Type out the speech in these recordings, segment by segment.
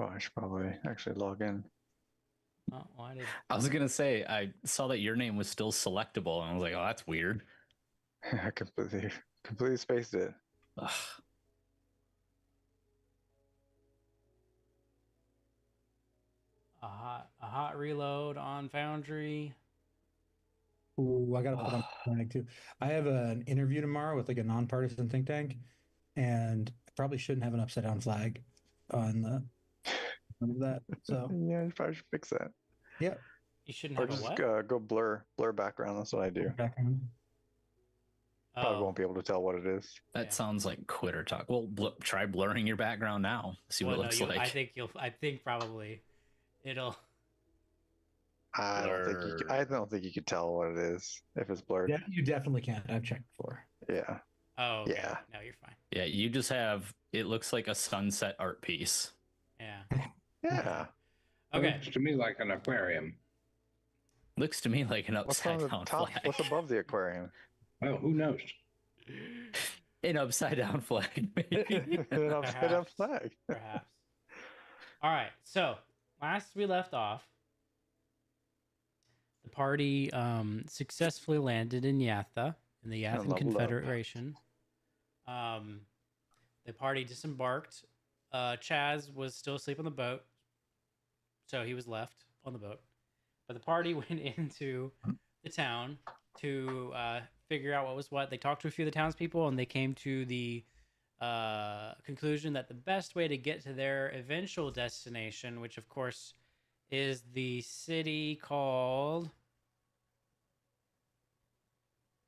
Oh, I should probably actually log in. Oh, why did? I was gonna say I saw that your name was still selectable, and I was like, oh, that's weird. I completely spaced it. Ugh. A hot reload on Foundry. Ooh, I gotta put on flag too. I have an interview tomorrow with like a nonpartisan think tank, and I probably shouldn't have an upside down flag on the front of that. So Yeah, you probably should fix that, yeah, You shouldn't or have a just what? go blur background. That's what I do. background. Probably Oh, won't be able to tell what it is. That yeah. sounds like quitter talk. Well, try blurring your background now. See what Well, it no, looks you. I like. think you'll. I think probably it'll. Blur. I don't think you could tell what it is if it's blurred. Yeah, you definitely can. I've checked before. Yeah, Oh, okay. yeah. No, you're fine. Yeah, you just have. It looks like a sunset art piece. Yeah. Yeah. Okay. Looks to me like an aquarium. Looks to me like an What's on upside the down top? flag. What's above the aquarium? Well, who knows? An upside down flag, maybe. An upside down flag. Perhaps. All right. So last we left off, the party successfully landed in Yatha in the Yathan leveled up. Confederation. The party disembarked. Chaz was still asleep on the boat, so he was left on the boat. But the party went into the town to figure out what was what. They talked to a few of the townspeople, and they came to the conclusion that the best way to get to their eventual destination, which of course is the city called.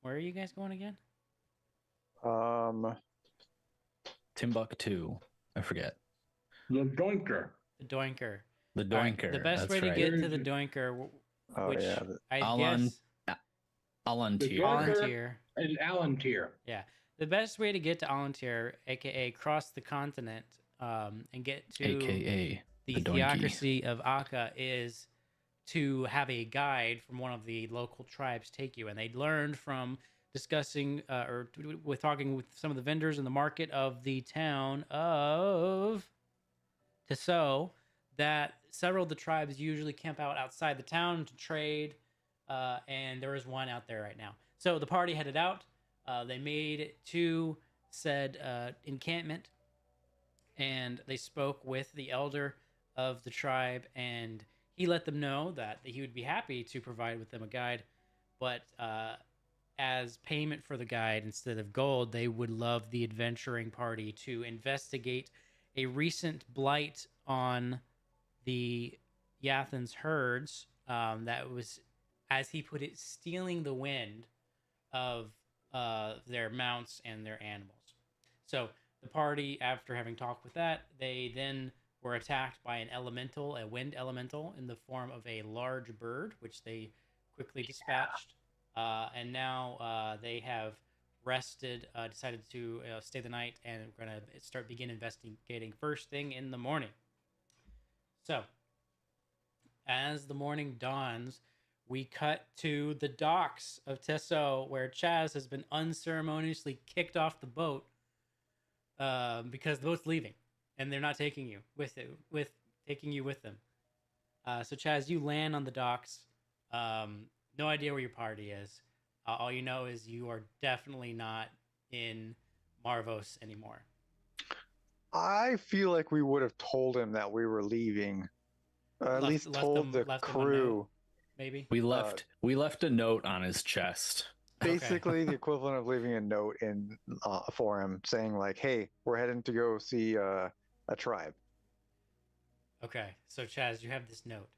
Where are you guys going again? Timbuktu. I forget. The Doinker. The Doinker. The All right, Doinker. the best that's way to right. get to the Doinker, Oh which yeah. I Alan- guess Alantir. Alantir. And Alantir. Yeah, the best way to get to Alantir, aka cross the continent, and get to AKA the the donkey. theocracy of Akka, is to have a guide from one of the local tribes take you. And they learned from discussing or with talking with some of the vendors in the market of the town of Tissot that several of the tribes usually camp out outside the town to trade, and there is one out there right now. So the party headed out. They made it to said encampment, and they spoke with the elder of the tribe, and he let them know that he would be happy to provide with them a guide, but as payment for the guide, instead of gold, they would love the adventuring party to investigate a recent blight on the Yathan's herds that was, as he put it, stealing the wind of their mounts and their animals. So the party, after having talked with that, they then were attacked by an elemental, a wind elemental, in the form of a large bird, which they quickly dispatched. And now they have rested, decided to stay the night, and we're going to begin investigating first thing in the morning. So, as the morning dawns, we cut to the docks of Tissot, where Chaz has been unceremoniously kicked off the boat because the boat's leaving, and they're not taking you with them. So Chaz, you land on the docks. No idea where your party is. All you know is you are definitely not in Marvos anymore. I feel like we would have told him that we were leaving. At least told the left them a crew. note, maybe. We left a note on his chest. Basically, the equivalent of leaving a note in for him saying like, "Hey, we're heading to go see a tribe." Okay, so Chaz, you have this note.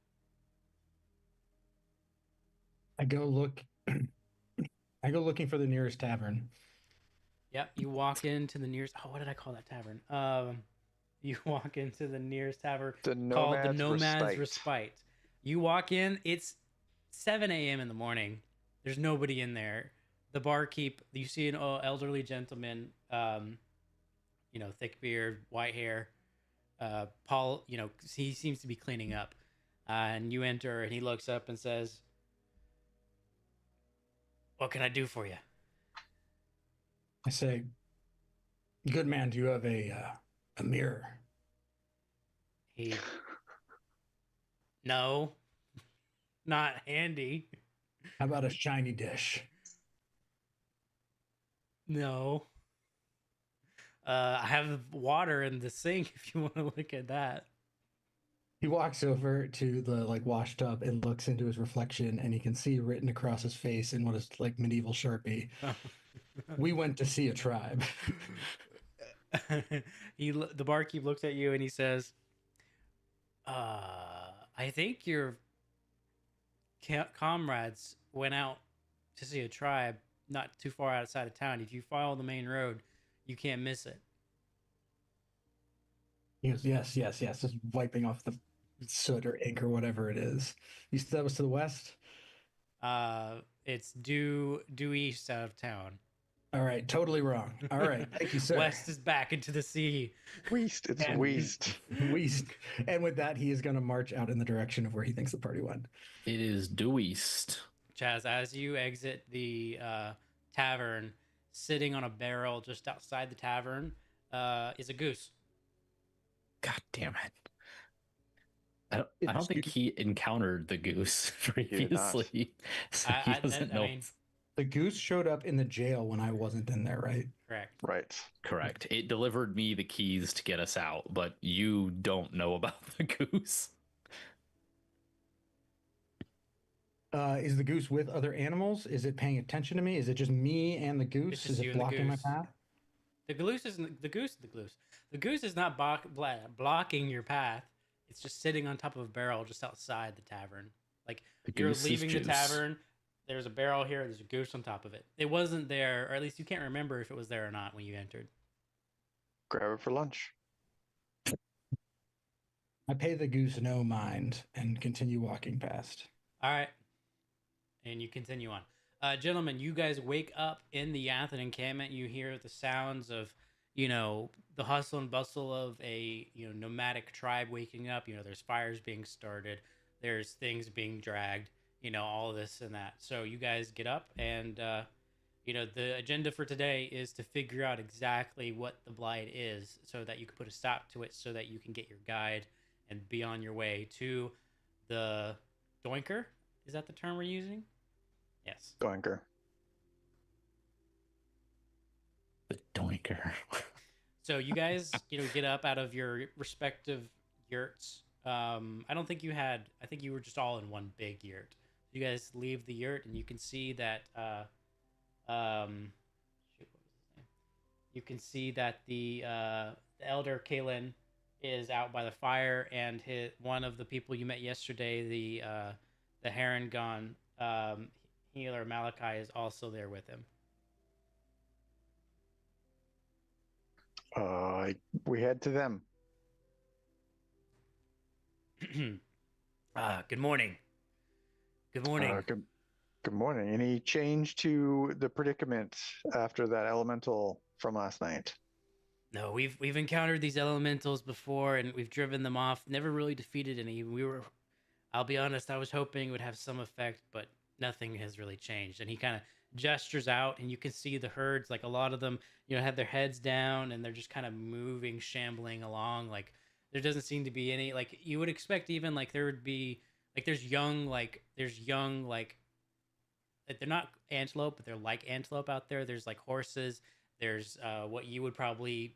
I go look. I go looking for the nearest tavern. Yep, you walk into the nearest. Oh, what did I call that tavern? You walk into the nearest tavern called the Nomad's Respite. You walk in. It's 7 a.m. in the morning. There's nobody in there. The barkeep. You see an elderly gentleman. Thick beard, white hair. Paul. He seems to be cleaning up. And you enter, and he looks up and says, "What can I do for you?" I say, "Good man, do you have a mirror?" He no, not handy. How about a shiny dish? No. I have water in the sink if you want to look at that. He walks over to the like wash tub and looks into his reflection, and he can see written across his face in what is like medieval Sharpie. We went to see a tribe. The barkeep looks at you and he says, I think your comrades went out to see a tribe not too far outside of town. If you follow the main road, you can't miss it." He goes, yes, yes, yes, just wiping off the soot or ink or whatever it is. You said that was to the west? It's due east out of town. All right, totally wrong. All right, thank you, sir. West is back into the sea. Weast. It's And- Weast. Weast. And with that, he is going to march out in the direction of where he thinks the party went. It is due east. Chaz, as you exit the tavern, sitting on a barrel just outside the tavern is a goose. God damn it. I don't think he encountered the goose previously. So he doesn't know. The goose showed up in the jail when I wasn't in there, right? Correct. Right. Correct. It delivered me the keys to get us out, but you don't know about the goose. Is the goose with other animals? Is it paying attention to me? Is it just me and the goose? It's just Is you it and the blocking my goose. path? The goose is not blocking your path. It's just sitting on top of a barrel just outside the tavern. Like you're leaving the tavern. There's a barrel here. There's a goose on top of it. It wasn't there, or at least you can't remember if it was there or not when you entered. Grab it for lunch. I pay the goose no mind and continue walking past. All right. And you continue on. Gentlemen, you guys wake up in the Yathan encampment. You hear the sounds of, the hustle and bustle of a, nomadic tribe waking up. There's fires being started. There's things being dragged, all this and that. So you guys get up and, the agenda for today is to figure out exactly what the blight is so that you can put a stop to it so that you can get your guide and be on your way to the Doinker. Is that the term we're using? Yes. Doinker. The Doinker. So you guys, get up out of your respective yurts. I don't think you had. I think you were just all in one big yurt. You guys leave the yurt, and you can see that. What was his name? You can see that the elder Kalen is out by the fire, and one of the people you met yesterday, the Harangon healer Malachi, is also there with him. We head to them. Good morning. Good morning. Good morning. Any change to the predicament after that elemental from last night? No, we've encountered these elementals before, and we've driven them off. Never really defeated any. I'll be honest, I was hoping it would have some effect, but nothing has really changed. And he kind of gestures out, and you can see the herds, like a lot of them, have their heads down, and they're just kind of moving, shambling along. Like there doesn't seem to be any, like you would expect, even like there would be, like there's young, like they're not antelope, but they're like antelope out there. There's like horses. There's what you would probably,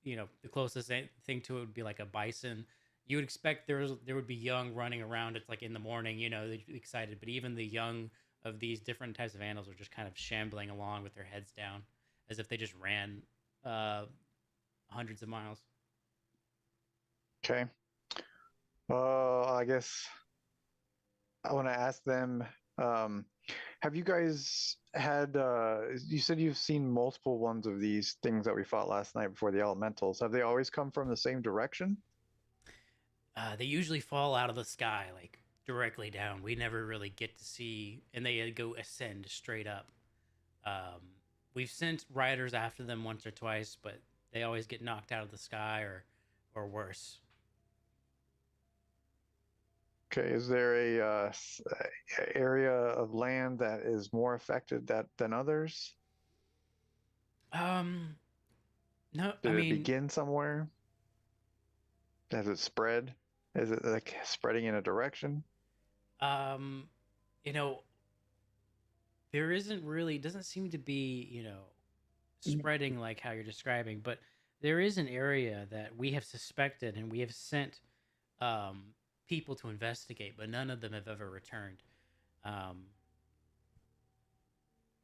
the closest thing to it would be like a bison. You would expect there would be young running around. It's like in the morning, they'd be excited. But even the young of these different types of animals are just kind of shambling along with their heads down, as if they just ran hundreds of miles. Okay. I guess I want to ask them. Have you guys had? You said you've seen multiple ones of these things that we fought last night before the elementals. Have they always come from the same direction? They usually fall out of the sky, like directly down. We never really get to see, and they go ascend straight up. We've sent riders after them once or twice, but they always get knocked out of the sky or worse. Okay, is there a area of land that is more affected than others? No, Did I it mean, begin somewhere? Has it spread? Is it like spreading in a direction? You know, there isn't really doesn't seem to be, spreading like how you're describing, but there is an area that we have suspected and we have sent um people to investigate, but none of them have ever returned. Um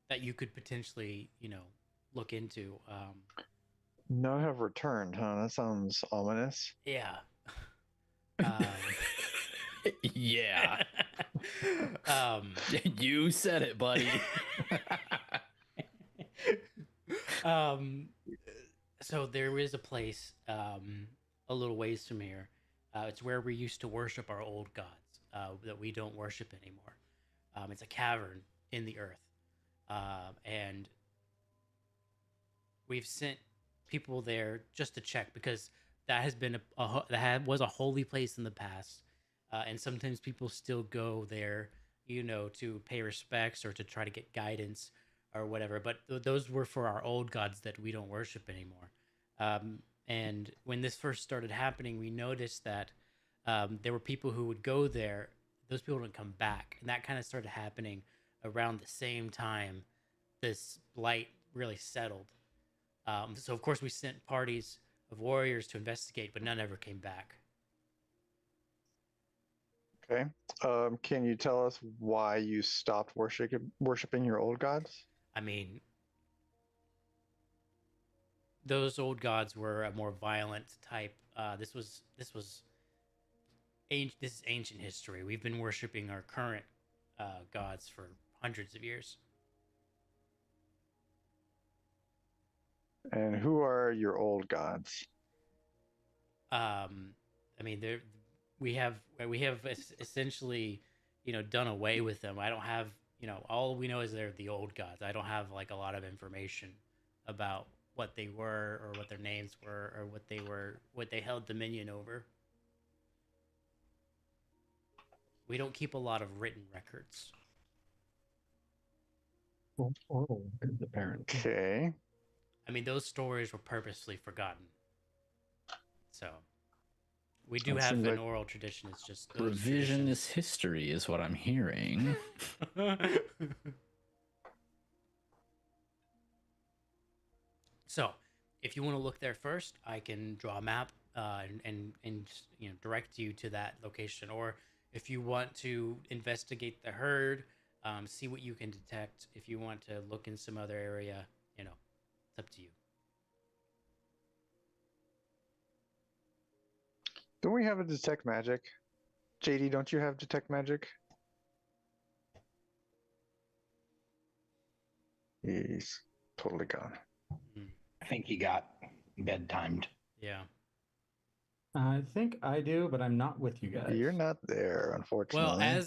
that you could potentially, look into. None have returned, huh? That sounds ominous. Yeah. Um, Yeah. um, You said it, buddy. um, so there is a place a little ways from here. It's where we used to worship our old gods that we don't worship anymore. It's a cavern in the earth, and we've sent people there just to check because that has been was a holy place in the past, and sometimes people still go there, to pay respects or to try to get guidance or whatever. But those were for our old gods that we don't worship anymore. And when this first started happening, we noticed that there were people who would go there. Those people didn't come back, and that kind of started happening around the same time this blight really settled. So of course we sent parties of warriors to investigate, but none ever came back. Okay. Can you tell us why you stopped worshiping your old gods? I mean, those old gods were a more violent type. This is ancient history. We've been worshiping our current gods for hundreds of years. And who are your old gods? I mean, we have essentially, done away with them. I don't have, all we know is they're the old gods. I don't have like a lot of information about what they were or what their names were or what they held dominion over. We don't keep a lot of written records. Oral is apparent. Okay. I mean, those stories were purposely forgotten. So we do That have seems an like oral tradition. It's just those Revisionist history is what I'm hearing. So, if you want to look there first, I can draw a map and direct you to that location. Or if you want to investigate the herd, see what you can detect. If you want to look in some other area, it's up to you. Don't we have a detect magic? JD, don't you have detect magic? He's totally gone. I think he got bedtimed. Yeah. I think I do, but I'm not with you guys. You're not there, unfortunately. Well,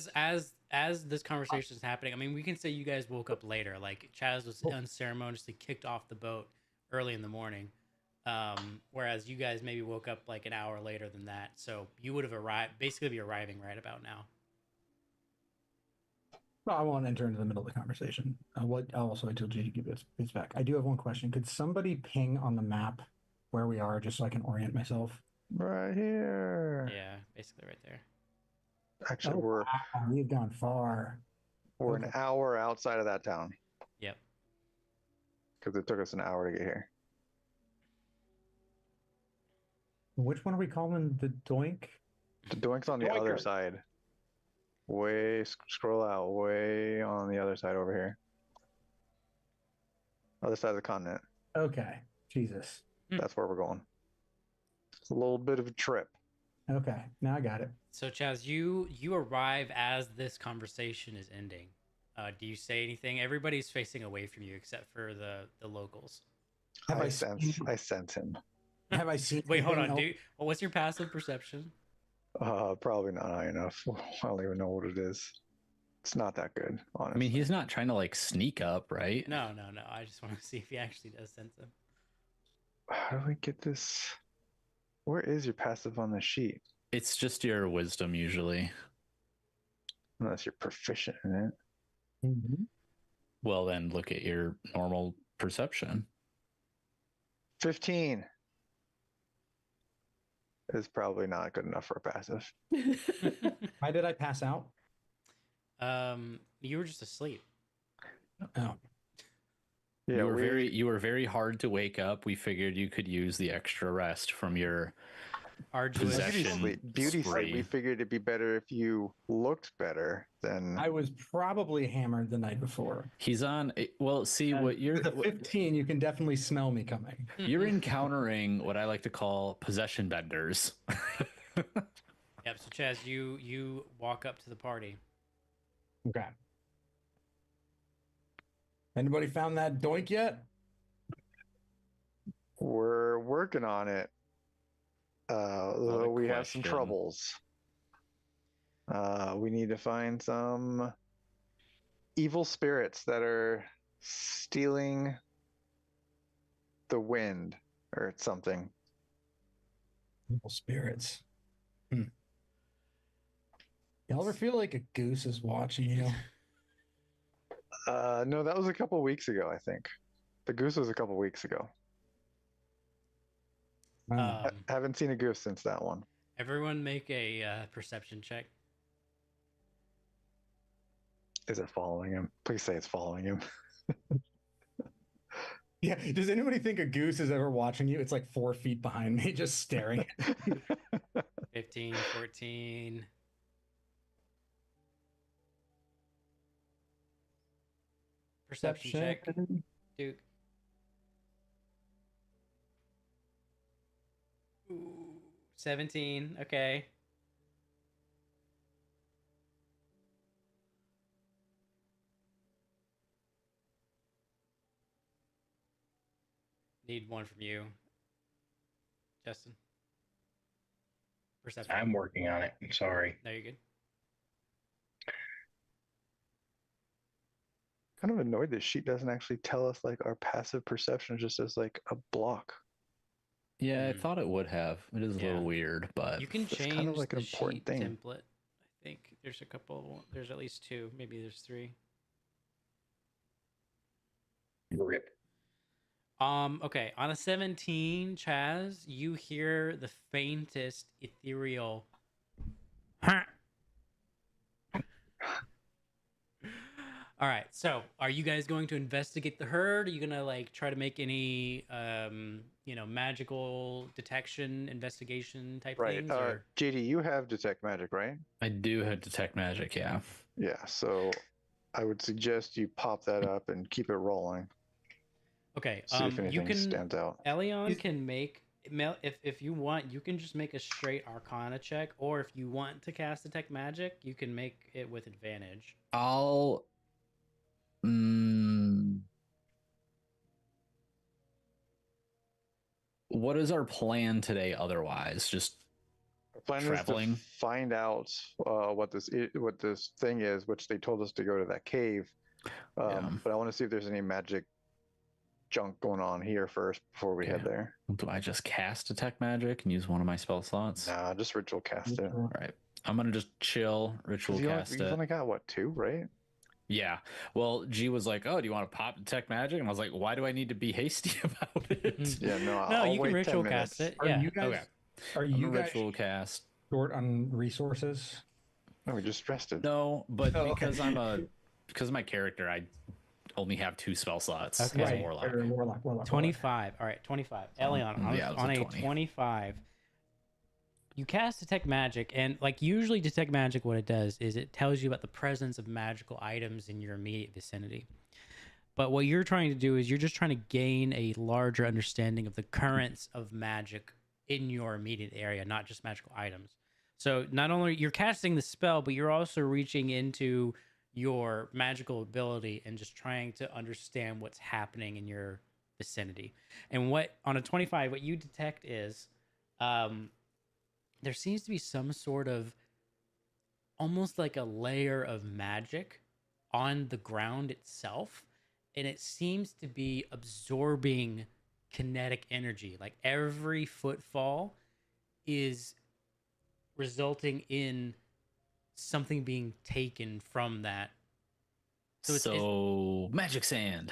as this conversation is happening, I mean, we can say you guys woke up later. Like Chaz was unceremoniously kicked off the boat early in the morning, whereas you guys maybe woke up like an hour later than that. So you would have basically be arriving right about now. Well, I won't enter into the middle of the conversation. I'll also wait until JD gives his back. I do have one question. Could somebody ping on the map where we are just so I can orient myself? Right here. Yeah, basically right there. Actually, Wow, we've gone far. we're an hour outside of that town Yep. because it took us an hour to get here. Which one are we calling the Doink? The Doink's on the other Doinker. side. Scroll out, way on the other side over here. Other side of the continent. Okay, Jesus. That's where we're going. It's a little bit of a trip. Okay, now I got it. So Chaz, you arrive as this conversation is ending. Do you say anything? Everybody's facing away from you except for the locals. Have I I sense seen- I sense him. Have I seen? Wait, hold on, anything dude. Well, what's your passive perception? Probably not high enough. I don't even know what it is. It's not that good, honestly. I mean, he's not trying to like sneak up, right? No. I just want to see if he actually does sense them. How do we get this? Where is your passive on the sheet? It's just your wisdom usually. Unless you're proficient in it. Mhm. Well, then look at your normal perception. 15. is probably not good enough for a passive. Why did I pass out? You were just asleep. Oh, Yeah, you were very hard to wake up. We figured you could use the extra rest from your Arduous. possession Beauty spree. sleep. We figured it'd be better if you looked better than. I was probably hammered the night before. He's on. Well, see And what you're. with a 15, you can definitely smell me coming. You're encountering what I like to call possession benders. Yep. So Chaz, you walk up to the party. Okay. Anybody found that doink yet? We're working on it. Though we have some question. troubles. We need to find some evil spirits that are stealing the wind or something. Evil spirits. Y'all ever feel like a goose is watching you? No, that was a couple weeks ago, I think. The goose was a couple weeks ago. Haven't seen a goose since that one. Everyone make a perception check. Is it following him? Please say it's following him. Yeah. Does anybody think a goose is ever watching you? It's like 4 feet behind me, just staring. 15, 14. Perception check. Duke. Ooh, 17. Okay. Need one from you, Justin. Perception. I'm working on it. Sorry. No, you're good. Kind of annoyed this sheet doesn't actually tell us like our passive perception, just as like a block. Yeah, I thought it would have. It is a little weird, but you can change kind of like the an important sheet thing. template. I think there's a couple. There's at least 2. Maybe there's 3. Rip. Okay. On a 17, Chaz, you hear the faintest ethereal. All right. So, are you guys going to investigate the herd? Are you gonna like try to make any, magical detection, investigation type Right. things? Or... JD, you have detect magic, right? I do have detect magic. Yeah. Yeah. So, I would suggest you pop that up and keep it rolling. Okay. See if anything you can stands out. Elion can make if you want, you can just make a straight Arcana check, or if you want to cast detect magic, you can make it with advantage. I'll. What is our plan today? Otherwise, just Our plan traveling. is to find out what this thing is, which they told us to go to that cave. But I want to see if there's any magic junk going on here first before we head there. Do I just cast detect magic and use one of my spell slots? Nah, just ritual cast it. All right. I'm gonna just chill, ritual cast You've only got what, 2, right? Yeah. Well, G was like, "Oh, do you want to pop detect magic?" And I was like, "Why do I need to be hasty about it?" Yeah, no. No, I'll you wait can 10 ritual minutes. cast it. Are Yeah. you guys, Okay. are I'm you a guys ritual cast. short on resources? No, we just rested. No, but Oh, okay. because of my character, I only have 2 spell slots Okay. as a Right. warlock. 25. All right, 25. Elion, on a 20. 25, you cast detect magic, and like usually detect magic, what it does is it tells you about the presence of magical items in your immediate vicinity. But what you're trying to do is you're just trying to gain a larger understanding of the currents of magic in your immediate area, not just magical items. So not only you're casting the spell, but you're also reaching into your magical ability and just trying to understand what's happening in your vicinity. And what on a 25, what you detect is there seems to be some sort of almost like a layer of magic on the ground itself, and it seems to be absorbing kinetic energy. Like every footfall is resulting in something being taken from that. So magic sand.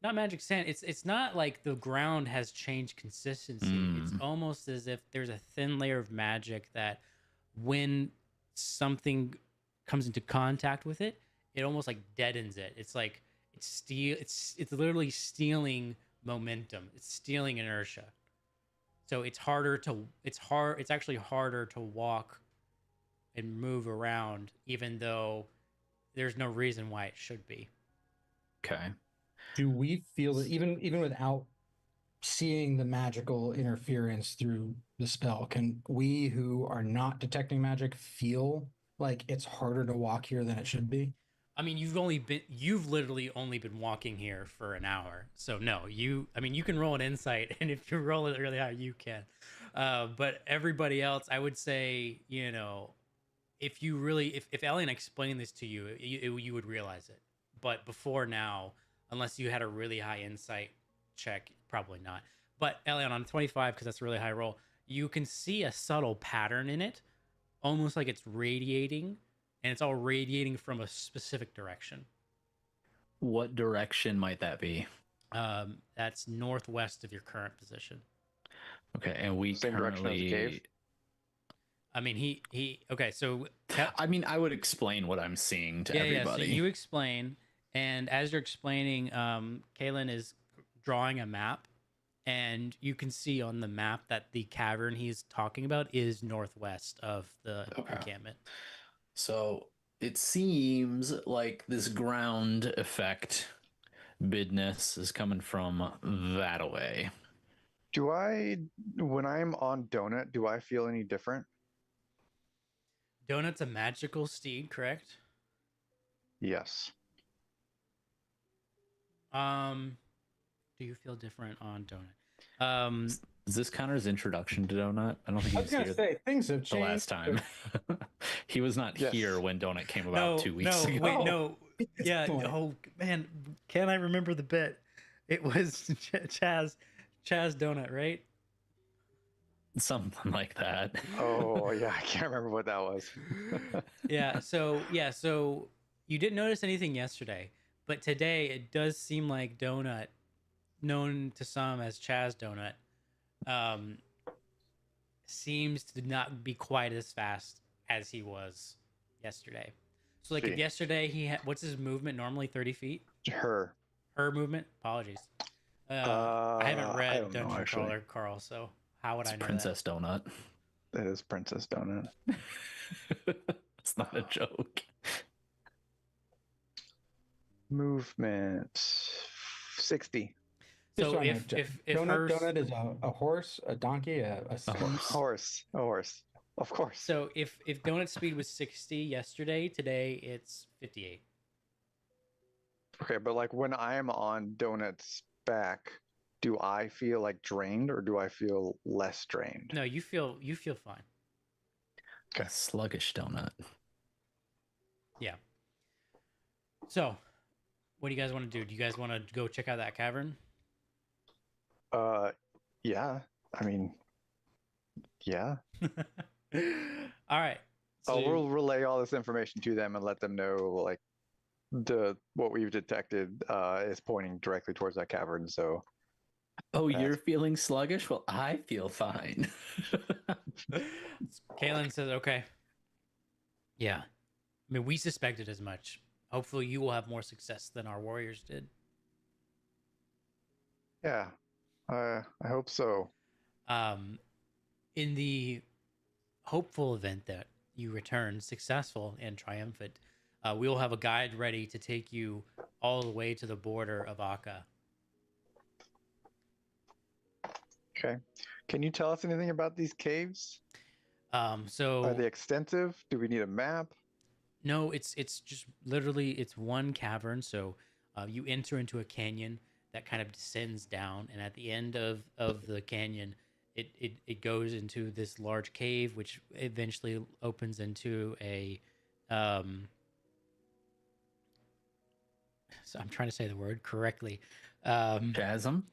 not magic sand. It's not like the ground has changed consistency. It's almost as if there's a thin layer of magic that when something comes into contact with it, it almost like deadens it. It's like it's literally stealing momentum. It's stealing inertia. So it's actually harder to walk and move around, even though there's no reason why it should be. Okay. Do we feel that even without seeing the magical interference through the spell, can we who are not detecting magic feel like it's harder to walk here than it should be? I mean, you've literally only been walking here for an hour. So no, you can roll an insight, and if you roll it really high, you can. But everybody else, I would say, if Elian explained this to you, you would realize it. But before now, unless you had a really high insight check, probably not. But Elian, on 25, because that's a really high roll, you can see a subtle pattern in it, almost like it's radiating, and it's all radiating from a specific direction. What direction might that be? That's northwest of your current position. Okay, and we Same direction as the cave? I mean, okay, so... I mean, I would explain what I'm seeing to everybody. Yeah, so you explain, and as you're explaining, Kaylin is drawing a map, and you can see on the map that the cavern he's talking about is northwest of the encampment. So it seems like this ground effect business is coming from that away. When I'm on Donut, do I feel any different? Donut's a magical steed, correct? Yes. Do you feel different on Donut? Is this Connor's introduction to Donut? I don't think I was going to say things have changed the last time. He was not here when Donut came about 2 weeks ago. Wait, no. Yeah. Oh man, can I remember the bit? It was Chaz Donut, right? Something like that. Oh yeah, I can't remember what that was. So you didn't notice anything yesterday, but today it does seem like Donut, known to some as Chaz Donut, seems to not be quite as fast as he was yesterday. So like if yesterday he had, what's his movement normally? 30 feet? Her movement? Apologies. I haven't read Dungeon Crawler, Carl, so how would I know Princess that? Donut. That is Princess Donut. It's not a joke. Movement 60. So if Donut is a horse, a donkey, a horse, of course. So if Donut's speed was 60 yesterday, today it's 58. Okay, but like when I'm on Donut's back, do I feel like drained or do I feel less drained? No, you feel fine. Okay. Sluggish Donut. Yeah. So, what do you guys want to do? Do you guys want to go check out that cavern? Yeah. I mean, yeah. All right. So we'll relay all this information to them and let them know like what we've detected is pointing directly towards that cavern. So you're feeling sluggish? Well, I feel fine. Kaylin says, okay. Yeah. I mean, we suspected as much. Hopefully you will have more success than our warriors did. Yeah. I hope so. In the hopeful event that you return successful and triumphant, we will have a guide ready to take you all the way to the border of Akka. Okay. Can you tell us anything about these caves? So are they extensive? Do we need a map? No, it's just literally it's one cavern. So you enter into a canyon that kind of descends down, and at the end of the canyon, it goes into this large cave, which eventually opens into a so I'm trying to say the word correctly. Chasm.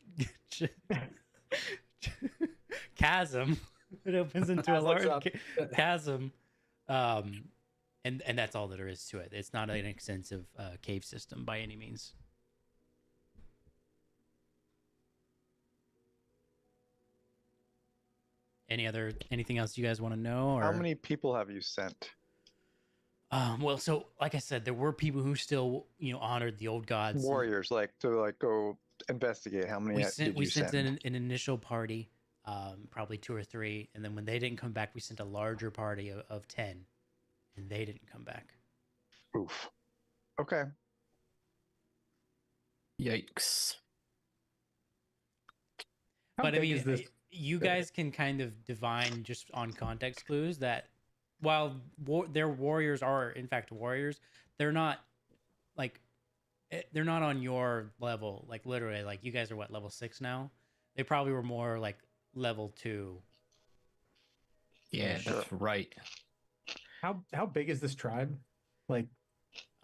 Chasm. It opens into a large chasm, and that's all that there is to it. It's not an extensive cave system by any means. Anything else you guys want to know? Or How many people have you sent? well, so like I said, there were people who still, honored the old gods. Warriors, like to like go investigate. How many did you sent send? an initial party, probably 2 or 3, and then when they didn't come back, we sent a larger party of 10, and they didn't come back. Oof. Okay. Yikes. But I mean, you guys can kind of divine just on context clues that while their warriors are in fact warriors, they're not on your level. Like literally, like you guys are what, level 6 now? They probably were more like level 2. Yeah, that's right. How big is this tribe? Like,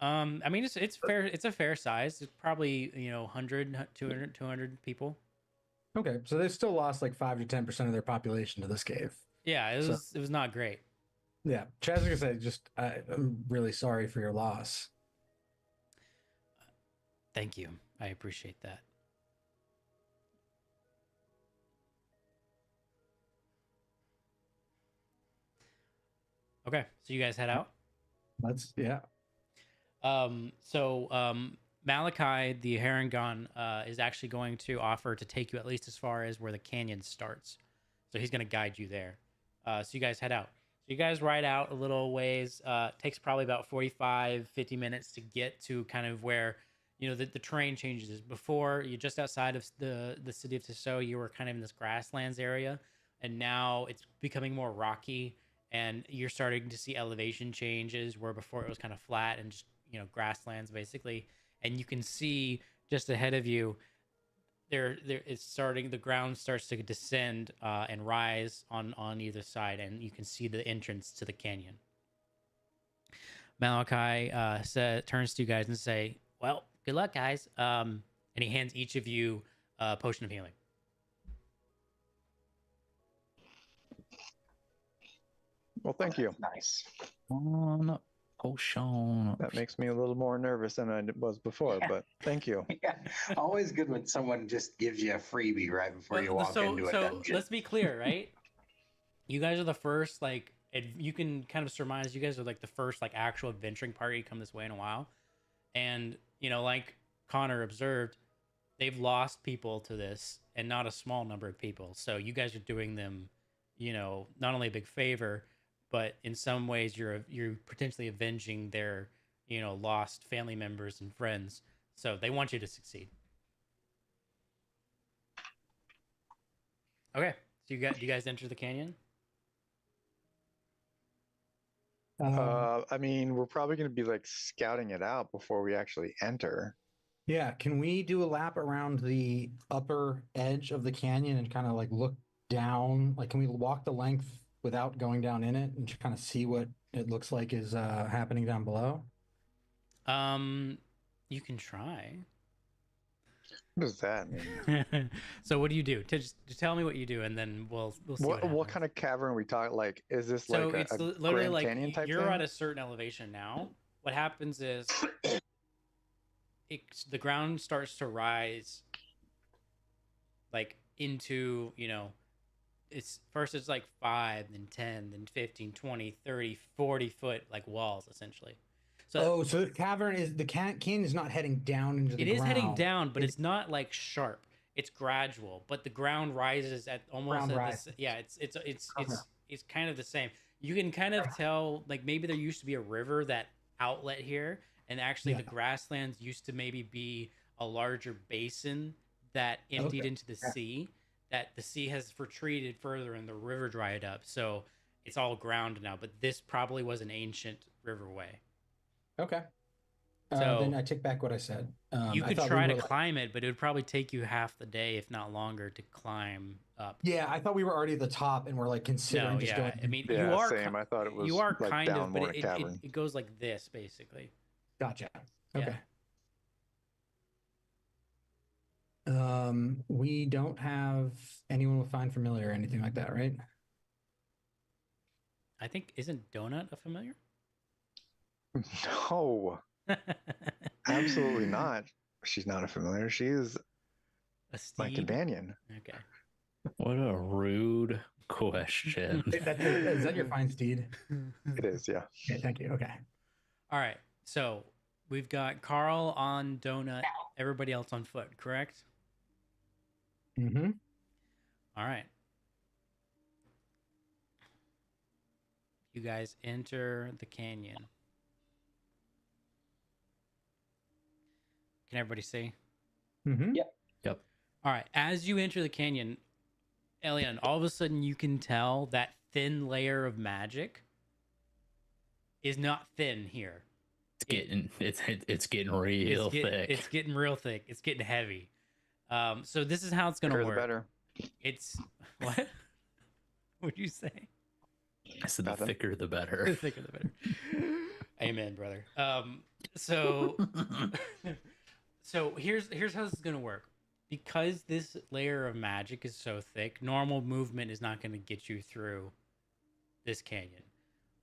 I mean, it's fair. It's a fair size. It's probably 100, 200 people. okay, so they still lost like 5 to 10% of their population to this cave. Yeah, it was not great. Yeah, Chaz was gonna say, I'm really sorry for your loss. Thank you. I appreciate that. Okay, so you guys head out. Yeah. Malachi, the Harangon, is actually going to offer to take you at least as far as where the canyon starts. So he's going to guide you there. So you guys head out. So you guys ride out a little ways. Takes probably about 45, 50 minutes to get to kind of where, the terrain changes. Before, you're just outside of the city of Tissot, you were kind of in this grasslands area. And now it's becoming more rocky. And you're starting to see elevation changes where before it was kind of flat and just, grasslands basically. And you can see just ahead of you, the ground starts to descend and rise on either side, and you can see the entrance to the canyon. Malachi turns to you guys and say, "Well, good luck, guys." And he hands each of you a potion of healing. Well, thank you. Nice. On potion. That makes me a little more nervous than I was before, but thank you. Yeah, always good when someone just gives you a freebie right before you walk into a dungeon. Let's be clear, right? You guys are the first, you can kind of surmise you guys are like the first actual adventuring party to come this way in a while. And, like Connor observed, they've lost people to this, and not a small number of people. So you guys are doing them, not only a big favor, but in some ways you're potentially avenging their, lost family members and friends. So they want you to succeed. Okay, so you guys enter the canyon? I mean, we're probably going to be scouting it out before we actually enter. Yeah, can we do a lap around the upper edge of the canyon and kind of look down? Can we walk the length without going down in it and just kind of see what it looks like is happening down below? You can try. What does that mean? So what do you do? Just tell me what you do, and then we'll see. What kind of cavern are we talking? Is this it's a literally Grand Canyon type you're thing? at a certain elevation now. What happens is the ground starts to rise into, it's 5, then 10, then 15, 20, 30, 40 foot walls essentially. So the canyon is not heading down into the ground. It is heading down, but it's not sharp. It's gradual, but the ground rises at almost it's kind of the same. You can kind of tell maybe there used to be a river that outlet here, and actually the grasslands used to maybe be a larger basin that emptied into the sea. That the sea has retreated further and the river dried up, so it's all ground now. But this probably was an ancient riverway. Okay. So then I take back what I said. You could try to climb it, but it would probably take you half the day, if not longer, to climb up. Yeah, I thought we were already at the top and we're considering going. I mean, yeah, you are. Same. I thought it was. You are kind down of, but cavern. it goes like this basically. Gotcha. Yeah. Okay. We don't have anyone with Find Familiar or anything like that, right? I think, isn't Donut a familiar? No, absolutely not. She's not a familiar. She is my companion. Okay. What a rude question. Is that your fine steed? It is, yeah. Okay, thank you. Okay. All right. So we've got Carl on donut, everybody else on foot, correct? Mm-hmm. All right. You guys enter the canyon. Can everybody see? Mm-hmm. Yep. All right. As you enter the canyon, Elian, all of a sudden you can tell that thin layer of magic is not thin here. It's getting real thick. It's getting real thick. It's getting heavy. So this is how it's gonna work. Better. It's what? What'd you say? I said the thicker the better. The thicker the better. Amen, brother. So here's how this is gonna work. Because this layer of magic is so thick, normal movement is not gonna get you through this canyon.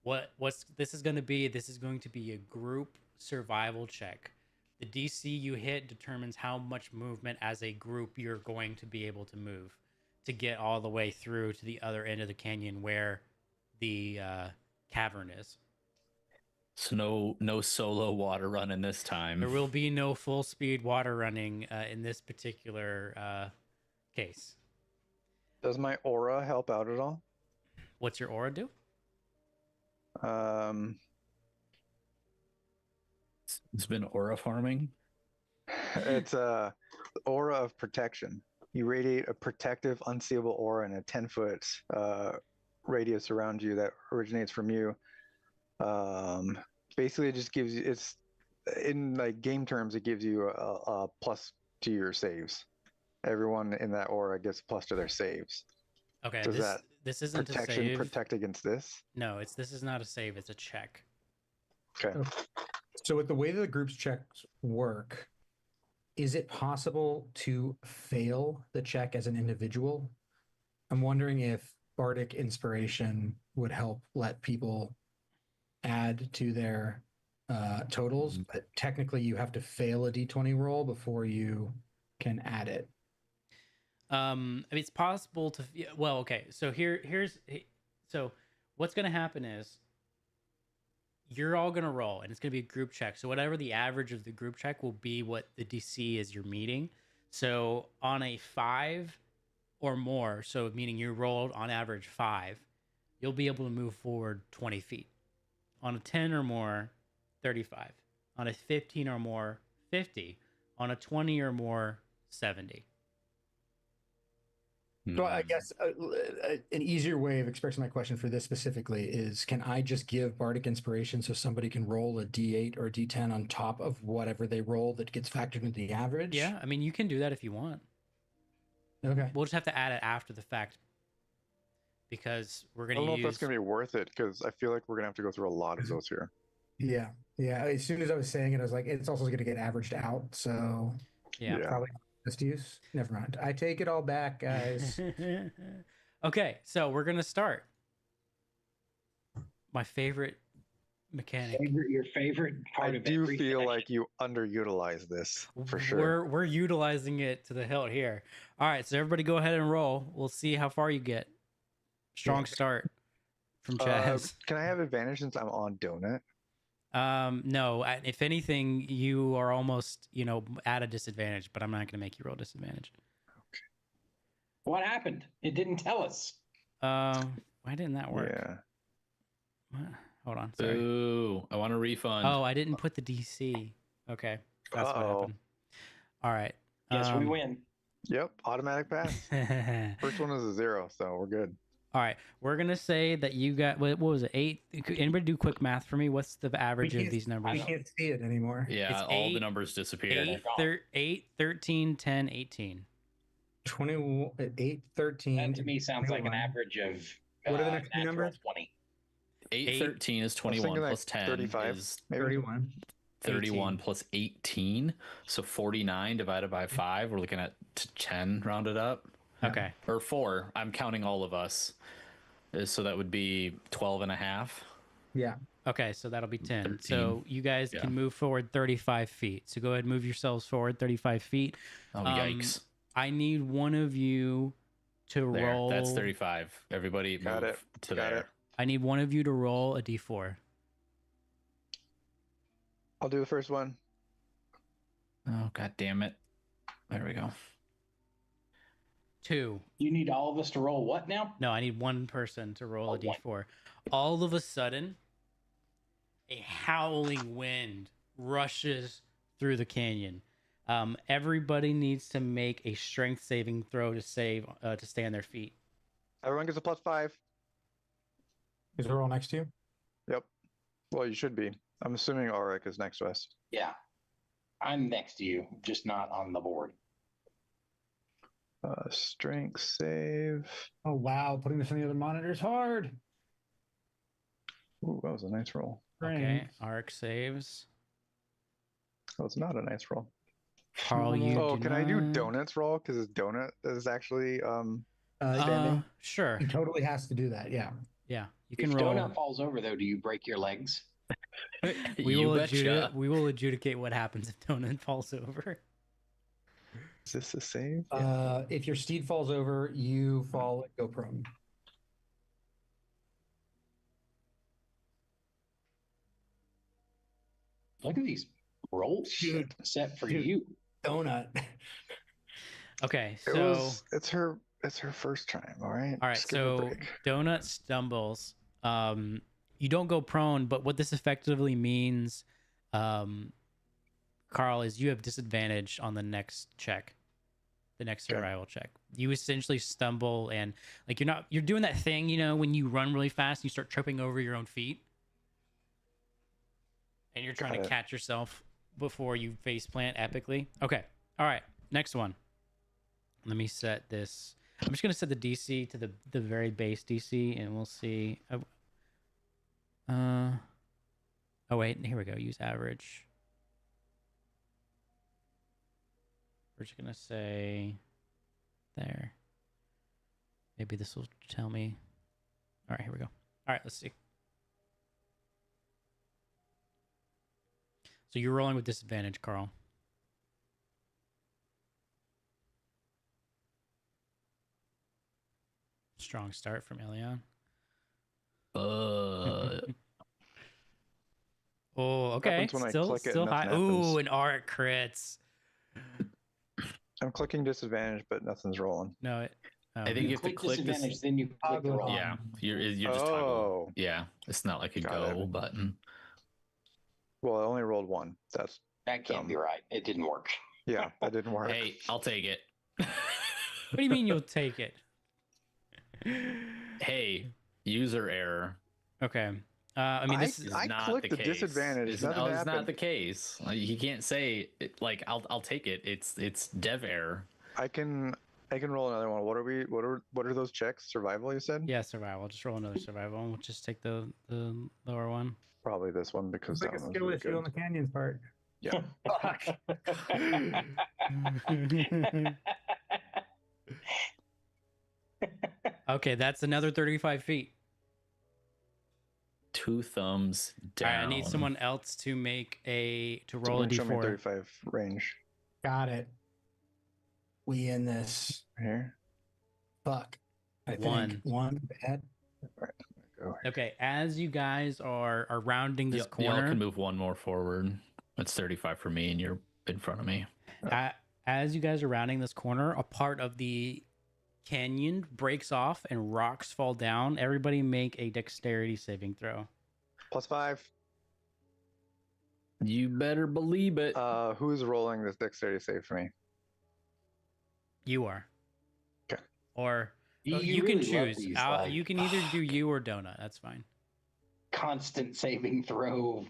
What's this is gonna be? This is going to be a group survival check. The DC you hit determines how much movement as a group you're going to be able to move to get all the way through to the other end of the canyon where the cavern is. So no solo water running this time. There will be no full speed water running in this particular case. Does my aura help out at all? What's your aura do? It's been aura farming. It's a aura of protection. You radiate a protective, unseeable aura in a 10-foot radius around you that originates from you. Basically, it just gives you, it's in like game terms, it gives you a plus to your saves. Everyone in that aura gets plus to their saves. Okay, Does this isn't protection a save. Protect against this? No, this is not a save. It's a check. Okay. So with the way that the group's checks work, is it possible to fail the check as an individual? I'm wondering if Bardic Inspiration would help let people add to their totals, but technically you have to fail a D20 roll before you can add it. I mean, it's possible to. Well, okay. So so what's going to happen is you're all going to roll, and it's going to be a group check. So whatever the average of the group check will be, what the DC is you're meeting. So on a 5 or more, so meaning you rolled on average 5, you'll be able to move forward 20 feet. On a 10 or more, 35. On a 15 or more, 50. On a 20 or more, 70. So I guess an easier way of expressing my question for this specifically is, can I just give Bardic Inspiration so somebody can roll a D8 or a D10 on top of whatever they roll that gets factored into the average? Yeah, I mean, you can do that if you want. Okay. We'll just have to add it after the fact because we're going to I don't know if that's going to be worth it because I feel like we're going to have to go through a lot of those here. Yeah. Yeah. As soon as I was saying it, I was like, it's also going to get averaged out. So yeah. Probably best use. Never mind. I take it all back, guys. Okay. So we're going to start. My favorite mechanic. Your favorite part of I do feel like you underutilize this for sure. We're utilizing it to the hilt here. All right. So everybody go ahead and roll. We'll see how far you get. Strong start from Chaz. Can I have advantage since I'm on donut? No. If anything, you are almost, at a disadvantage, but I'm not going to make you roll disadvantage. Okay. What happened? It didn't tell us. Why didn't that work? Yeah. What? Hold on. Sorry. Ooh, I want a refund. Oh, I didn't put the DC. Okay. That's what happened. All right. Yes, we win. Yep. Automatic pass. First one is a 0, so we're good. All right, we're gonna say that you got what was it? 8? Anybody do quick math for me? What's the average of these numbers? I can't see it anymore. Yeah, it's all the numbers disappeared. 8, 13, 10, 18. 8, 13. That to me sounds 21. Like an average of. What are the next two numbers? 20. 8, 13 is 21 plus 10 35, is 31. 31 plus 18, so 49 divided by 5. We're looking at 10 rounded up. Okay. Or 4. I'm counting all of us. So that would be 12 and a half. Yeah. Okay, so that'll be 10. 13. So you guys can move forward 35 feet. So go ahead and move yourselves forward 35 feet. Oh, yikes. I need one of you to There, roll. that's 35. Everybody Got move it. to Got there. it. I need one of you to roll a d4. I'll do the first one. Oh, god damn it. There we go. 2. You need all of us to roll what now? No, I need one person to roll a Oh, one. d4. All of a sudden, a howling wind rushes through the canyon. Everybody needs to make a strength saving throw to stay on their feet. Everyone gets a +5. Is the roll next to you? Yep. Well, you should be. I'm assuming Auric is next to us. Yeah. I'm next to you, just not on the board. Strength save. Oh wow, putting this on the other monitor is hard. Ooh, that was a nice roll. Okay, Arc saves. That was not a nice roll. Carl, you Oh, do can I do not- Donut's roll? Because his donut is actually Uh, Sure. he totally has to do that. Yeah. Yeah, you can If roll. Donut falls over, though, do you break your legs? We You will betcha. we will adjudicate what happens if Donut falls over. is this a save? If your steed falls over, you fall and go prone. Look at these rolls Dude. set for Dude. you. Donut. Okay, It so was, it's her first time, all right? all right, Just give her a so break. Donut stumbles. You don't go prone, but what this effectively means, Carl, is you have disadvantage on the next check, the next Okay. survival check. You essentially stumble and like you're doing that thing, when you run really fast, you start tripping over your own feet, and you're trying Got to it. catch yourself before you face plant epically. Okay, all right, next one. Let me set this. I'm just gonna set the DC to the very base DC, and we'll see. Oh wait, here we go. Use average. We're just gonna say there. Maybe this will tell me. All right, here we go. All right, let's see. So you're rolling with disadvantage, Carl. Strong start from Elion. Oh, okay. Happens when I Still click it, high. nothing Ooh, happens. an art crits. I'm clicking disadvantage, but nothing's rolling. No, I think you have to click this. disadvantage, then you click the Toggle it roll. on. Yeah, you're just toggle. Oh. Yeah, it's not like a Got go it. button. Well, I only rolled one. That's That can't be right. It didn't work. yeah, that didn't work. Hey, I'll take it. what do you mean you'll take it? Hey, user error. Okay. I mean, this is I Not clicked the the case. disadvantage. It's, Nothing no, it's happened. not the case. He can't say like I'll take it. It's dev error. I can roll another one. What are those checks? Survival, you said? yeah, survival. Just roll another survival. We'll just take the lower one. Probably this one because It's like that a one was skill really issue on good. the canyons part. Yeah. Okay, that's another 35 feet. 2 thumbs All down. right, I need someone else to roll a Someone show me d4. 35 range. Got it. We in this. Here. Fuck. I think One. one bad. Go. Okay, as you guys are rounding this Y'all corner, can move one more forward. That's 35 for me, and you're in front of me. as you guys are rounding this corner, a part of the canyon breaks off and rocks fall down. Everybody make a dexterity saving throw. +5. You better believe it. Who's rolling this dexterity save for me? You are. Okay. Or You you really can love choose. these, You can either do you or Donut. That's fine. constant saving throw.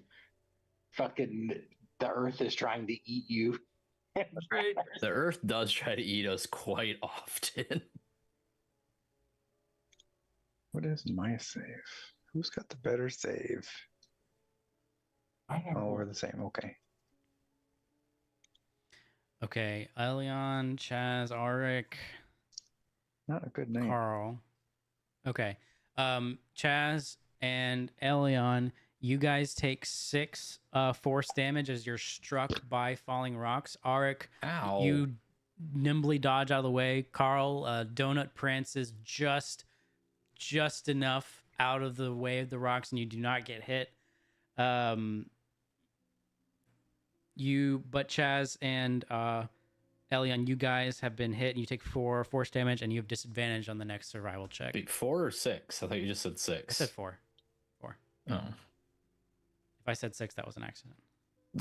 Fucking the earth is trying to eat you. The Earth does try to eat us quite often. What is my save? Who's got the better save? Oh, we're the same. Okay. Okay, Elion, Chaz, Auric, Not a good name. Carl. Okay. Chaz and Elion, you guys take 6 force damage as you're struck by falling rocks. Auric, Ow. you nimbly dodge out of the way. Carl, Donut Prince is just enough out of the way of the rocks, and you do not get hit. But Chaz and Elion, you guys have been hit, and you take 4 force damage, and you have disadvantage on the next survival check. Wait, 4 or 6? I thought you just said 6. I said 4. 4. Oh. If I said 6, that was an accident.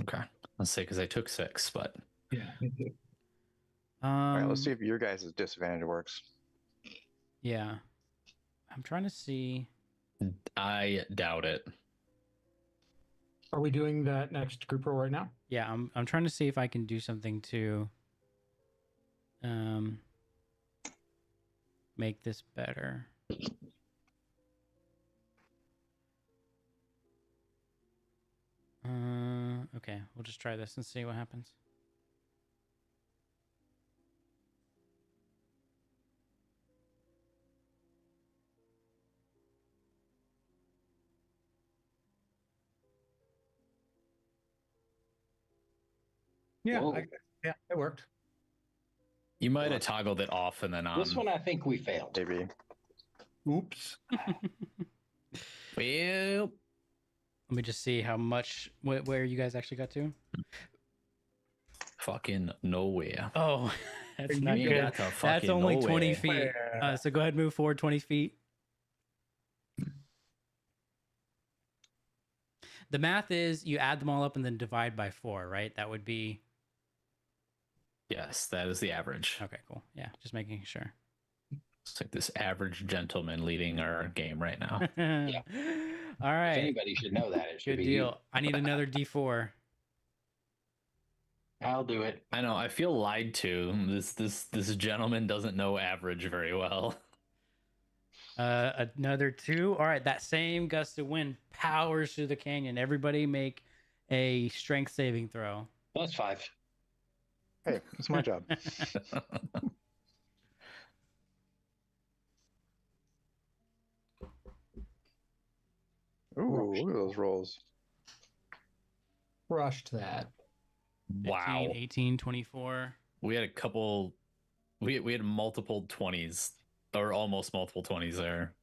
Okay. Let's say because I took 6, but Yeah, me too. All right, let's see if your guys' disadvantage works. Yeah. I'm trying to see. I doubt it. Are we doing that next group roll right now? Yeah, I'm trying to see if I can do something to make this better. Okay, we'll just try this and see what happens. Yeah, Whoa. yeah, it worked. You might have toggled it off and then on. This one, I think we failed. Maybe. Oops. Well, Let me just see how much where you guys actually got to. fucking nowhere. Oh, that's You not You good. got to That's fucking only 20 nowhere. feet. So go ahead, move forward 20 feet. The math is you add them all up and then divide by 4, right? That would be Yes, that is the average. okay. Cool. Yeah, just making sure. It's like this average gentleman leading our game right now. Yeah. All If right. anybody should know that, it should Good be deal. I need another D4. you. I'll do it. I know. I feel lied to. This gentleman doesn't know average very well. Another 2. All right. That same gust of wind powers through the canyon. Everybody make a strength saving throw. +5. Hey, it's my job. Ooh, look at those rolls. Crushed that. 15, Wow. 18, 24. We had a couple. We had multiple 20s, or almost multiple 20s there.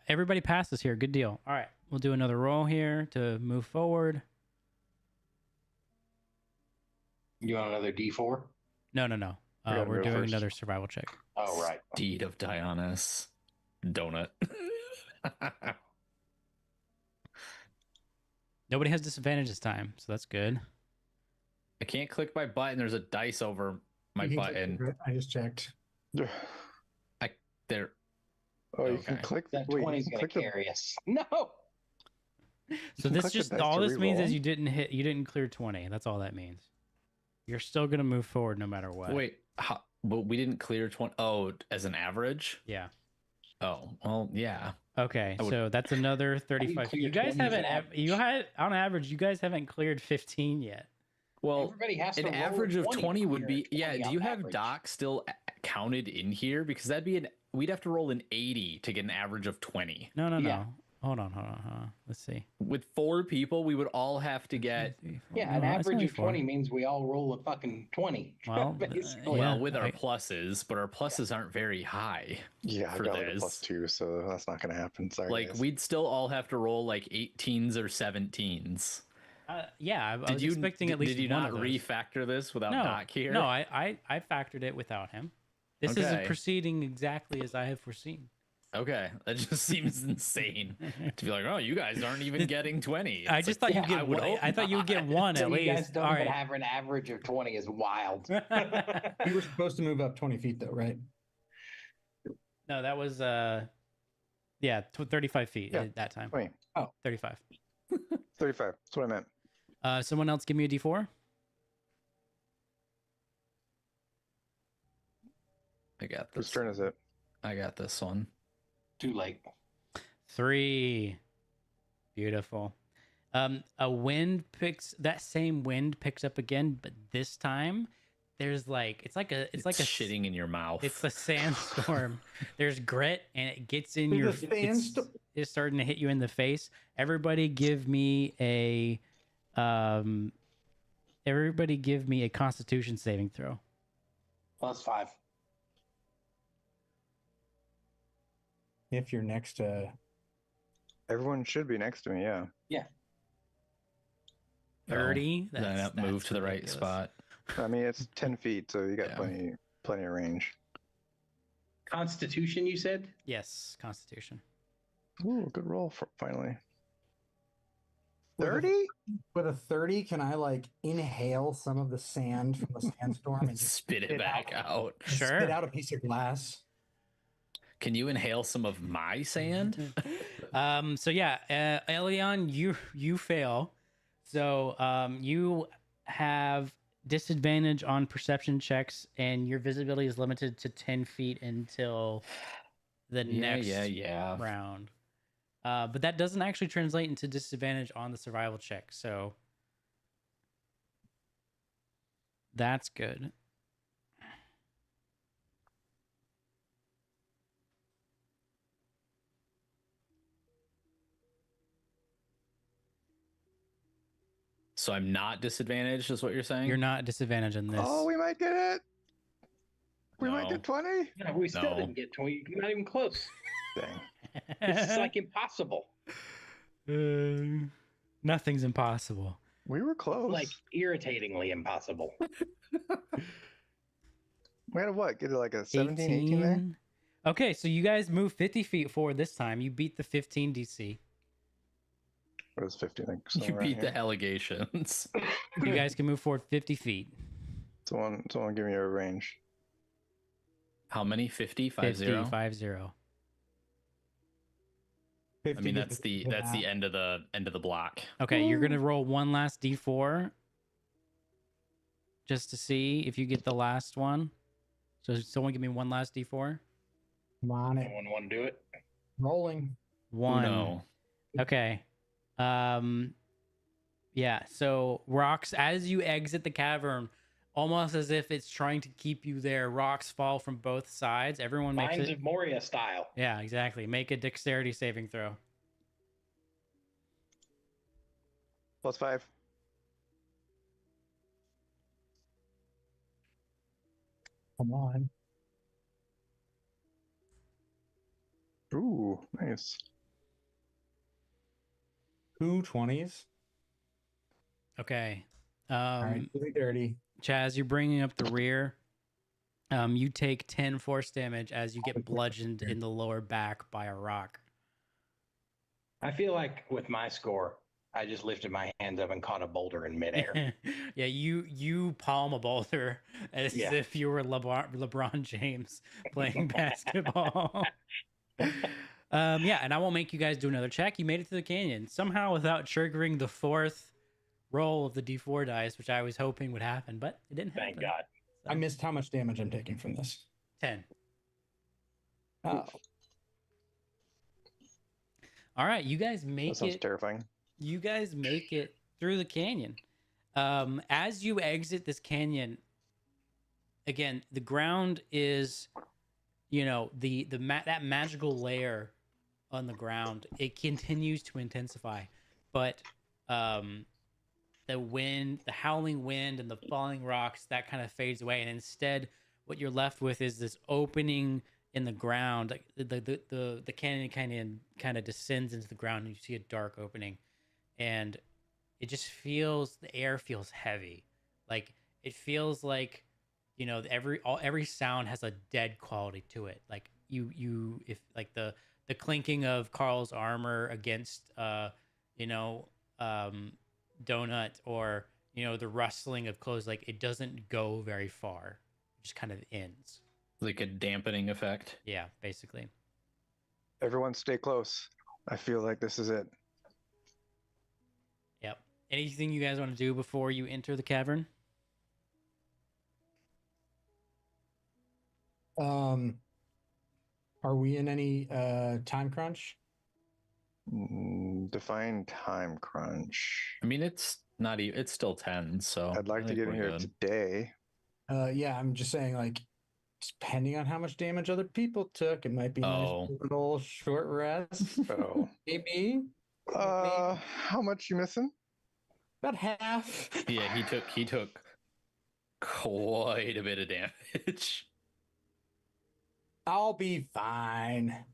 Everybody passes here. Good deal. All right. We'll do another roll here to move forward. You want another D4? No. gotta We're go doing first. another survival check. Oh, right. Deed of Dionysus. Donut. Nobody has disadvantage this time, so that's good. I can't click my button. There's a dice over my You can click button. it. I just checked. There. Oh, you can Okay. click That wait, 20 is you can going to click the- carry us. No! So can this click the just dice all to this means is reroll. you didn't clear 20. That's all that means. You're still gonna move forward no matter what. Wait, but we didn't clear 20. Oh, as an average? Yeah. Oh, well, yeah. Okay, I would- so that's another 35. clear You guys 20 as an haven't. You had on average. You guys haven't cleared 15 yet. Well, Everybody has to an roll average of 20 would clear be. Yeah, 20 do on you have average. Doc still counted in here? Because that'd be we'd have to roll an 80 to get an average of 20. No. Yeah. Hold on. Let's see. With 4 people, we would all have to get. 2, 3, 4. Yeah, No, an that's average only of 4. 20 means we all roll a fucking 20. Well, basically. yeah, Well, with our I- pluses, but our pluses aren't very high. Yeah, I for got like a this. +2, so that's not gonna happen. Sorry. Like, guys. we'd still all have to roll like 18s or 17s. Yeah, I was Did you expecting at least did you one not of those. refactor this without No, Doc here? no, I factored it without him. This is Okay. proceeding exactly as I have foreseen. Okay, that just seems insane to be like, oh, you guys aren't even getting 20. I It's just like, thought you'd yeah, get I would one. hope I thought you would get not. one So at you guys least. don't All even right. have an average of 20 is wild. You were supposed to move up 20 feet, though, right? No, that was 35 feet Yeah. at that time. Wait, 35. 35. That's what I meant. Someone else give me a D4. I got Whose this. turn is it? I got this one. Too late. 3. Beautiful. That same wind picks up again, but this time there's it's like a shitting in your mouth. It's a sandstorm. There's grit, and it gets in There's your. a sandstorm? It's starting to hit you in the face. Everybody, give me a Constitution saving throw. +5. If you're next to... Everyone should be next to me, yeah. Yeah. 30. Then I move to the right spot. I mean, it's 10 feet, so you got Yeah. plenty of range. Constitution, you said? Yes, Constitution. Ooh, good roll finally. With a- 30? With a 30, can I like inhale some of the sand from the sandstorm and just Spit it back out. Sure. spit out a piece of glass? Can you inhale some of my sand? So yeah, Elion, you fail. So you have disadvantage on perception checks, and your visibility is limited to 10 feet until the next round. But that doesn't actually translate into disadvantage on the survival check, so that's good. So I'm not disadvantaged, is what you're saying? You're not disadvantaged in this. Oh, we might get it. We might No. get 20. No, we still No. didn't get 20. Not even close. Dang. This is like impossible. Nothing's impossible. We were close. Like irritatingly impossible. We had a what? Get it like a 17, 18 there? Okay, so you guys move 50 feet forward this time. You beat the 15 DC. What is 50? Like You beat the allegations. You guys can move forward 50 feet. Someone give me a range. How many? 50? 50, 50? 50. I mean, that's the end of the block. Okay, you're gonna roll one last D4 just to see if you get the last one. So someone give me one last D4. I'm on it. Anyone want to do it? Rolling. One. No. Okay. Yeah, so rocks, as you exit the cavern, almost as if it's trying to keep you there, rocks fall from both sides. Everyone makes Mines it. of Moria style. Yeah, exactly. Make a dexterity saving throw. +5. Come on. Ooh, nice. 2 20s. Okay. All right, really dirty. Chaz, you're bringing up the rear. You take 10 force damage as you get bludgeoned in the lower back by a rock. I feel like with my score, I just lifted my hands up and caught a boulder in midair. Yeah, you palm a boulder as if you were LeBron James playing basketball. Yeah, and I won't make you guys do another check. You made it to the canyon somehow without triggering the fourth roll of the D4 dice, which I was hoping would happen, but it didn't happen. Thank God. So, I missed how much damage I'm taking from this. 10. Oh, All right, you guys That make sounds it. terrifying. You guys make it through the canyon. As you exit this canyon, again, the ground is, that magical layer on the ground. It continues to intensify, but the wind, the howling wind, and the falling rocks, that kind of fades away, and instead, what you're left with is this opening in the ground. Like the canyon kind of descends into the ground, and you see a dark opening, and it just feels, the air feels heavy. Like it feels like, every sound has a dead quality to it. Like if like the clinking of Carl's armor against Donut, or the rustling of clothes, like it doesn't go very far. It just kind of ends. Like a dampening effect. Yeah, basically. Everyone stay close. I feel like this is it. Yep. Anything you guys want to do before you enter the cavern? are we in any time crunch? Define time crunch. I mean, it's not even. It's still 10, so I'd like I to think get in we're here good. today. Yeah, I'm just saying, like, depending on how much damage other people took, it might be a nice little short rest. Oh. Maybe. How much you missing? About half. Yeah, he took quite a bit of damage. I'll be fine.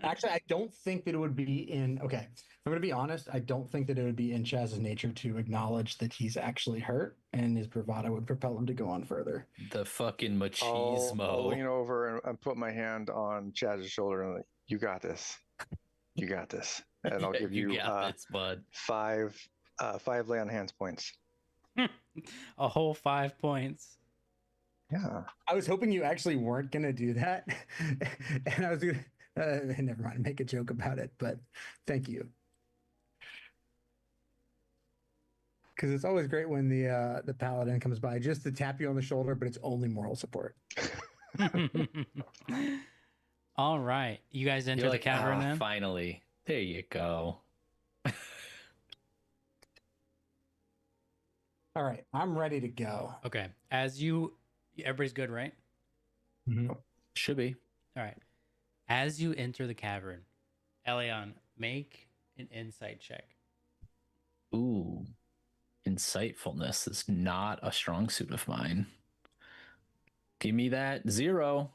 Actually, I don't think that it would be in. Okay, if I'm going to be honest, I don't think that it would be in Chaz's nature to acknowledge that he's actually hurt, and his bravado would propel him to go on further. The fucking I'll machismo. lean over and put my hand on Chaz's shoulder and like, you got this. You got this. And I'll give you got this, bud. 5 lay on hands points. A whole 5 points. Yeah. I was hoping you actually weren't going to do that. And I was going to, never mind, make a joke about it, but thank you. Because it's always great when the paladin comes by just to tap you on the shoulder, but it's only moral support. All right. You guys enter the cavern then? Finally. There you go. All right. I'm ready to go. Okay. Everybody's good, right? Mm-hmm. Should be. All right. As you enter the cavern, Elion, make an insight check. Ooh. Insightfulness is not a strong suit of mine. Give me that 0.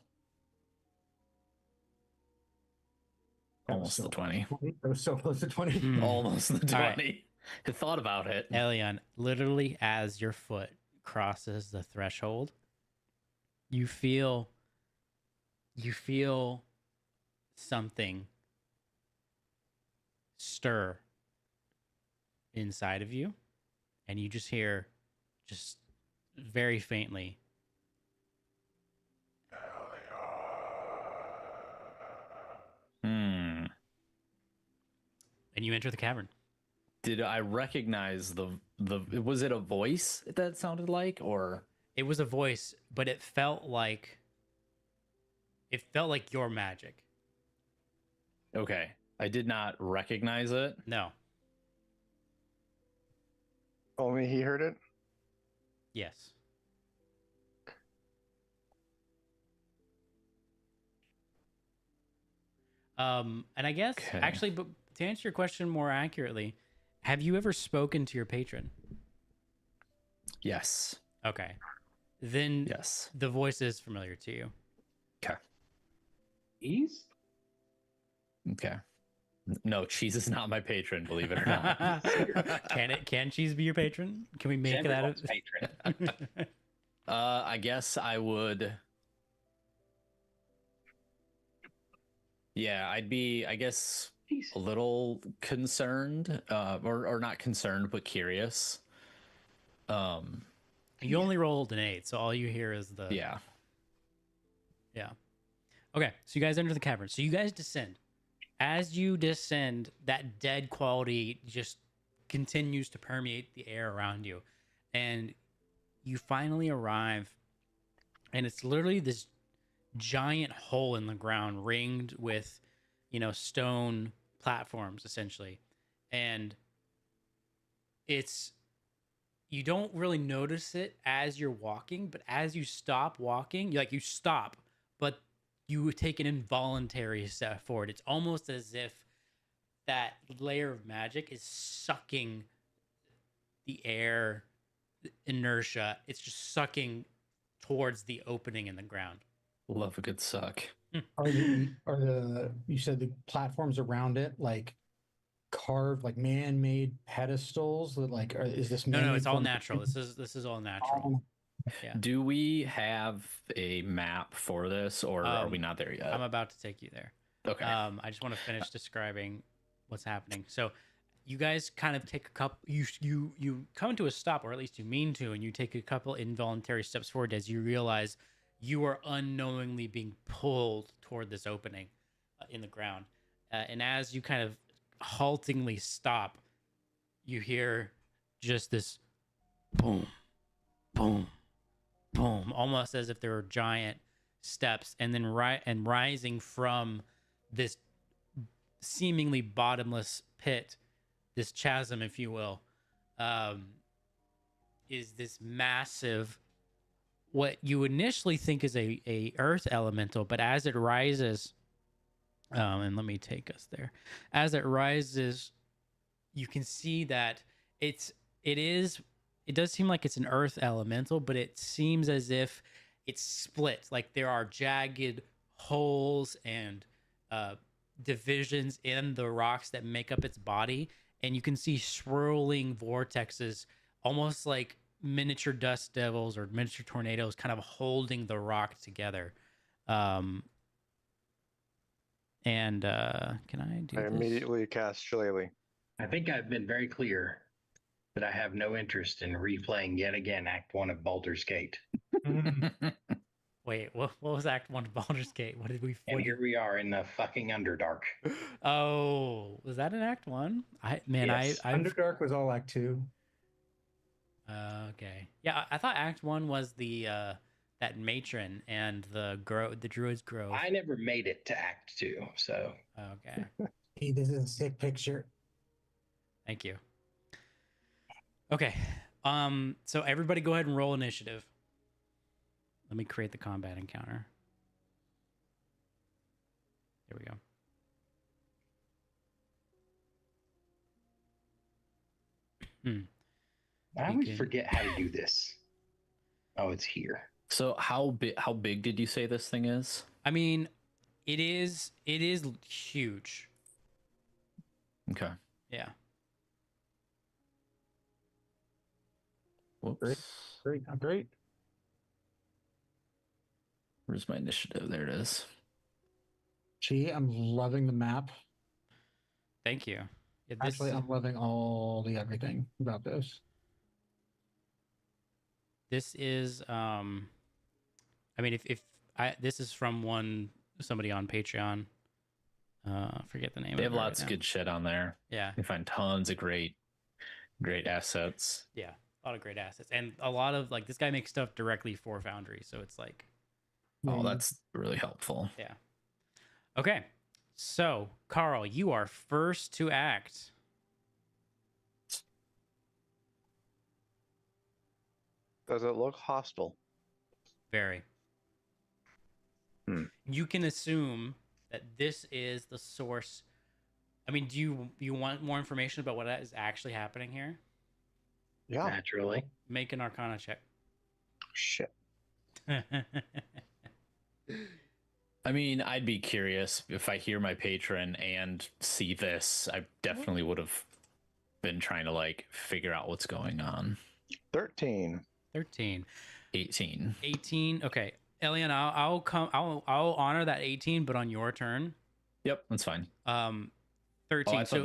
Almost the 20. That was so close to 20. Almost the 20. Right. I thought about it. Elion, literally as your foot crosses the threshold, you feel something stir inside of you, and you just hear, just very faintly, and you enter the cavern. Did I recognize the was it a voice that sounded like, or it was a voice, but it felt like your magic. Okay. I did not recognize it. No. Only he heard it? Yes. And I guess actually, but to answer your question more accurately, have you ever spoken to your patron? Yes. Okay. Then yes, the voice is familiar to you. Okay. Cheese? Okay. No, cheese is not my patron, believe it or not. Can cheese be your patron? Can we make that a patron? I guess I would. Yeah, I'd be, I guess, a little concerned, or not concerned, but curious. You only rolled an 8, so all you hear is the... Yeah. Okay, so you guys enter the cavern. So you guys descend. As you descend, that dead quality just continues to permeate the air around you. And you finally arrive, and it's literally this giant hole in the ground ringed with, stone platforms, essentially. And you don't really notice it as you're walking, but as you stop walking, you stop, but you take an involuntary step forward. It's almost as if that layer of magic is sucking the air, the inertia. It's just sucking towards the opening in the ground. Love a good suck. You said the platforms around it like carved, like man-made pedestals that is this no, it's all natural. This is all natural. Yeah. Do we have a map for this, or are we not there yet? I'm about to take you there. Okay. I just want to finish describing what's happening. So you guys kind of take a couple, you come to a stop, or at least you mean to, and you take a couple involuntary steps forward as you realize you are unknowingly being pulled toward this opening in the ground. And as you kind of haltingly stop, you hear just this boom, boom, boom, almost as if there were giant steps, and then rising from this seemingly bottomless pit, this chasm, if you will, is this massive, what you initially think is a earth elemental, but as it rises, and let me take us there. As it rises, you can see that it is it does seem like it's an earth elemental, but it seems as if it's split. Like there are jagged holes and divisions in the rocks that make up its body, and you can see swirling vortexes, almost like miniature dust devils or miniature tornadoes, kind of holding the rock together. And can I do I this? immediately cast Shillelagh. I think I've been very clear that I have no interest in replaying yet again Act 1 of Baldur's Gate. Wait, what was Act 1 of Baldur's Gate? What did we... And here we are in the fucking Underdark. Oh, was that in Act 1? Yes. Underdark was all Act 2. Okay. Yeah, I thought Act 1 was the that matron and the druid's grove. I never made it to Act 2, so... Okay. Hey, this is a sick picture. Thank you. Okay. So everybody go ahead and roll initiative. Let me create the combat encounter. There we go. I always forget how to do this. Oh, it's here. So how big did you say this thing is? I mean, it is huge. Okay. Yeah. Whoops. Great. Where's my initiative? There it is. Gee, I'm loving the map. Thank you. Yeah, Actually, I'm loving all the everything about this. This is I mean, if this is from somebody on Patreon. Forget the name. They of have it lots right of now. good shit on there. Yeah. You find tons of great assets. Yeah, a lot of great assets, and a lot of like this guy makes stuff directly for Foundry, so it's like, Oh, that's really helpful. yeah. Okay, so Carl, you are first to act. Does it look hostile? Very. You can assume that this is the source. I mean, do you want more information about what is actually happening here? Yeah. Naturally. Make an Arcana check. Shit. I mean, I'd be curious if I hear my patron and see this. I definitely would have been trying to like figure out what's going on. 13. 13. 18. 18. Okay, Elian, I'll honor that 18, but on your turn. Yep, that's fine. 13. Oh, I thought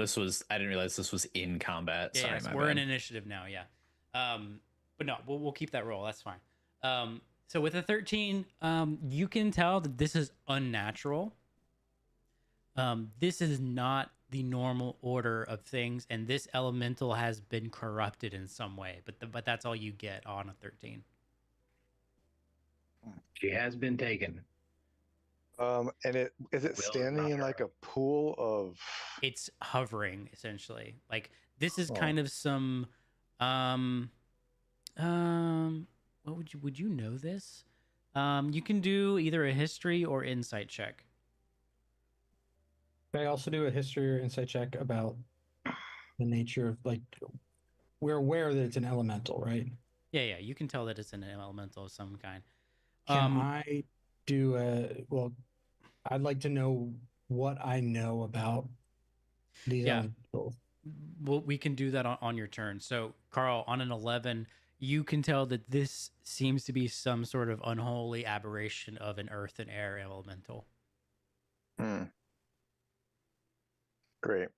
I didn't realize this was in combat. Yeah, Sorry, yes, my we're bad. in initiative now. Yeah. But no, we'll keep that roll. That's fine. So with a 13, you can tell that this is unnatural. This is not the normal order of things, and this elemental has been corrupted in some way. But that's all you get on a 13. She has been taken. And is it standing in like a pool of? It's hovering essentially. Like this is kind of some what would you know this? You can do either a history or insight check. Can I also do a history or insight check about the nature of, like, we're aware that it's an elemental, right? Yeah, you can tell that it's an elemental of some kind. Can I do well, I'd like to know what I know about these elementals. Well, we can do that on your turn. So, Carl, on an 11, you can tell that this seems to be some sort of unholy aberration of an earth and air elemental. Great.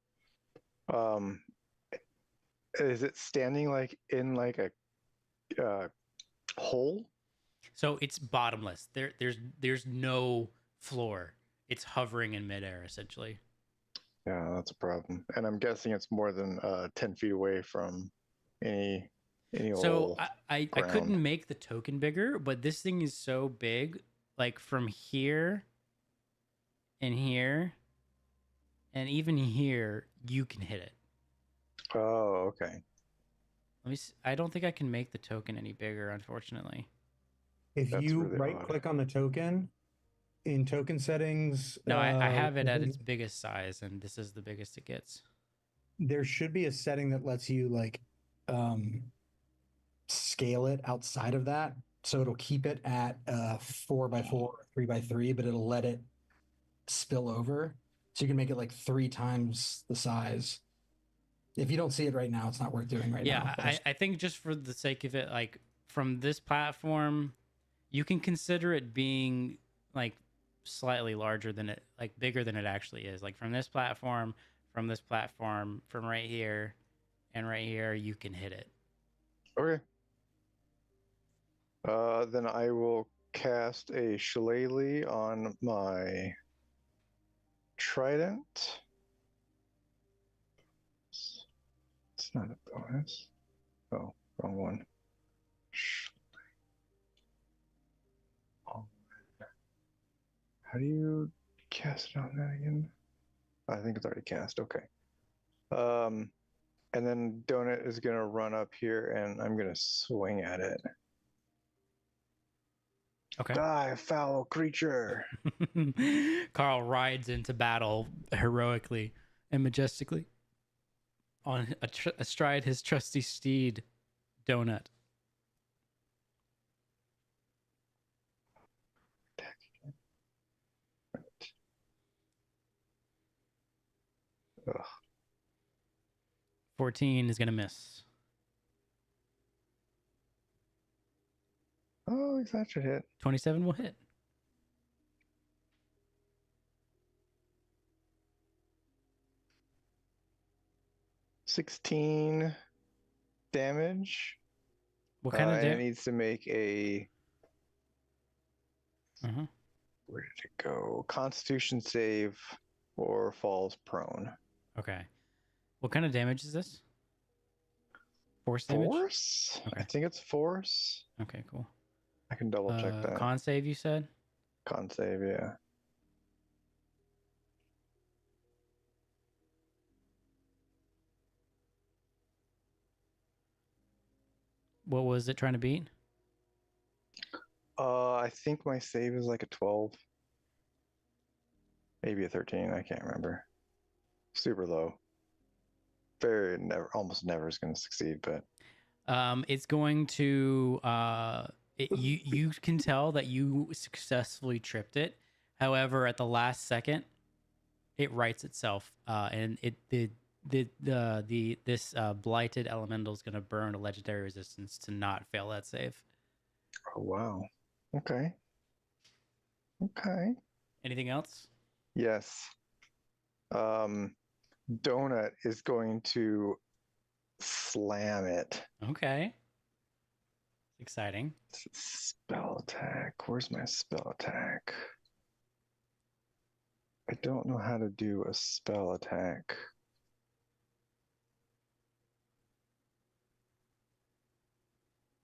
Is it standing like in like a hole? So it's bottomless. There's no floor. It's hovering in midair essentially. Yeah, that's a problem. And I'm guessing it's more than 10 feet away from any So I couldn't make the token bigger, but this thing is so big, like from here and here and even here, you can hit it. Oh, okay. Let me see. I don't think I can make the token any bigger, unfortunately. If That's you really right click on the token in token settings, No, I have it at its biggest size, and this is the biggest it gets. There should be a setting that lets you like scale it outside of that. So it'll keep it at 4x4, 3x3, but it'll let it spill over. So you can make it like 3 times the size. If you don't see it right now, it's not worth doing right now. Yeah, I think just for the sake of it, like from this platform, you can consider it being like slightly larger than it, like bigger than it actually is. Like from this platform, from right here, and right here, you can hit it. Okay. Then I will cast a shillelagh on my trident. It's not a bonus. Oh, wrong one. Oh. How do you cast it on that again? I think it's already cast. Okay. And then Donut is gonna run up here, and I'm gonna swing at it. Okay. Die, foul creature! Carl rides into battle heroically and majestically on astride his trusty steed, Donut. Ugh. 14 is gonna miss. Oh, that should hit. 27 will hit. $16 damage. What kind of and it damage? needs to make a. Uh-huh. Where did it go? Constitution save or falls prone. Okay. What kind of damage is this? Force damage? Force? Okay. I think it's force. Okay, cool. I can double check that. Con save, you said? Con save, yeah. What was it trying to beat? I think my save is like a 12. Maybe a 13. I can't remember. Super low. Almost never is going to succeed, but It's going to you can tell that you successfully tripped it. However, at the last second, it rights itself, and this blighted elemental is going to burn a legendary resistance to not fail that save. oh wow. Okay. Anything else? Yes. Donut is going to slam it. Okay. Exciting. Spell attack. Where's my spell attack? I don't know how to do a spell attack.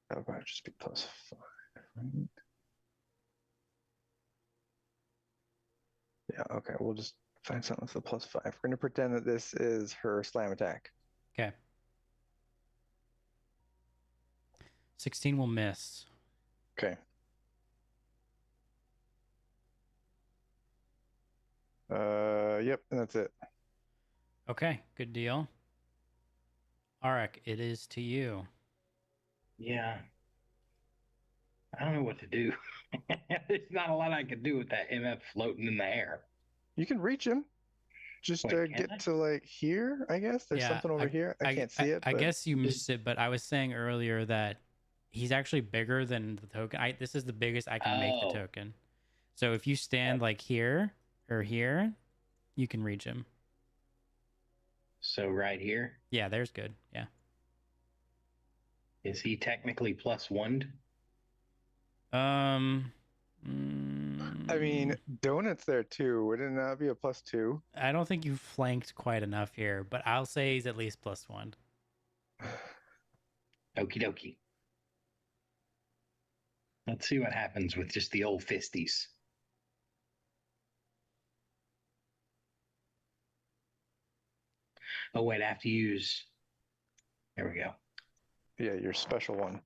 That would just be +5, right? Yeah, okay, we'll just find something with a +5. We're going to pretend that this is her slam attack. Okay. 16 will miss. Okay. Yep, and that's it. Okay, good deal. Arak, it is to you. Yeah. I don't know what to do. There's not a lot I can do with that MF floating in the air. You can reach him. Just Wait, can get I? to like here, I guess. There's Yeah, something over here. I can't see it. I but guess you missed it, but I was saying earlier that he's actually bigger than the token. This is the biggest I can make the Oh. token. So if you stand like here or here, you can reach him. So right here, Yeah, there's good. Yeah. is he technically +1? I mean, Donut's there too. Wouldn't that be a +2? I don't think you flanked quite enough here, but I'll say he's at least +1. Okie dokie. Let's see what happens with just the old fisties. Oh, wait, I have to use. There we go. Yeah, your special one.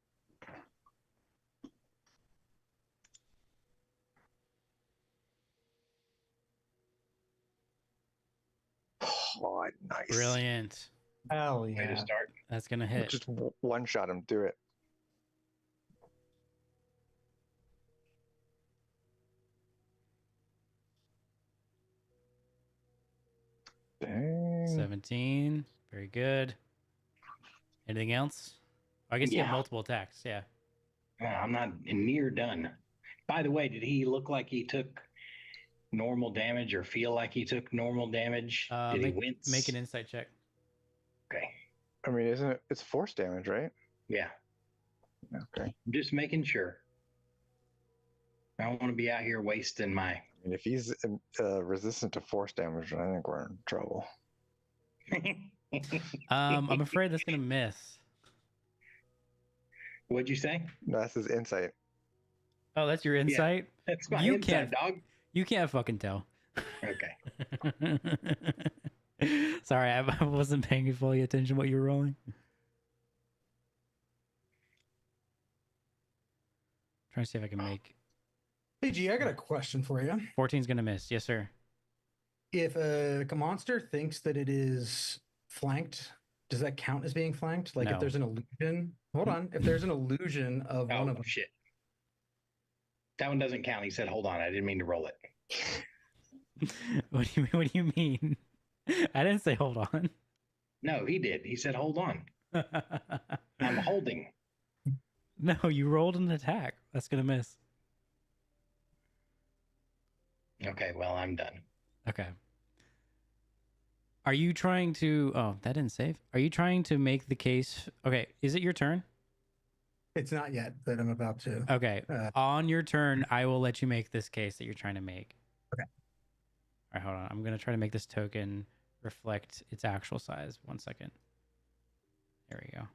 Oh, nice. Brilliant. Hell Way to yeah. start. That's gonna hit. Just one shot him. Do it. Okay. 17. Very good. Anything else? I guess you have Yeah. multiple attacks. Yeah. I'm not near done. By the way, did he look like he took normal damage or feel like he took normal damage? Did he wince? Make an insight check. Okay. I mean, isn't it? It's force damage, right? Yeah. Okay. I'm just making sure. I don't want to be out here wasting my. I mean, if he's resistant to force damage, then I think we're in trouble. I'm afraid that's gonna miss. What'd you say? That's his insight. Oh, that's your insight? That's my You inside can't- dog. You can't fucking tell. Okay. Sorry, I wasn't paying fully attention to what you were rolling. Trying to see if I can make Hey, G, I got a question for you. 14's gonna miss. Yes, sir. If a monster thinks that it is flanked, does that count as being flanked? Like No. if there's an illusion, hold on, if there's an illusion of one of Oh them, shit. That one doesn't count. He said, "Hold on, I didn't mean to roll it." What do you mean? I didn't say hold on. No, he did. He said, "Hold on, I'm holding." No, you rolled an attack. That's gonna miss. Okay, well, I'm done. Okay. Are you trying to? Oh, that didn't save. Are you trying to make the case? Okay, is it your turn? it's not yet, but I'm about to. Okay. Uh, On your turn, I will let you make this case that you're trying to make. Okay. All right, hold on. I'm going to try to make this token reflect its actual size. 1 second. There we go.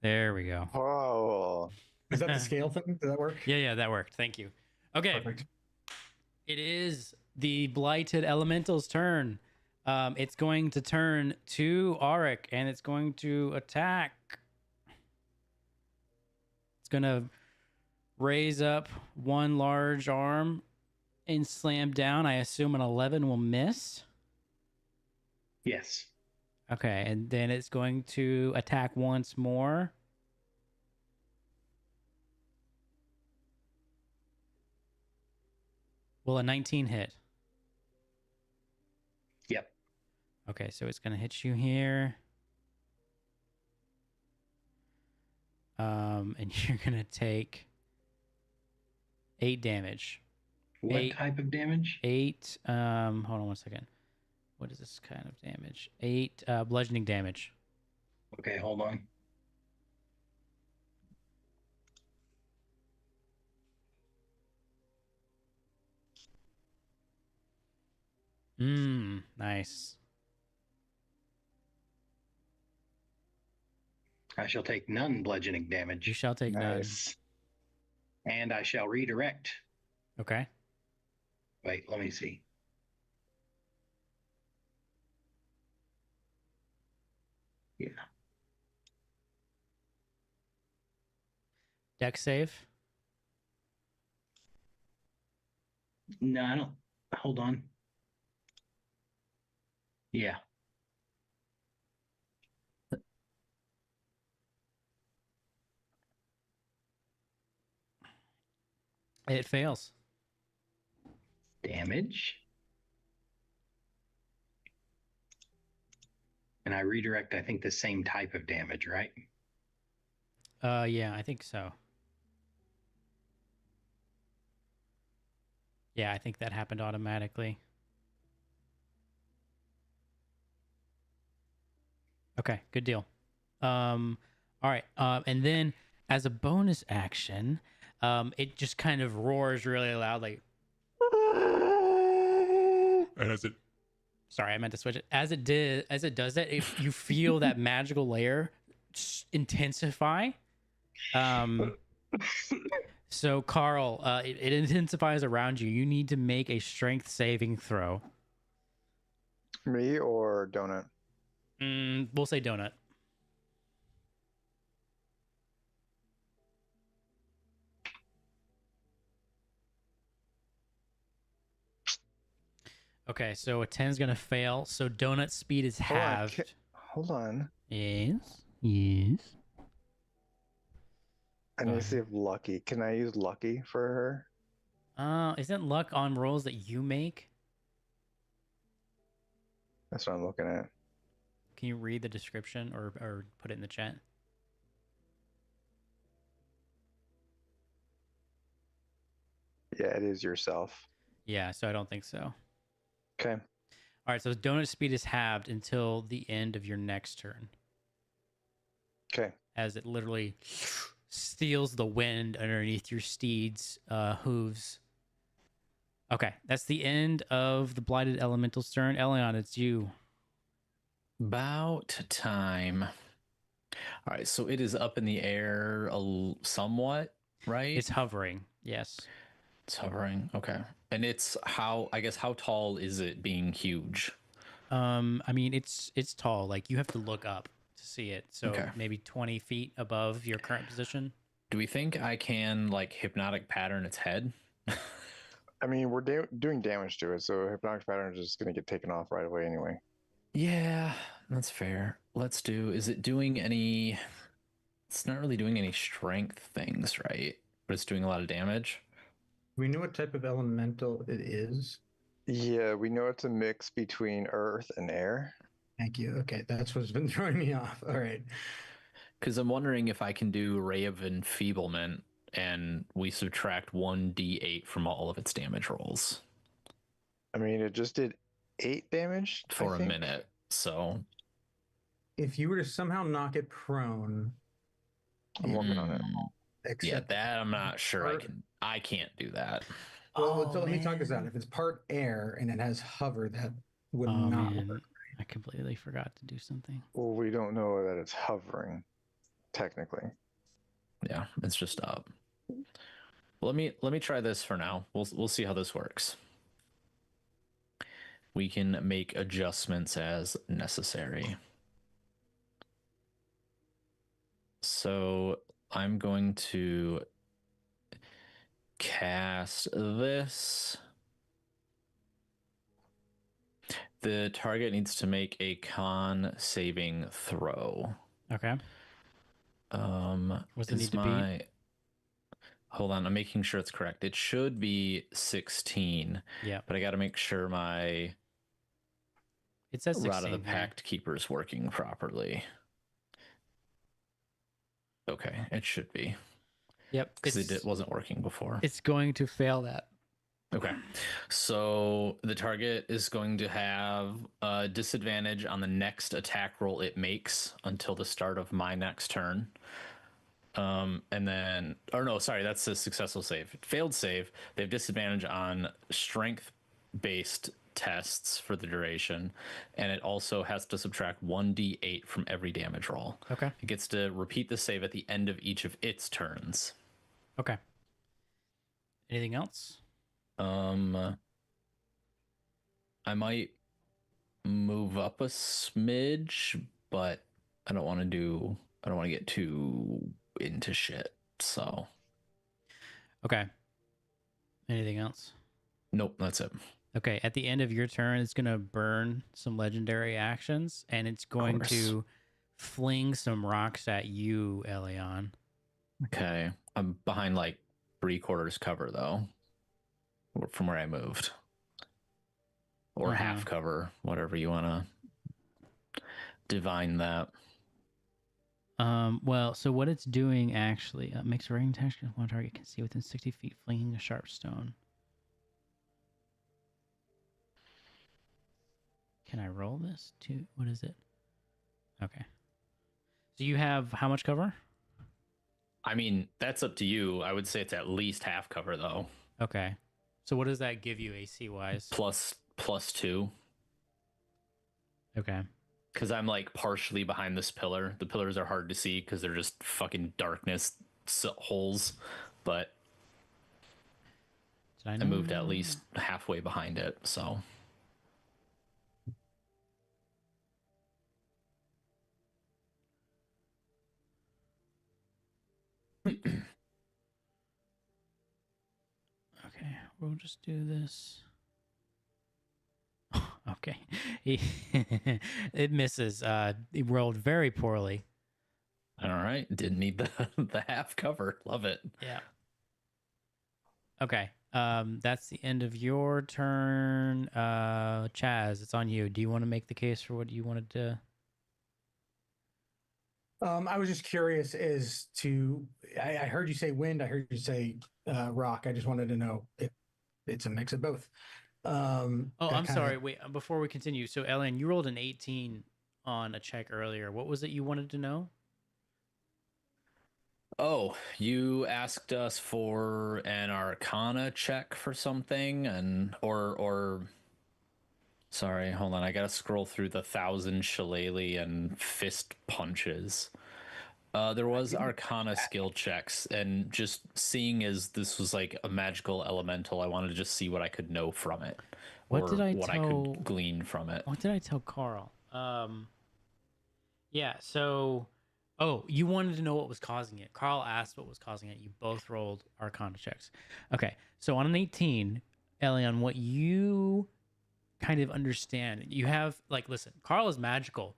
There we go. Oh, Is that the scale thing? Does that work? Yeah, that worked. Thank you. Okay. Perfect. It is the Blighted Elemental's turn. It's going to turn to Auric, and it's going to attack. It's going to raise up one large arm and slam down. I assume an 11 will miss. Yes. Okay, and then it's going to attack once more. Will a 19 hit? Yep. Okay, so it's going to hit you here. And you're going to take 8 damage. What 8. type of damage? 8, hold on 1 second. What is this kind of damage? 8 bludgeoning damage. Okay, hold on. Nice. I shall take none bludgeoning You damage, shall take nice. and I shall redirect. none. Okay. Wait, let me see. Yeah. Dex save. No, I don't. Hold on. Yeah. It fails. Damage. And I redirect, I think, the same type of damage, right? Yeah, I think so. Yeah, I think that happened automatically. Okay, good deal. All right. And then as a bonus action, it just kind of roars really loud, like. And as it, sorry, I meant to switch it. As it does that, if you feel that magical layer intensify. So Carl, it intensifies around you. You need to make a strength saving throw. Me or Donut? We'll say donut. Okay, so a 10 is going to fail. So donut speed is halved. Hold on. Yes. I Go need to ahead. see if Lucky. Can I use Lucky for her? Isn't luck on rolls that you make? That's what I'm looking at. Can you read the description or put it in the chat? Yeah, it is yourself. Yeah, so I don't think so. Okay. All right, so donut speed is halved until the end of your next turn, Okay. as it literally steals the wind underneath your steed's hooves. Okay, that's the end of the blighted elemental's turn. Elion, it's you. About time. All right, so it is up in the air somewhat, right? It's hovering. Yes. It's hovering. Okay. And it's how tall is it being huge? I mean, it's tall. Like you have to look up to see it. So Okay. maybe 20 feet above your current position. Do we think I can like hypnotic pattern its head? I mean, we're doing damage to it, so hypnotic pattern is just going to get taken off right away anyway. Yeah, that's fair. Let's do. Is it doing any? It's not really doing any strength things, right? But it's doing a lot of damage. We know what type of elemental it is. Yeah, we know it's a mix between earth and air. Thank you. Okay, that's what's been throwing me off. All right. Because I'm wondering if I can do Ray of Enfeeblement and we subtract 1d8 from all of its damage rolls. I mean, it just did 8 damage for a minute. So if you were to somehow knock it prone, I'm working on it. Yeah, that I'm not sure I can't do that. Well, so let me talk this out. If it's part air and it has hover, that would not work. I completely forgot to do something. Well, we don't know that it's hovering, technically. Yeah, it's just up. Let me try this for now. We'll see how this works. We can make adjustments as necessary. So I'm going to cast this. The target needs to make a con saving throw. Okay. What's it need to be? Hold on, I'm making sure it's correct. It should be 16. Yeah. But I got to make sure my it says 16 Rod of the Pact Keeper is working properly. Okay, it should be. Yep. Because it wasn't working before. It's going to fail that. Okay. So the target is going to have a disadvantage on the next attack roll it makes until the start of my next turn. And then, or no, sorry, that's a successful save. Failed save, they have disadvantage on strength-based tests for the duration, and it also has to subtract 1d8 from every damage roll. Okay. It gets to repeat the save at the end of each of its turns. Okay. Anything else? I might move up a smidge, but I don't want to get too into shit. So. Okay. Anything else? Nope, that's it. Okay, at the end of your turn, it's going to burn some legendary actions, and it's going to fling some rocks at you, Elion. Okay. I'm behind like 3/4 cover, though, from where I moved. Or half cover, whatever you want to divine that. Well, so what it's doing actually makes a ranged attack one target can see within 60 feet, flinging a sharp stone. Can I roll this too? What is it? Okay. So you have how much cover? I mean, that's up to you. I would say it's at least half cover, though. Okay. So what does that give you AC wise? +2. Okay. Because I'm like partially behind this pillar. The pillars are hard to see because they're just fucking darkness holes. But I moved at least halfway behind it, so. Okay, we'll just do this. Okay. It misses. He rolled very poorly. All right. Didn't need the half cover. Love it. Yeah. Okay. That's the end of your turn. Chaz, it's on you. Do you want to make the case for what you wanted to? I was just curious as to, I heard you say wind, I heard you say rock. I just wanted to know if it's a mix of both. Oh, that I'm kind of- sorry. Wait, before we continue. So, Ellen, you rolled an 18 on a check earlier. What was it you wanted to know? Oh, you asked us for an Arcana check for something, and or sorry, hold on, I gotta scroll through the 1,000 shillelagh and fist punches. There was Arcana skill checks, and just seeing as this was like a magical elemental, I wanted to just see what I could know from it, What or did I what I tell? could glean from it. What did I tell Carl? Yeah. So, oh, you wanted to know what was causing it. Carl asked what was causing it. You both rolled Arcana checks. Okay. So on an 18, Elion, what you kind of understand, you have like, listen, Carl is magical,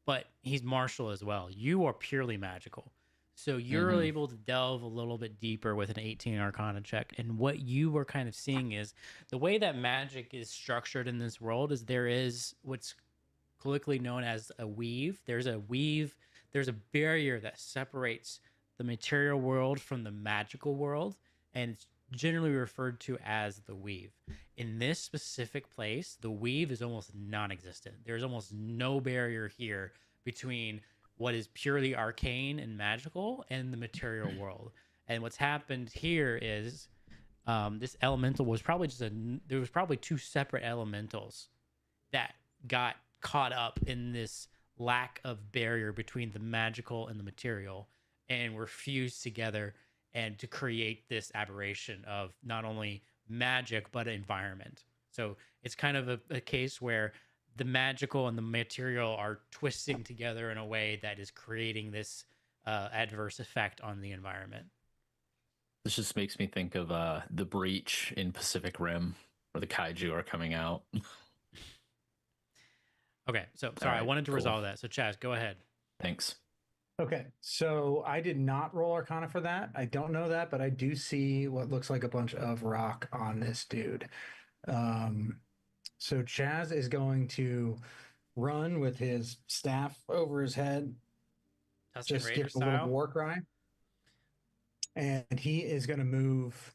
but he's martial as well. You are purely magical. So you're able to delve a little bit deeper with an 18 Arcana check. And what you were kind of seeing is the way that magic is structured in this world is there is what's colloquially known as a weave. There's a weave, there's a barrier that separates the material world from the magical world. And it's generally referred to as the weave. In this specific place, the weave is almost non existent. There's almost no barrier here between what is purely arcane and magical and the material world. And what's happened here is this elemental was probably there was probably two separate elementals that got caught up in this lack of barrier between the magical and the material and were fused together and to create this aberration of not only magic but environment. So it's kind of a case where the magical and the material are twisting together in a way that is creating this adverse effect on the environment. This just makes me think of the breach in Pacific Rim, where the kaiju are coming out. Okay, so sorry, I right, wanted to cool. resolve that. So Chaz, go ahead. Thanks. Okay, so I did not roll Arcana for that. I don't know that, but I do see what looks like a bunch of rock on this dude. So Chaz is going to run with his staff over his head, Tusken just Raider give a little style. war cry, and he is going to move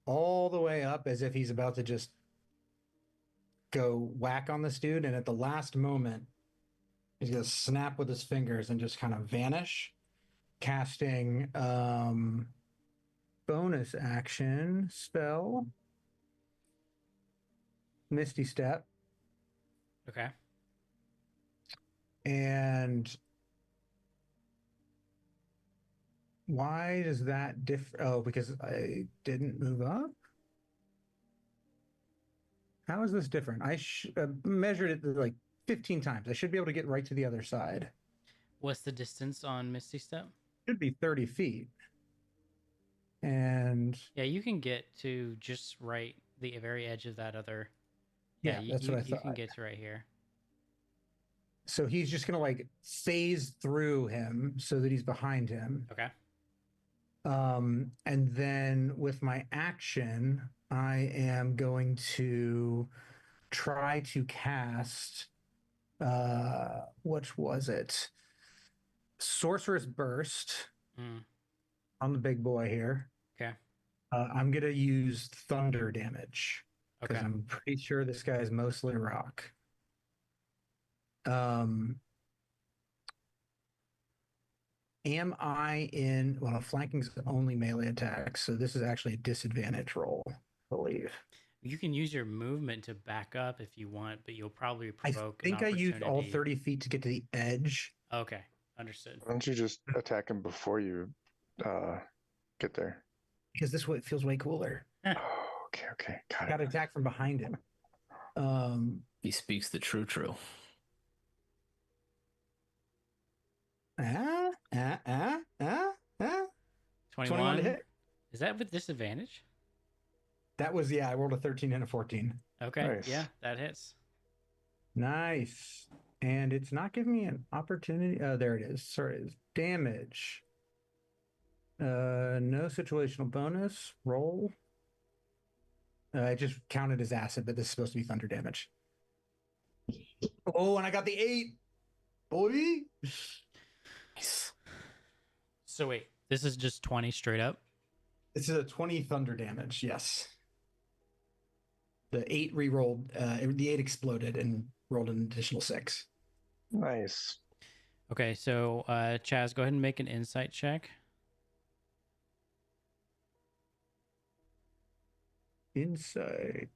all the way up as if he's about to just go whack on this dude. And at the last moment, he's going to snap with his fingers and just kind of vanish, casting bonus action spell, Misty Step. Okay. And why does that differ? Oh, because I didn't move up? How is this different? I measured it like 15 times. I should be able to get right to the other side. What's the distance on Misty Step? Should be 30 feet. And yeah, you can get to just right the very edge of that other. Yeah, that's what I thought. You can get to right here. So he's just gonna like phase through him so that he's behind him. Okay. And then with my action, I am going to try to cast which was it? Sorcerer's Burst on the big boy here. Okay. I'm gonna use thunder damage because Okay. I'm pretty sure this guy is mostly rock. Am I in? Well, flanking's only melee attacks, so this is actually a disadvantage roll, I believe. You can use your movement to back up if you want, but you'll probably provoke. I think I used all 30 feet to get to the edge. Okay, understood. Why don't you just attack him before you get there? Because this way it feels way cooler. Oh, okay, got Got to it. attack from behind him. He speaks the true. 21 to hit. Is that with disadvantage? That was, I rolled a 13 and a 14. Okay, Nice. yeah, that hits. Nice. And it's not giving me an opportunity. There it is. Sorry, it's damage. No situational bonus. Roll. I just counted as acid, but this is supposed to be thunder damage. Oh, and I got the 8, boy. Nice. So wait, this is just 20 straight up? This is a 20 thunder damage, yes. The 8 re-rolled, the 8 exploded and rolled an additional 6. Nice. Okay, so Chaz, go ahead and make an insight check. Insight.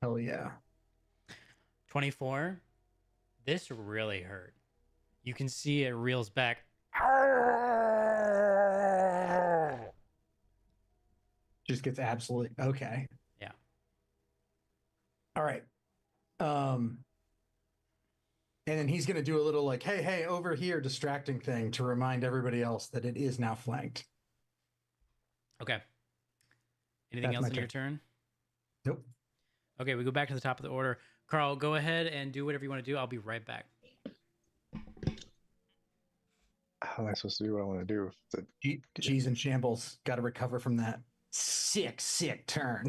Hell yeah. 24. This really hurt. You can see it reels back. Just gets absolutely okay. Yeah. All right. And then he's gonna do a little like, hey, over here, distracting thing to remind everybody else that it is now flanked. Okay. Anything That's else my in your turn? Nope. Okay, we go back to the top of the order. Carl, go ahead and do whatever you want to do. I'll be right back. How am I supposed to do what I want to do? G's in shambles. Got to recover from that sick turn.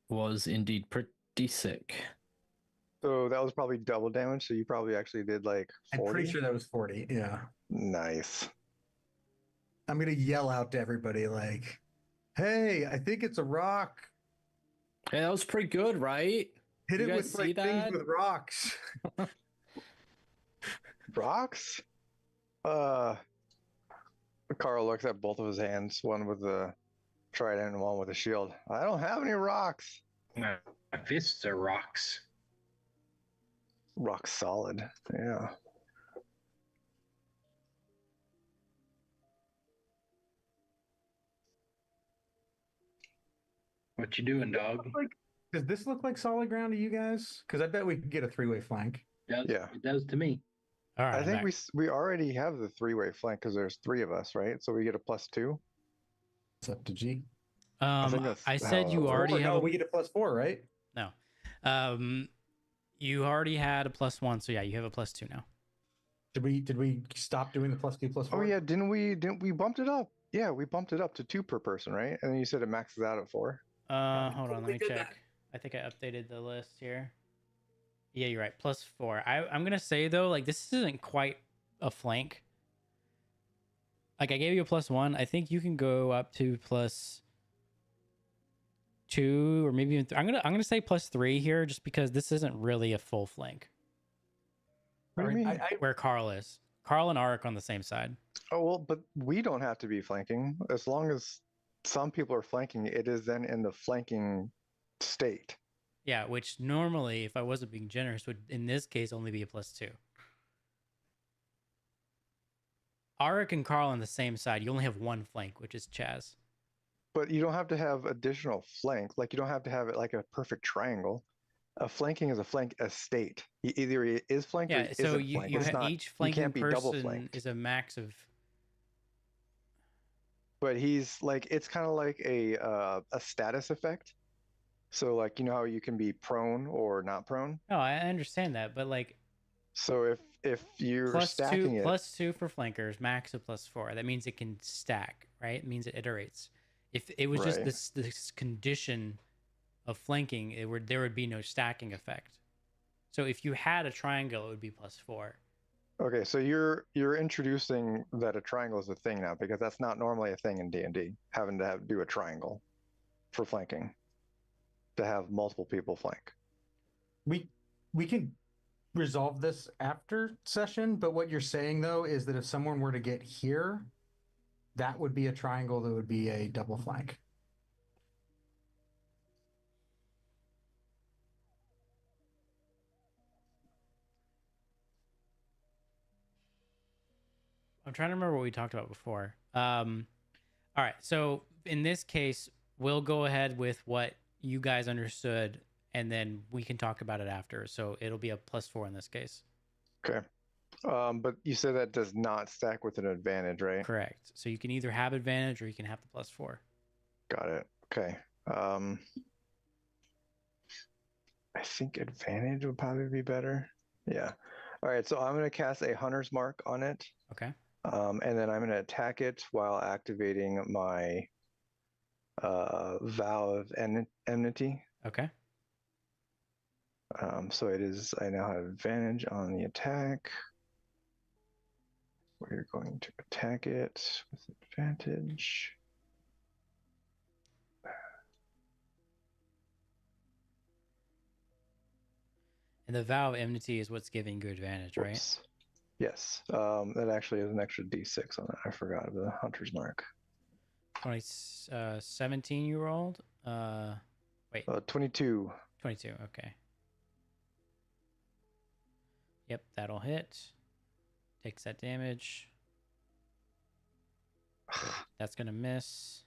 Was indeed pretty sick. So that was probably double damage. So you probably actually did like 40. I'm pretty sure that was 40. Yeah. Nice. I'm gonna yell out to everybody like, "Hey, I think it's a rock. Hey, that was pretty good, right? Hit You it guys with see like that? things with rocks." Rocks? Carl looks at both of his hands, one with the trident and one with a shield. I don't have any rocks. My fists are rocks. Rock solid. Yeah. What you doing, dog? Does this look like solid ground to you guys? Because I bet we could get a 3-way flank. Yeah. It does to me. All right. I think we already have the 3-way flank because there's 3 of us, right? So we get a +2. It's up to G. I said how you it already Or, have no, a, we get a +4, right? no. You already had a +1, so yeah, you have a +2 now. Did we stop doing the +2 +4? Oh yeah, didn't we bumped it up? Yeah, we bumped it up to 2 per person, right? And then you said it maxes out at 4. Hold on, let me check. I think I updated the list here. Yeah, you're right. +4. I'm gonna say though, like this isn't quite a flank. Like I gave you a +1. I think you can go up to +2 or maybe even I'm gonna say +3 here, just because this isn't really a full flank. What do you mean? Where Carl is. Carl and Arik on the same side. Oh well, but we don't have to be flanking. As long as some people are flanking, it is then in the flanking state. Yeah, which normally, if I wasn't being generous, would in this case only be a +2. Arik and Carl on the same side. You only have one flank, which is Chaz. But you don't have to have additional flank. Like you don't have to have it like a perfect triangle. A flanking is a flank estate. Either he is flanked or he So isn't flanked. It's not, each flanking can't be double person flanked. is a max of. But he's like it's kind of like a status effect. So like you know how you can be prone or not prone. No, I understand that, but like So if you're stacking it, +2 for flankers, max of +4. That means it can stack, right? It means it iterates. If it was just Right. this condition of flanking, there would be no stacking effect. So if you had a triangle, it would be +4. okay, so you're introducing that a triangle is a thing now because that's not normally a thing in D&D, having to do a triangle for flanking, to have multiple people flank. We can resolve this after session, but what you're saying though is that if someone were to get here, that would be a triangle that would be a double flank. I'm trying to remember what we talked about before. All right, so in this case, we'll go ahead with what you guys understood, and then we can talk about it after. So it'll be a +4 in this case. Okay. But you said that does not stack with an advantage, right? Correct. So you can either have advantage or you can have the +4. Got it. Okay. I think advantage would probably be better. Yeah. All right, so I'm going to cast a Hunter's Mark on it, Okay. and then I'm going to attack it while activating my Vow of Enmity. Okay. So it is. I now have advantage on the attack. We're going to attack it with advantage. And the vow of enmity is what's giving you advantage, right? Whoops. Yes. That actually is an extra D6 on that. I forgot the Hunter's Mark. 17 you rolled? Wait. 22. 22, okay. Yep, that'll hit. Takes that damage. That's gonna miss.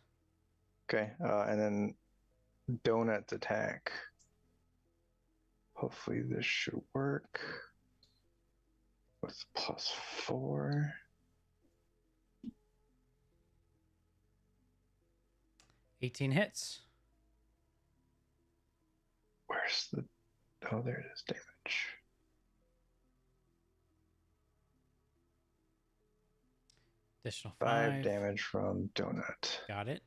Okay, and then Donut's attack. Hopefully this should work. With +4. $18 hits. Where's the... Oh, there it is, damage. Additional 5 damage from Donut. Got it.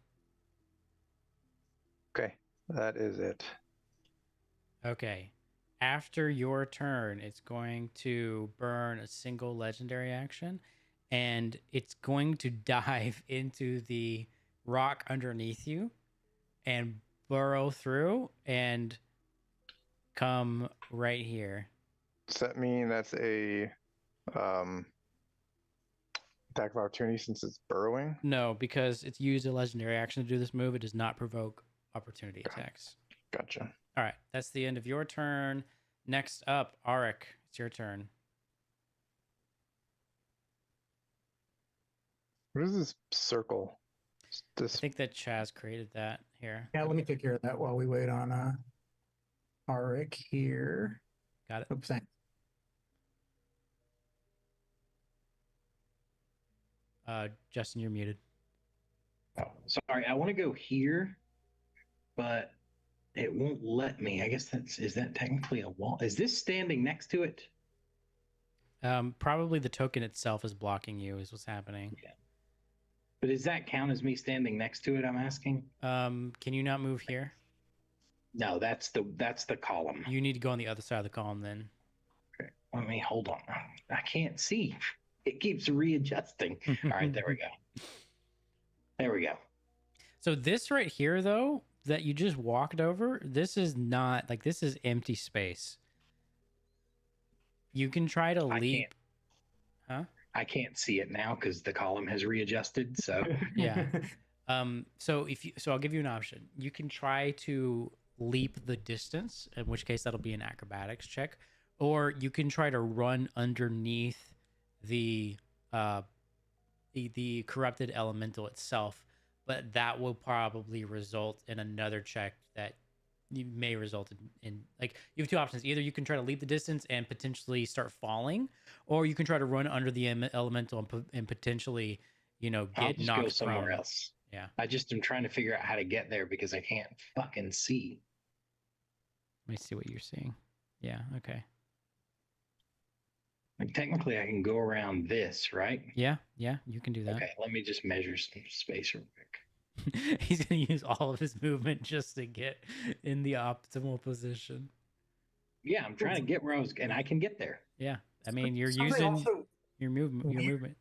Okay, that is it. Okay. After your turn, it's going to burn a single legendary action, and it's going to dive into the rock underneath you and burrow through and come right here. Does that mean that's a attack of opportunity since it's burrowing? No, because it's used a legendary action to do this move. It does not provoke opportunity attacks. Gotcha. All right, that's the end of your turn. Next up, Arik, it's your turn. What is this circle? I think that Chaz created that here. Yeah, let me take care of that while we wait on Arik here. Got it. Oops, thanks. Justin, you're muted. Oh, sorry. I want to go here, but it won't let me. I guess is that technically a wall? Is this standing next to it? Probably the token itself is blocking you, is what's happening. Yeah. But does that count as me standing next to it? I'm asking. Can you not move here? No, that's the column. You need to go on the other side of the column then. Okay. Let me hold on. I can't see. It keeps readjusting. All right, there we go. There we go. So this right here, though, that you just walked over, this is not like this is empty space. You can try to leap. Huh? I can't see it now because the column has readjusted. So yeah. So I'll give you an option. You can try to leap the distance, in which case that'll be an acrobatics check, or you can try to run underneath the corrupted elemental itself, but that will probably result in another check that you may result in like you have two options. Either you can try to leap the distance and potentially start falling, or you can try to run under the elemental and potentially, get knocked go somewhere prone. else. Yeah. I just am trying to figure out how to get there because I can't fucking see. Let me see what you're seeing. Yeah. Okay. Like technically I can go around this, right? Yeah. Yeah. You can do that. Okay. Let me just measure some space real quick. He's going to use all of his movement just to get in the optimal position. Yeah, I'm trying to get where I was, and I can get there. Yeah, I mean, you're Something using also your movement.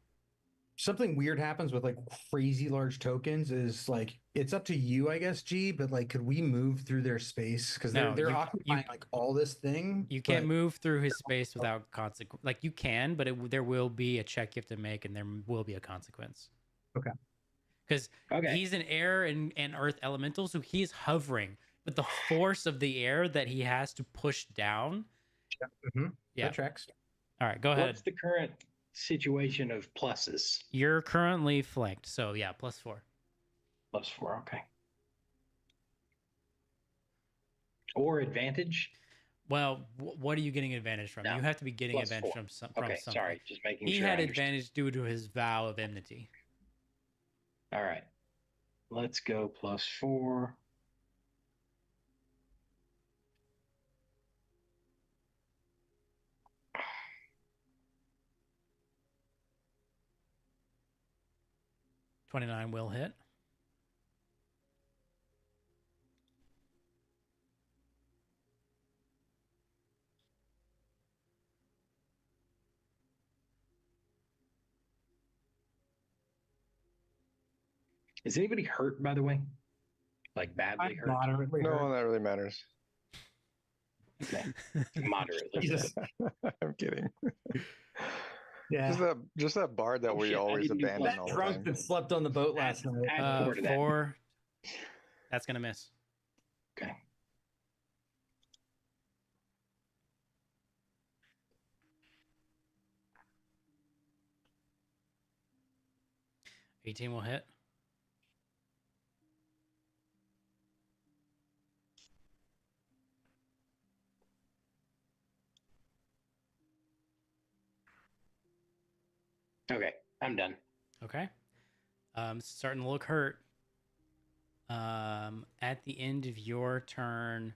Something weird happens with like crazy large tokens is like it's up to you, I guess, G. But like, could we move through their space because they're occupying like all this thing? You can't move through his space without consequence. Like you can, but there will be a check you have to make, and there will be a consequence. Okay. Because he's an air and earth elemental, so he's hovering. But the force of the air that he has to push down. Mm-hmm. Yeah. That tracks. All right, go ahead. What's the current situation of pluses? You're currently flanked, so yeah, +4. +4, okay. Or advantage? Well, what are you getting advantage from? You have to be getting advantage from something. Okay, sorry, just making sure. He had advantage due to his vow of enmity. All right, let's go +4. 29 will hit. Is anybody hurt, by the way? Like badly hurt? Moderately No, hurt. that really matters. Okay. Moderately. Jesus. I'm kidding. Yeah. Just that bard that Oh, we shit, I always didn't do abandon plus all That the drunk time. that slept on the boat last night. Add 4 to that. 4. That's gonna miss. Okay. '18 will hit. Okay, I'm done. Okay. Starting to look hurt. At the end of your turn,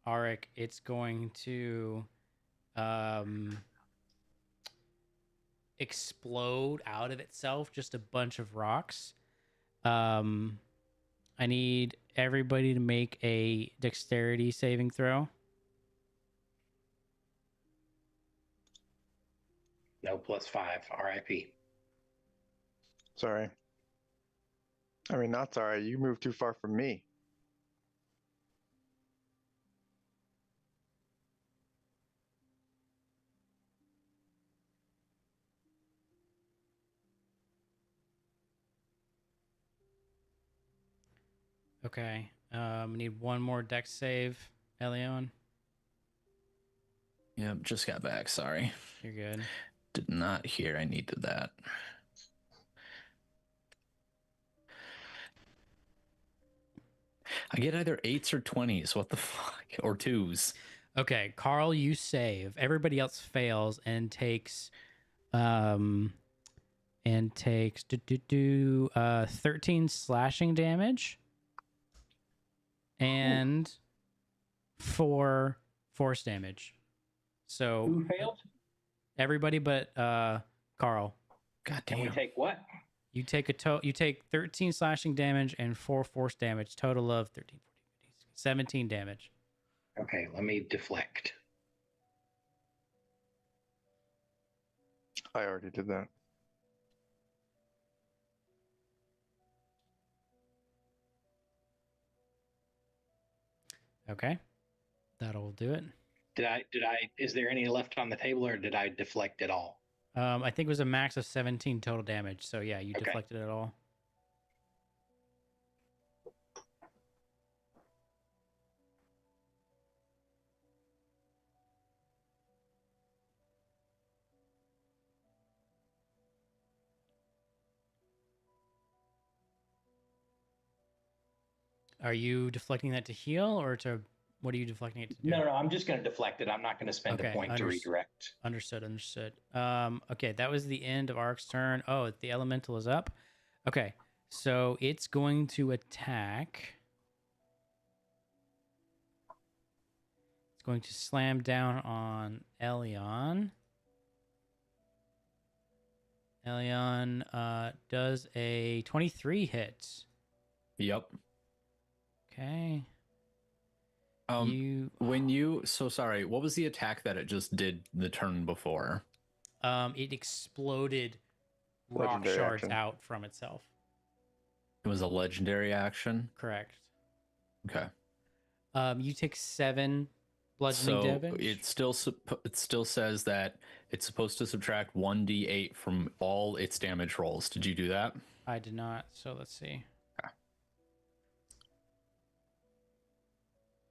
Arik, it's going to explode out of itself, just a bunch of rocks. I need everybody to make a dexterity saving throw. No, +5. RIP. Sorry. I mean, not sorry. You moved too far from me. Okay. I need one more dex save, Elion. Yep, just got back. Sorry. You're good. Did not hear I needed that. I get either 8s or 20s. What the fuck? Or 2s. Okay, Carl, you save. Everybody else fails and takes 13 slashing damage and 4 force damage. So Who failed? everybody but Carl. God Can we damn. take what? You take you take 13 slashing damage and 4 force damage, total of 13, 14, 15, 17 damage. Okay, let me deflect. I already did that. Okay. That'll do it. Is there any left on the table or did I deflect it all? I think it was a max of 17 total damage. So yeah, you Okay. deflected it all. Are you deflecting that to heal or to what are you deflecting it to do? No, I'm just going to deflect it. I'm not going to spend a point to redirect. Understood. Okay, that was the end of Ark's turn. Oh, the elemental is up. Okay, so it's going to attack. It's going to slam down on Elion. Elion does a 23 hit. Yep. Okay. So sorry, what was the attack that it just did the turn before? It exploded rock Legendary shards action. out from itself. It was a legendary action. Correct. Okay. You take 7 bludgeoning damage. It still says that it's supposed to subtract 1d8 from all its damage rolls. Did you do that? I did not. So let's see.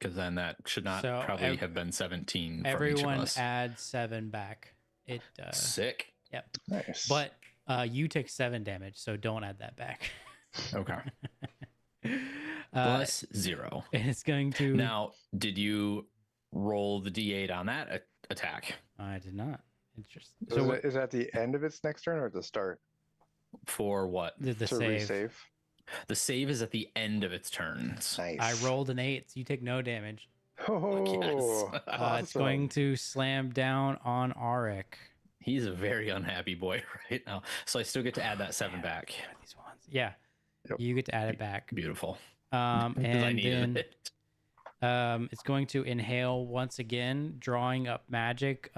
Because then that should not probably have been 17 for each of everyone us. add 7 back. It Sick. Yep. Nice. But you take 7 damage, so don't add that back. Okay. Plus 0. And it's going to. Now, did you roll the d8 on that attack? I did not. Interesting. So is it at the end of its next turn or at the start? For what? The to save. resave. The save is at the end of its turns. Nice. I rolled an 8, so you take no damage. Oh, Yes. It's going to slam down on Arik. He's a very unhappy boy right now. So I still get to add that 7 back. These ones. Yeah. Yep. You get to add it back. Beautiful. And I needed then it. it's going to inhale once again, drawing up magic.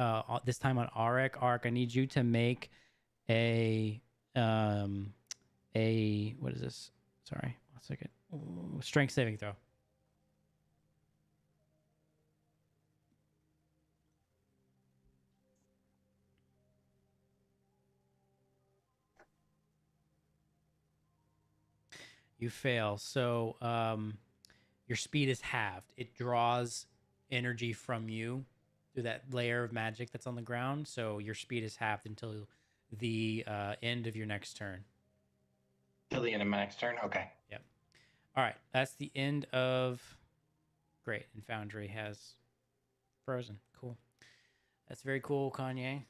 This time on Arik. Arik, I need you to make a what is this? Sorry, 1 second. Ooh, strength saving throw. You fail. So your speed is halved. It draws energy from you through that layer of magic that's on the ground. So your speed is halved until the end of your next turn. Till the end of my next turn? Okay. Yep. All right. That's the end of... Great. And Foundry has frozen. Cool. That's very cool, Kanye.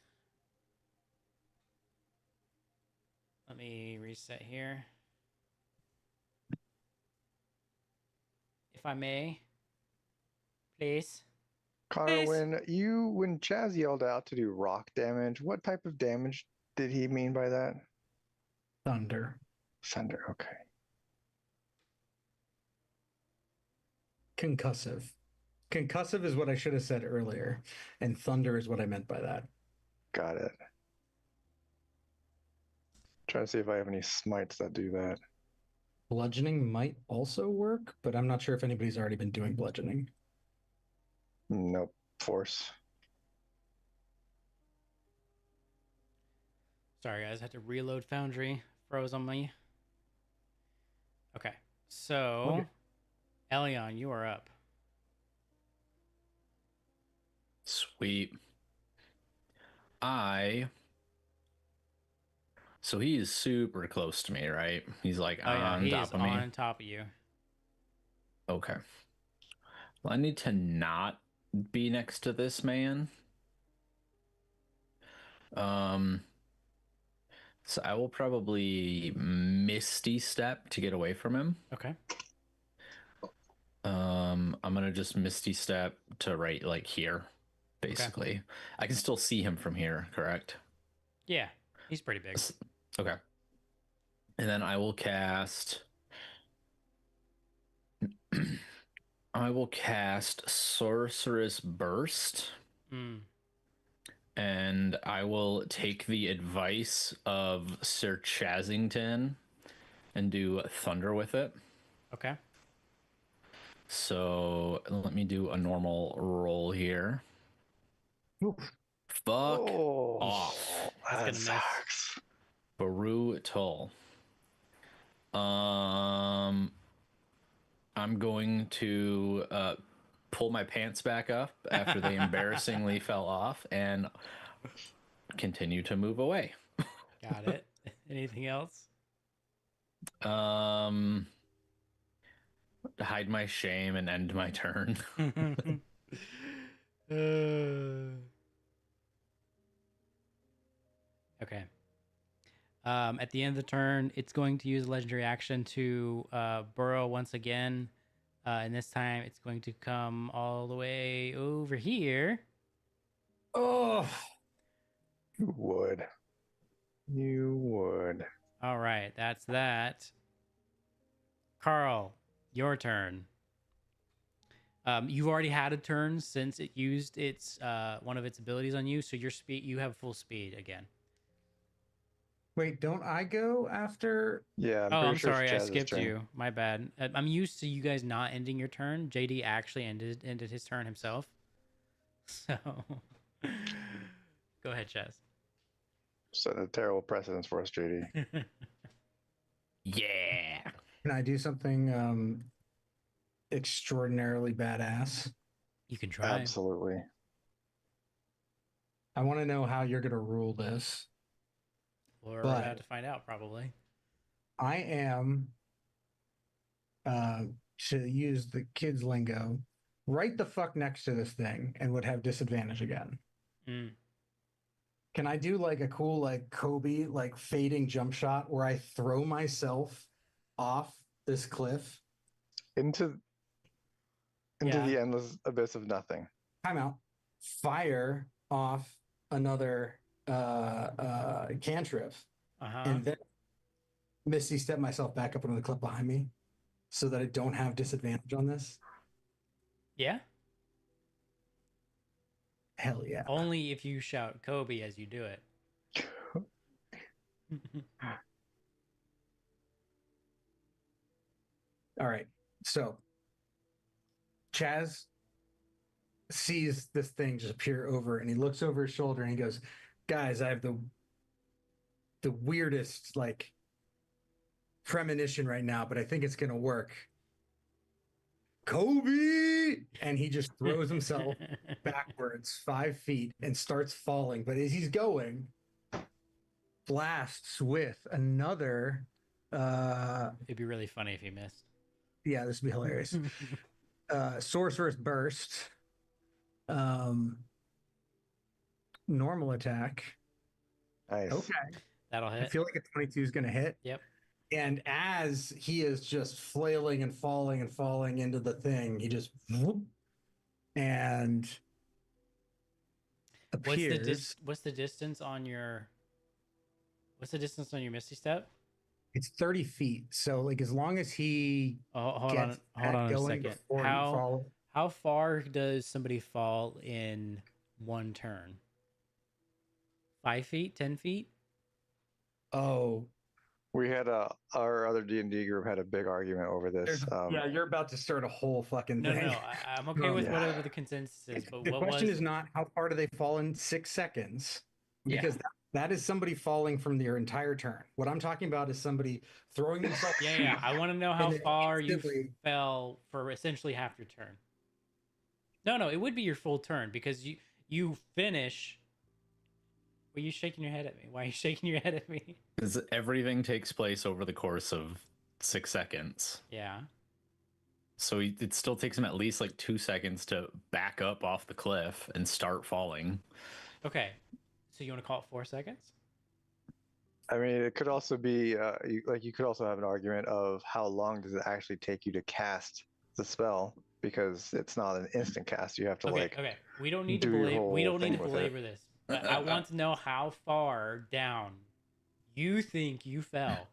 Let me reset here. If I may, please. Connor, when Chaz yelled out to do rock damage, what type of damage did he mean by that? Thunder. Thunder, okay. Concussive. Concussive is what I should have said earlier, and thunder is what I meant by that. Got it. Trying to see if I have any smites that do that. Bludgeoning might also work, but I'm not sure if anybody's already been doing bludgeoning. Nope. Force. Sorry, guys. I had to reload Foundry. Froze on me. Okay. So, Elion, you are up. Sweet. So he is super close to me, right? He's like on top of me. On top of you. Okay. Well, I need to not be next to this man. So I will probably Misty Step to get away from him. Okay. I'm gonna just Misty Step to right like here, basically. Okay. I can still see him from here, correct? Yeah, he's pretty big. Okay. And then I will cast Sorceress Burst. And I will take the advice of Sir Chazington and do Thunder with it. Okay. So let me do a normal roll here. Oof. Fuck off. That sucks. Brutal. I'm going to pull my pants back up after they embarrassingly fell off and continue to move away. Got it. Anything else? Hide my shame and end my turn. Okay. At the end of the turn, it's going to use a legendary action to burrow once again. And this time it's going to come all the way over here. Oh, you would. You would. All right, that's that. Carl, your turn. You've already had a turn since it used its one of its abilities on you, so your speed, you have full speed again. Wait, don't I go after? Yeah. I'm sorry, I skipped you. My bad. I'm used to you guys not ending your turn. JD actually ended his turn himself. So, go ahead, Chaz. Set a terrible precedence for us, JD. Yeah. Can I do something extraordinarily badass? You can try. Absolutely. I want to know how you're going to rule this. We're about to find out, probably. I am, to use the kids' lingo, right the fuck next to this thing and would have disadvantage again. Can I do like a cool, like Kobe, like fading jump shot where I throw myself off this cliff? Into the endless abyss of nothing. Time out. Fire off another cantrip, and then Misty step myself back up into the clip behind me so that I don't have disadvantage on this? Yeah. Hell yeah. Only if you shout Kobe as you do it. All right. So Chaz sees this thing just appear over and he looks over his shoulder and he goes, guys, I have the weirdest like premonition right now, but I think it's gonna work. Kobe! And he just throws himself backwards 5 feet and starts falling. But as he's going, blasts with another It'd be really funny if he missed. yeah, this would be hilarious. Sorcerer's Burst. Normal attack. Nice. Okay. That'll I hit. feel like a 22 is gonna hit. Yep. And as he is just flailing and falling into the thing, he just whoop, and appears. What's the distance on your Misty Step? It's 30 feet. So like as long as he Hold on a going second. before he fall, How far does somebody fall in one turn? 5 feet? 10 feet? oh, We had our other D&D group had a big argument over this. yeah, you're about to start a whole fucking No, thing. no, I'm okay with Yeah. whatever the consensus is. But The what question was is not how far do they fall in 6 seconds, Yeah. because that is somebody falling from their entire turn. What I'm talking about is somebody throwing themselves. Yeah. I want to know how And then far you instantly- fell for essentially half your turn. No, it would be your full turn because you finish. Were you shaking your head at me? Why are you shaking your head at me? Because everything takes place over the course of 6 seconds. Yeah. So it still takes him at least like 2 seconds to back up off the cliff and start falling. Okay. So you want to call it 4 seconds? I mean, it could also be you could also have an argument of how long does it actually take you to cast the spell, because it's not an instant cast. You have to Okay. We don't need to do your belabor this. But I want to know how far down you think you fell.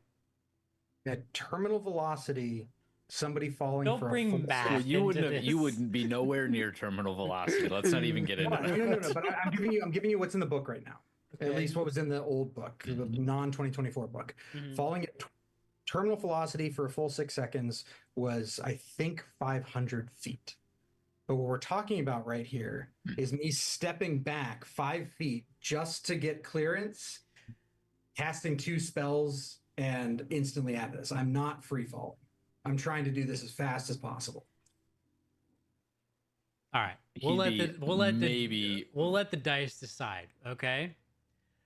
At terminal velocity, somebody falling Don't for bring a full back- Well, Back you into you this. wouldn't be nowhere near terminal velocity. Let's not even get into that. No. But I'm giving you what's in the book right now. At Okay. least what was in the old book, the non 2024 book. Mhm. Falling at terminal velocity for a full 6 seconds was, I think, 500 feet. But what we're talking about right here is me stepping back 5 feet just to get clearance, casting 2 spells, and instantly at this. I'm not free falling. I'm trying to do this as fast as possible. All right. We'll let the dice decide, okay?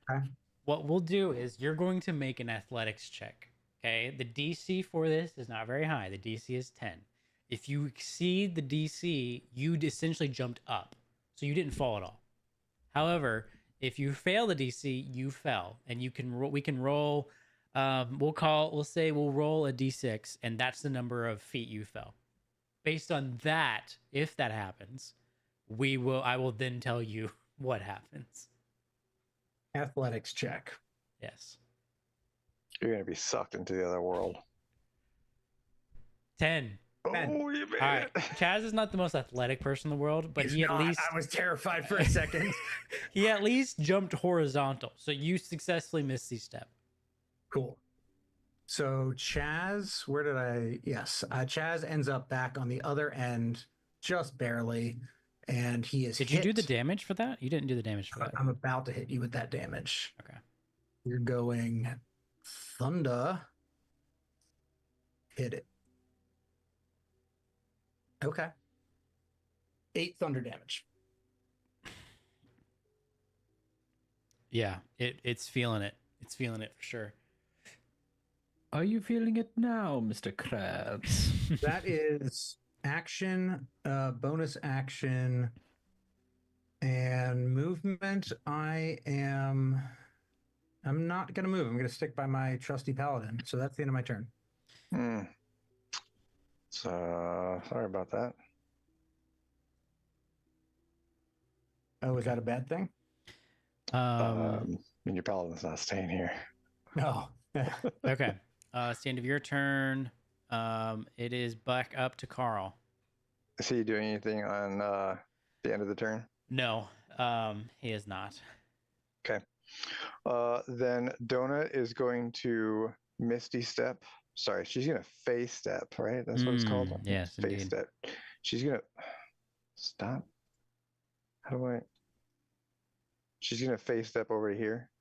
Okay. What we'll do is you're going to make an athletics check. Okay. The DC for this is not very high. The DC is 10. If you exceed the DC, you essentially jumped up. So you didn't fall at all. However, if you fail the DC, you fell. And we can roll we'll roll a D6, and that's the number of feet you fell. Based on that, if that happens, I will then tell you what happens. Athletics check. Yes. You're gonna be sucked into the other world. 10. Oh, you made All right. it. Chaz is not the most athletic person in the world, but he at least I was terrified for a second. he at least jumped horizontal. So you successfully missed the step. Cool. So Chaz, Chaz ends up back on the other end, just barely, and he is Did hit. you do the damage for that? You didn't do the damage for that. I'm about to hit you with that damage. Okay. You're going thunder. Hit it. Okay. 8 thunder damage. Yeah, it's feeling it. It's feeling it for sure. Are you feeling it now, Mr. Krabs? That is action, bonus action, and movement. I'm not gonna move. I'm gonna stick by my trusty paladin. So that's the end of my turn. So sorry about that. Oh, is that a bad thing? I mean, your paladin's not staying here. No. Okay. It's the end of your turn. It is back up to Carl. Is he doing anything on the end of the turn? No, he is not. Okay. Then Donut is going to Misty Step. Sorry, she's gonna Face Step, right? That's what it's called. Yes, Face indeed. Step. She's gonna stop. How do I? She's gonna Face Step over here.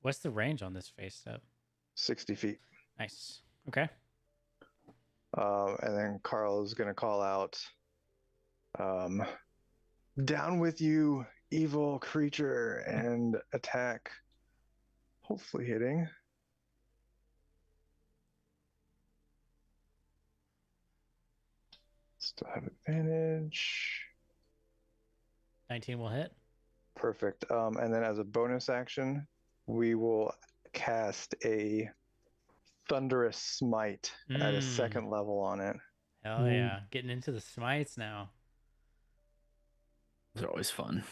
What's the range on this face step? 60 feet. Nice. Okay. And then Carl is gonna call out, "Down with you, evil creature!" and attack. Hopefully hitting. Still have advantage. 19 will hit. Perfect. And then as a bonus action, we will cast a Thunderous Smite at a second level on it. Hell yeah. Getting into the smites now. Those are always fun.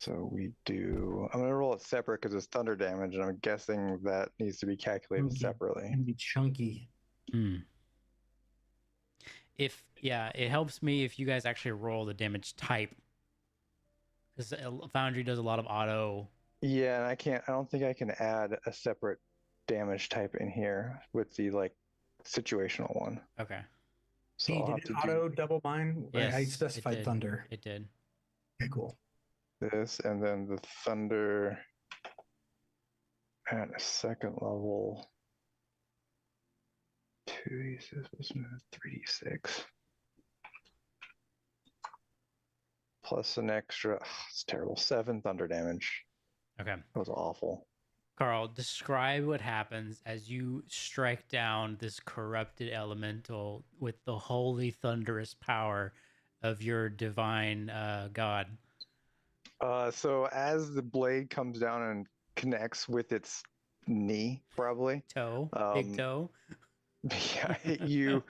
So we do. I'm going to roll it separate because it's thunder damage, and I'm guessing that needs to be calculated separately. It's be chunky. It helps me if you guys actually roll the damage type, because Foundry does a lot of auto. Yeah, and I don't think I can add a separate damage type in here with the situational one. Okay. So Hey, I'll did have it to auto double mine? Yes, I specified did. thunder. It did. Okay, cool. do this, and then the thunder at a second level. 3d6 plus an extra. It's terrible. 7 thunder damage. Okay. That was awful. Carl, describe what happens as you strike down this corrupted elemental with the holy thunderous power of your divine god. So as the blade comes down and connects with its knee, probably big toe. Yeah, you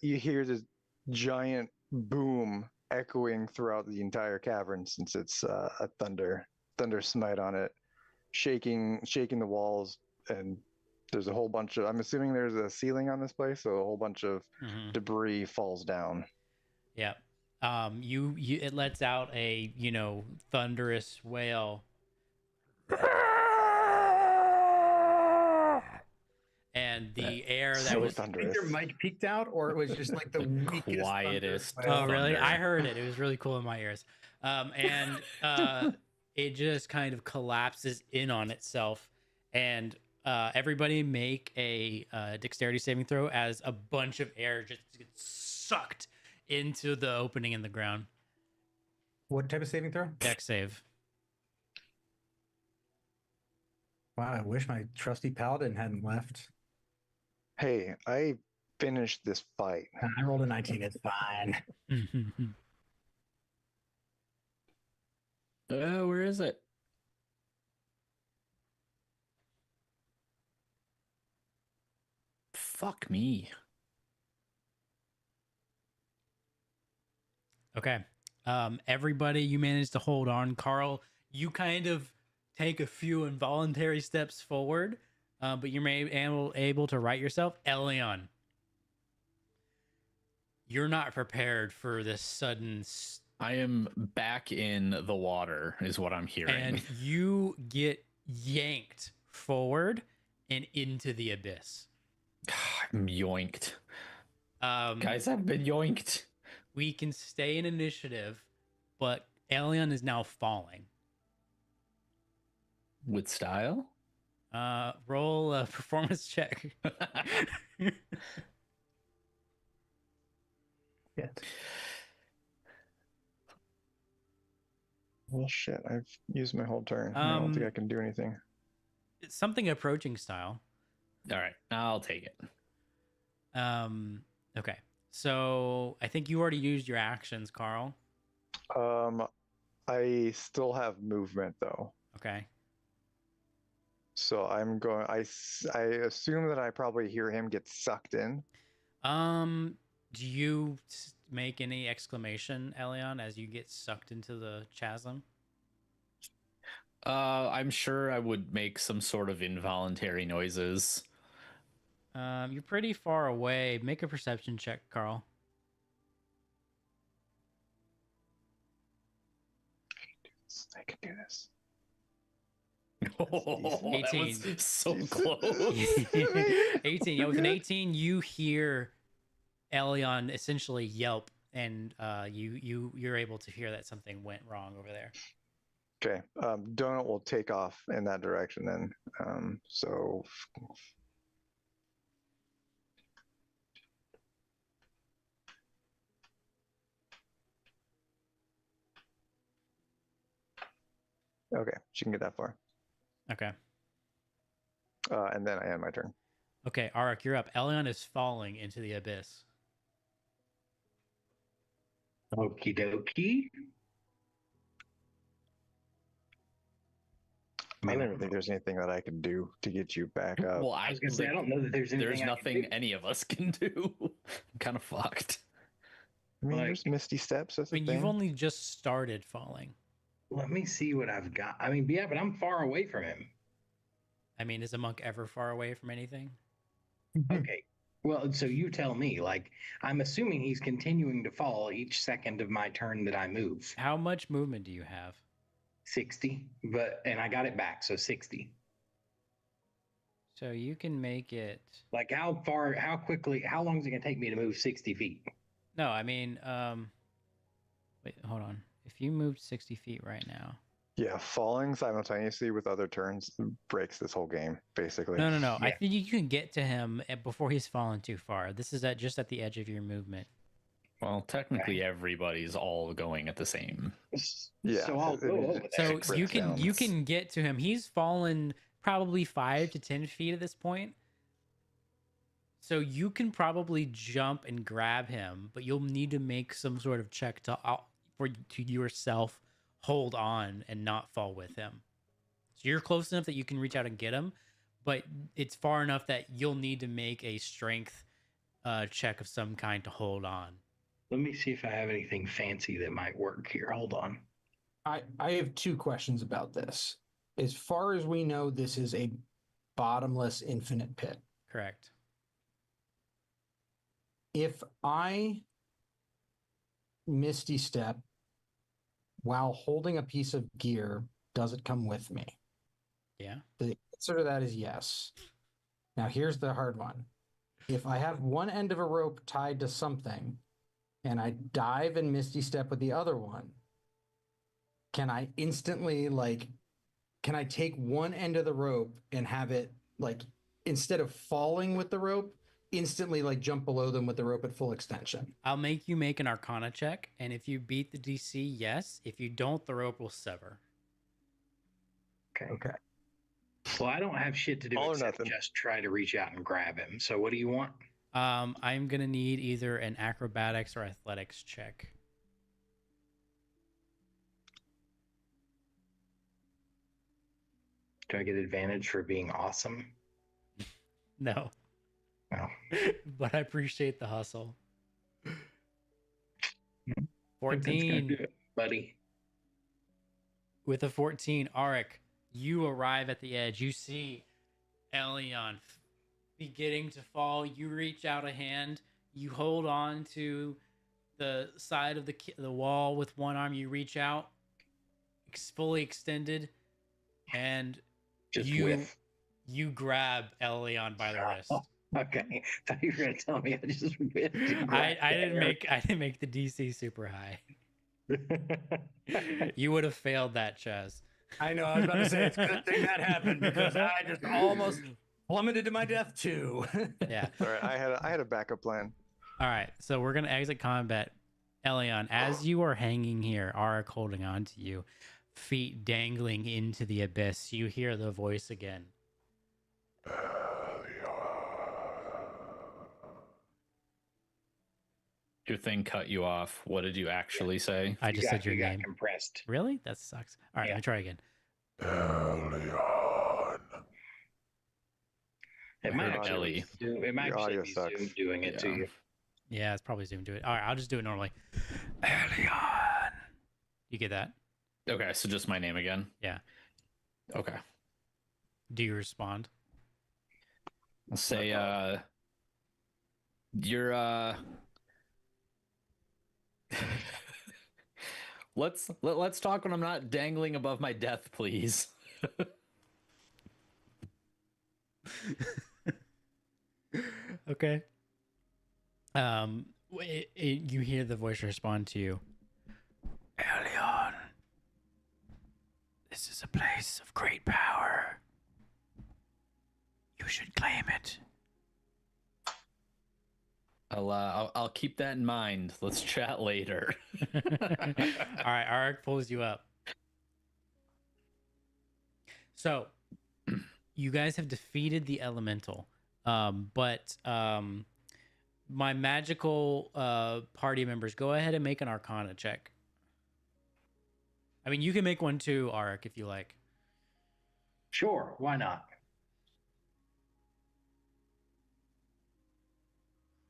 hear this giant boom echoing throughout the entire cavern, since it's a thunder smite on it, shaking the walls, and there's a whole bunch of. I'm assuming there's a ceiling on this place, so a whole bunch of debris falls down. Yeah. It lets out a thunderous wail. And the air that was thunderous. Your mic peaked out, or it was just like the weakest, quietest. Oh, really? I heard it. It was really cool in my ears. It just kind of collapses in on itself, and everybody make a dexterity saving throw as a bunch of air just gets sucked into the opening in the ground. What type of saving throw? Dex save. Wow, I wish my trusty paladin hadn't left. Hey, I finished this fight. I rolled a 19. It's fine. Where is it? Fuck me. Okay. Everybody, you managed to hold on. Carl, you kind of take a few involuntary steps forward, but you're able to right yourself. Elion, you're not prepared for this sudden. I am back in the water, is what I'm hearing. And you get yanked forward and into the abyss. I'm yoinked. Guys, I've been yoinked. We can stay in initiative, but Elion is now falling. With style? Roll a performance check. Yes. Well, shit, I've used my whole turn. I don't think I can do anything. It's something approaching style. All right, I'll take it. Okay. So I think you already used your actions, Carl. I still have movement though. Okay. So I'm going. I assume that I probably hear him get sucked in. Do you make any exclamation, Elion, as you get sucked into the chasm? I'm sure I would make some sort of involuntary noises. You're pretty far away. Make a perception check, Carl. I can do this. Oh, that 18. was so Jesus. close. 18. Yeah, with an 18, you hear Elion essentially yelp, and you're able to hear that something went wrong over there. Okay. Donut will take off in that direction then. So okay, she can get that far. Okay. And then I end my turn. Okay, Arik, you're up. Elion is falling into the abyss. Okie dokie. I don't even think there's anything that I can do to get you back up. Well, I was gonna say I don't know that there's anything. There's nothing any of us can do. I'm kind of fucked. I mean, like- there's misty steps. That's I mean, a thing. you've only just started falling. Let me see what I've got. I mean, yeah, but I'm far away from him. I mean, is a monk ever far away from anything? Okay. Well, so you tell me. Like, I'm assuming he's continuing to fall each second of my turn that I move. How much movement do you have? 60, and I got it back, so 60. So you can make it. Like, how quickly, how long is it gonna take me to move 60 feet? No, I mean, wait, hold on. If you moved 60 feet right now. Yeah, falling simultaneously with other turns breaks this whole game, basically. No. I Yeah. think you can get to him before he's fallen too far. This is just at the edge of your movement. Well, technically, everybody's all going at the same. Yeah, So I'll it- go it over just- there. So Six you can breakdowns. get to him. He's fallen probably 5 to 10 feet at this point. So you can probably jump and grab him, but you'll need to make some sort of check to yourself hold on and not fall with him. So you're close enough that you can reach out and get him, but it's far enough that you'll need to make a strength check of some kind to hold on. Let me see if I have anything fancy that might work here. Hold on. I have two questions about this. As far as we know, this is a bottomless infinite pit. Correct. If I misty step while holding a piece of gear, does it come with me? Yeah. The answer to that is yes. Now here's the hard one. If I have one end of a rope tied to something and I dive and misty step with the other one, can I instantly can I take one end of the rope and have it instead of falling with the rope, instantly jump below them with the rope at full extension? I'll make you make an Arcana check, and if you beat the DC, yes. If you don't, the rope will sever. Okay. Well, I don't have shit to do All or except nothing. just try to reach out and grab him. So what do you want? I'm gonna need either an acrobatics or athletics check. Do I get advantage for being awesome? No, No. but I appreciate the hustle. I think that's gonna 14. do it, buddy. With a 14, Arik, you arrive at the edge. You see Elion beginning to fall. You reach out a hand. You hold on to the side of the wall with one arm. You reach out, fully extended, and Just you whiff. you grab Elion by the wrist. Okay. Thought you were gonna tell me I just whiffed. and I grabbed didn't make the DC super high. there. You would have failed that, Chaz. I know. I was about to say it's a good thing that happened because I just almost plummeted to my death too. Yeah. All right, I had a backup plan. All right, so we're gonna exit combat. Elion, as you are hanging here, Arik holding on to you, feet dangling into the abyss, you hear the voice again. Your thing cut you off. What did you actually say? I just said your you got name. compressed. Really? That sucks. All right, Yeah. let me try again. It might heard actually Ellie. be Zoom. It might Your actually audio be sucks. Zoom doing it to Yeah. you. Yeah, it's probably Zoom. Do it. All right, I'll just do it normally. Elion. You get that? Okay, so just my name again. Yeah. Okay. Do you respond? I'll say, you're let's talk when I'm not dangling above my death, please. Okay. You hear the voice respond to you. Elion, this is a place of great power. You should claim it. I'll keep that in mind. Let's chat later. All right, Arik pulls you up. So, you guys have defeated the elemental, but my magical party members, go ahead and make an Arcana check. I mean, you can make one too, Arik, if you like. Sure, why not?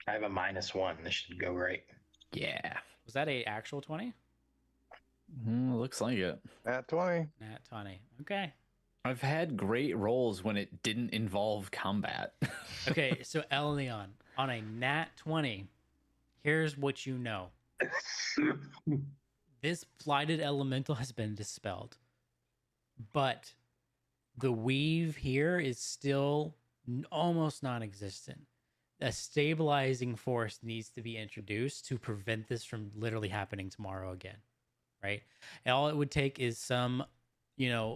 I have a -1. This should go great. Yeah. Was that a actual 20? Looks like it. At 20. Nat 20. Okay. I've had great rolls when it didn't involve combat. Okay, so Elion, on a nat 20, here's what you know. This blighted elemental has been dispelled, but the weave here is still almost non-existent. A stabilizing force needs to be introduced to prevent this from literally happening tomorrow again, right? And all it would take is some,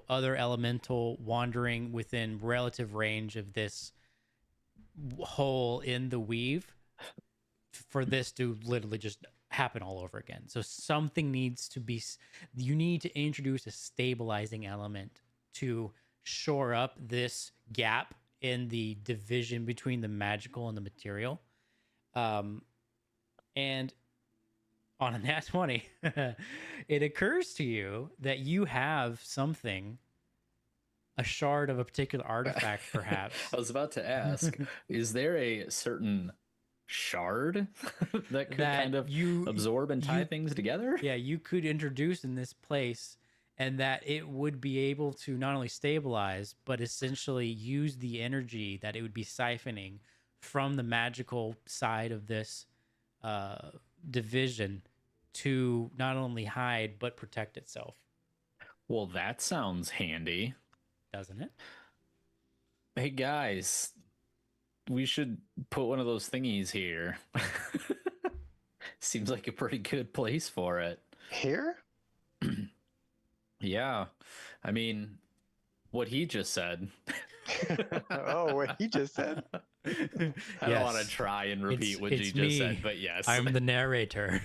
other elemental wandering within relative range of this hole in the weave for this to literally just happen all over again. So something needs to be, you need to introduce a stabilizing element to shore up this gap in the division between the magical and the material. And on a nat 20, it occurs to you that you have something, a shard of a particular artifact, perhaps. I was about to ask, is there a certain shard that could kind of absorb and tie things together? Yeah, you could introduce in this place, and that it would be able to not only stabilize, but essentially use the energy that it would be siphoning from the magical side of this division to not only hide, but protect itself. Well, that sounds handy. Doesn't it? Hey, guys, we should put one of those thingies here. Seems like a pretty good place for it. Here? Yeah. I mean, what he just said. Oh, what he just said? I don't want to try and repeat what he just said, but yes. I'm the narrator.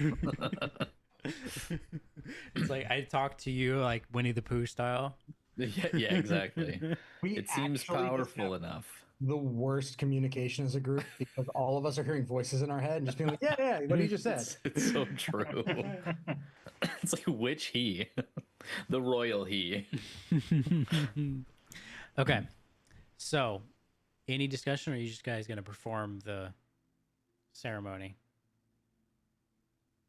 It's like I talk to you like Winnie the Pooh style. Yeah, exactly. It seems powerful enough. The worst communication as a group because all of us are hearing voices in our head and just being like, yeah, what he just said. It's so true. It's like which he? The royal he. Okay. So, any discussion, or are you just guys going to perform the ceremony?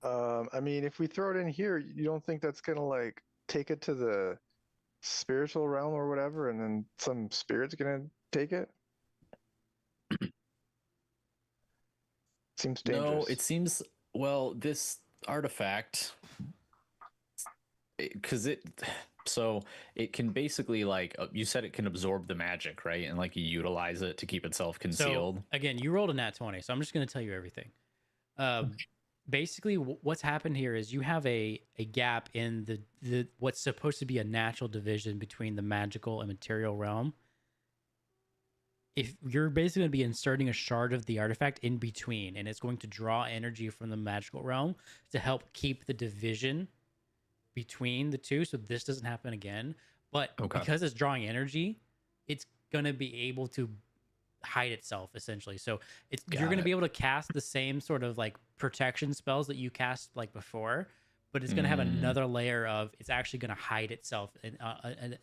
I mean, if we throw it in here, you don't think that's gonna like take it to the spiritual realm or whatever, and then some spirit's gonna take it? Seems dangerous. No, it seems, well, this artifact, because so it can basically, like, you said it can absorb the magic, right? And like you utilize it to keep itself concealed. So, again, you rolled a nat 20, so I'm just going to tell you everything. Basically, what's happened here is you have a gap in the what's supposed to be a natural division between the magical and material realm. If you're basically going to be inserting a shard of the artifact in between, and it's going to draw energy from the magical realm to help keep the division between the two, so this doesn't happen again. But because it's drawing energy, it's going to be able to hide itself essentially. So you're going to be able to cast the same sort of like protection spells that you cast like before, but it's going to have another layer of it's actually going to hide itself and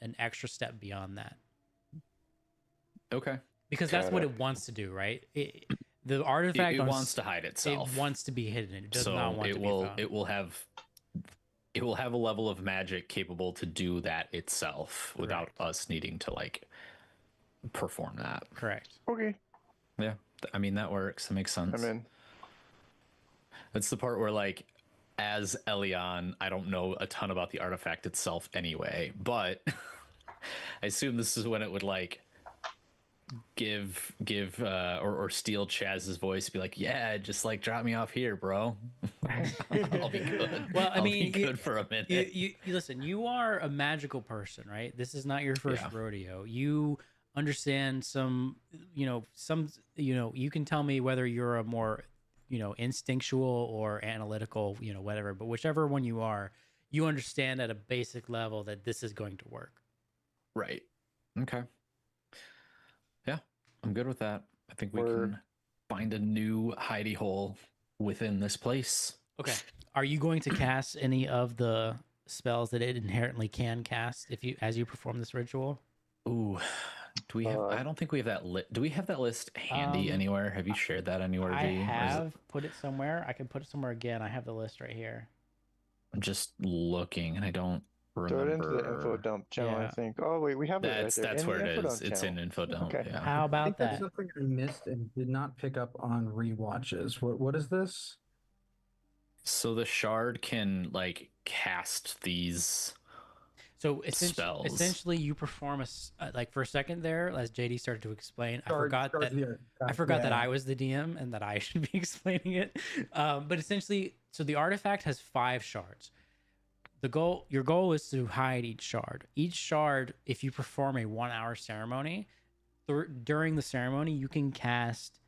an extra step beyond that. Okay. Because that's what it wants to do, right? The artifact wants to hide itself. It wants to be hidden. It does not want to be found. It will have a level of magic capable to do that itself without us needing to like perform that. Correct. Okay. Yeah, I mean that works. That makes sense. I'm in. That's the part where, like, as Elion, I don't know a ton about the artifact itself anyway, but I assume this is when it would like give or steal Chaz's voice, be like, yeah, just like drop me off here, bro. I'll be good. Well, I I'll mean, be good for a minute. You listen. You are a magical person, right? This is not your first Yeah. rodeo. You understand some. You can tell me whether you're a more, instinctual or analytical, whatever. But whichever one you are, you understand at a basic level that this is going to work. Right. Okay. Yeah, I'm good with that. I think we can find a new hidey hole within this place. Okay. Are you going to cast any of the spells that it inherently can cast as you perform this ritual? Ooh, do we have? I don't think we have that list. Do we have that list handy anywhere? Have you shared that anywhere, G? I have put it somewhere. I can put it somewhere again. I have the list right here. I'm just looking, and I don't remember. Throw it into the info dump channel, I think. Oh wait, we have it right there. That's where it is. It's channel. in info dump. Okay. Yeah. How I about think that's that? something I missed and did not pick up on rewatches. What is this? So the shard can like cast these. So spells. essentially, you perform like for a second there, as JD started to explain. I forgot yeah. that I was the DM and that I should be explaining it. But essentially, so the artifact has 5 shards. Your goal is to hide each shard. Each shard, if you perform a 1-hour ceremony, during the ceremony, you can cast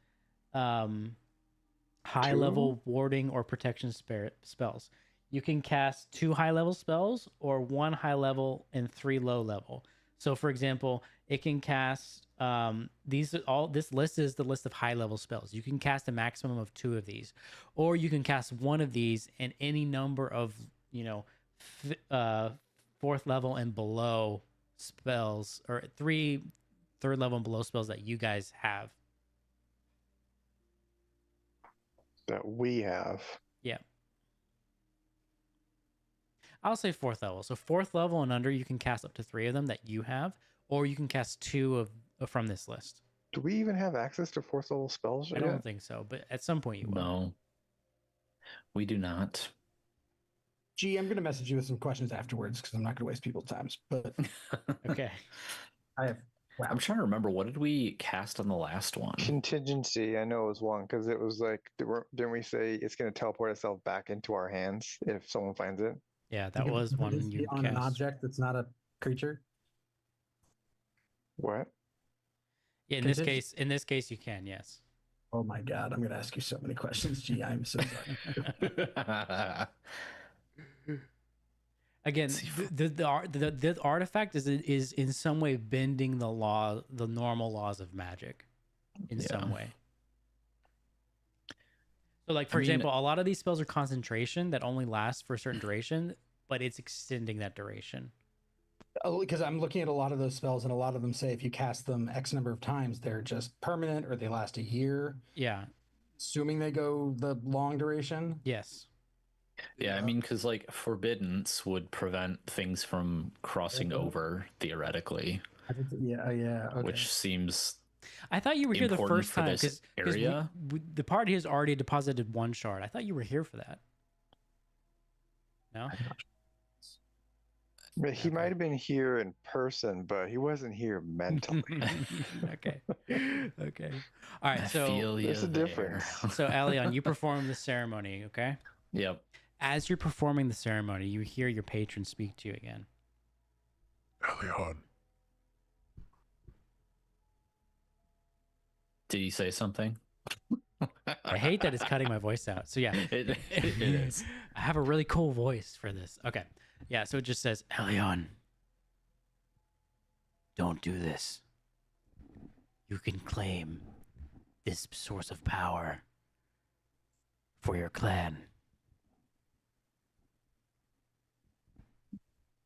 high-level warding or protection spells. You can cast 2 high-level spells or 1 high-level and 3 low-level. So, for example, it can cast this list is the list of high-level spells. You can cast a maximum of 2 of these, or you can cast 1 of these and any number of 4th level and below spells, or 3 third level and below spells that you guys have. That we have. Yeah. I'll say 4th level. So 4th level and under, you can cast up to 3 of them that you have, or you can cast 2 from this list. Do we even have access to 4th level spells? I don't think so, but at some point you will. No, we do not. Gee, I'm going to message you with some questions afterwards because I'm not going to waste people's times. But okay. I'm trying to remember, what did we cast on the last one? Contingency. I know it was one because it was like, didn't we say it's going to teleport itself back into our hands if someone finds it? Yeah, that was one you on cast. An object that's not a creature. What? Yeah, in this case, you can. Yes. Oh my God, I'm going to ask you so many questions. Gee, I'm so sorry. Again, the artifact is in some way bending the normal laws of magic, in some way. So, like for example, a lot of these spells are concentration that only last for a certain duration, but it's extending that duration. Oh, because I'm looking at a lot of those spells, and a lot of them say if you cast them X number of times, they're just permanent or they last a year. Yeah. Assuming they go the long duration. Yes. Yeah, I mean, because like forbiddance would prevent things from crossing over theoretically. Yeah, okay. Which seems. I thought you were here the first time because area. The party has already deposited 1 shard. I thought you were here for that. No. He might have been here in person, but he wasn't here mentally. Okay. All right. So there's a difference. So, Elion, you perform the ceremony. Okay. Yep. As you're performing the ceremony, you hear your patron speak to you again. Elion. Did he say something? I hate that it's cutting my voice out. So yeah, it is. I have a really cool voice for this. Okay. Yeah. So it just says, Elion, don't do this. You can claim this source of power for your clan.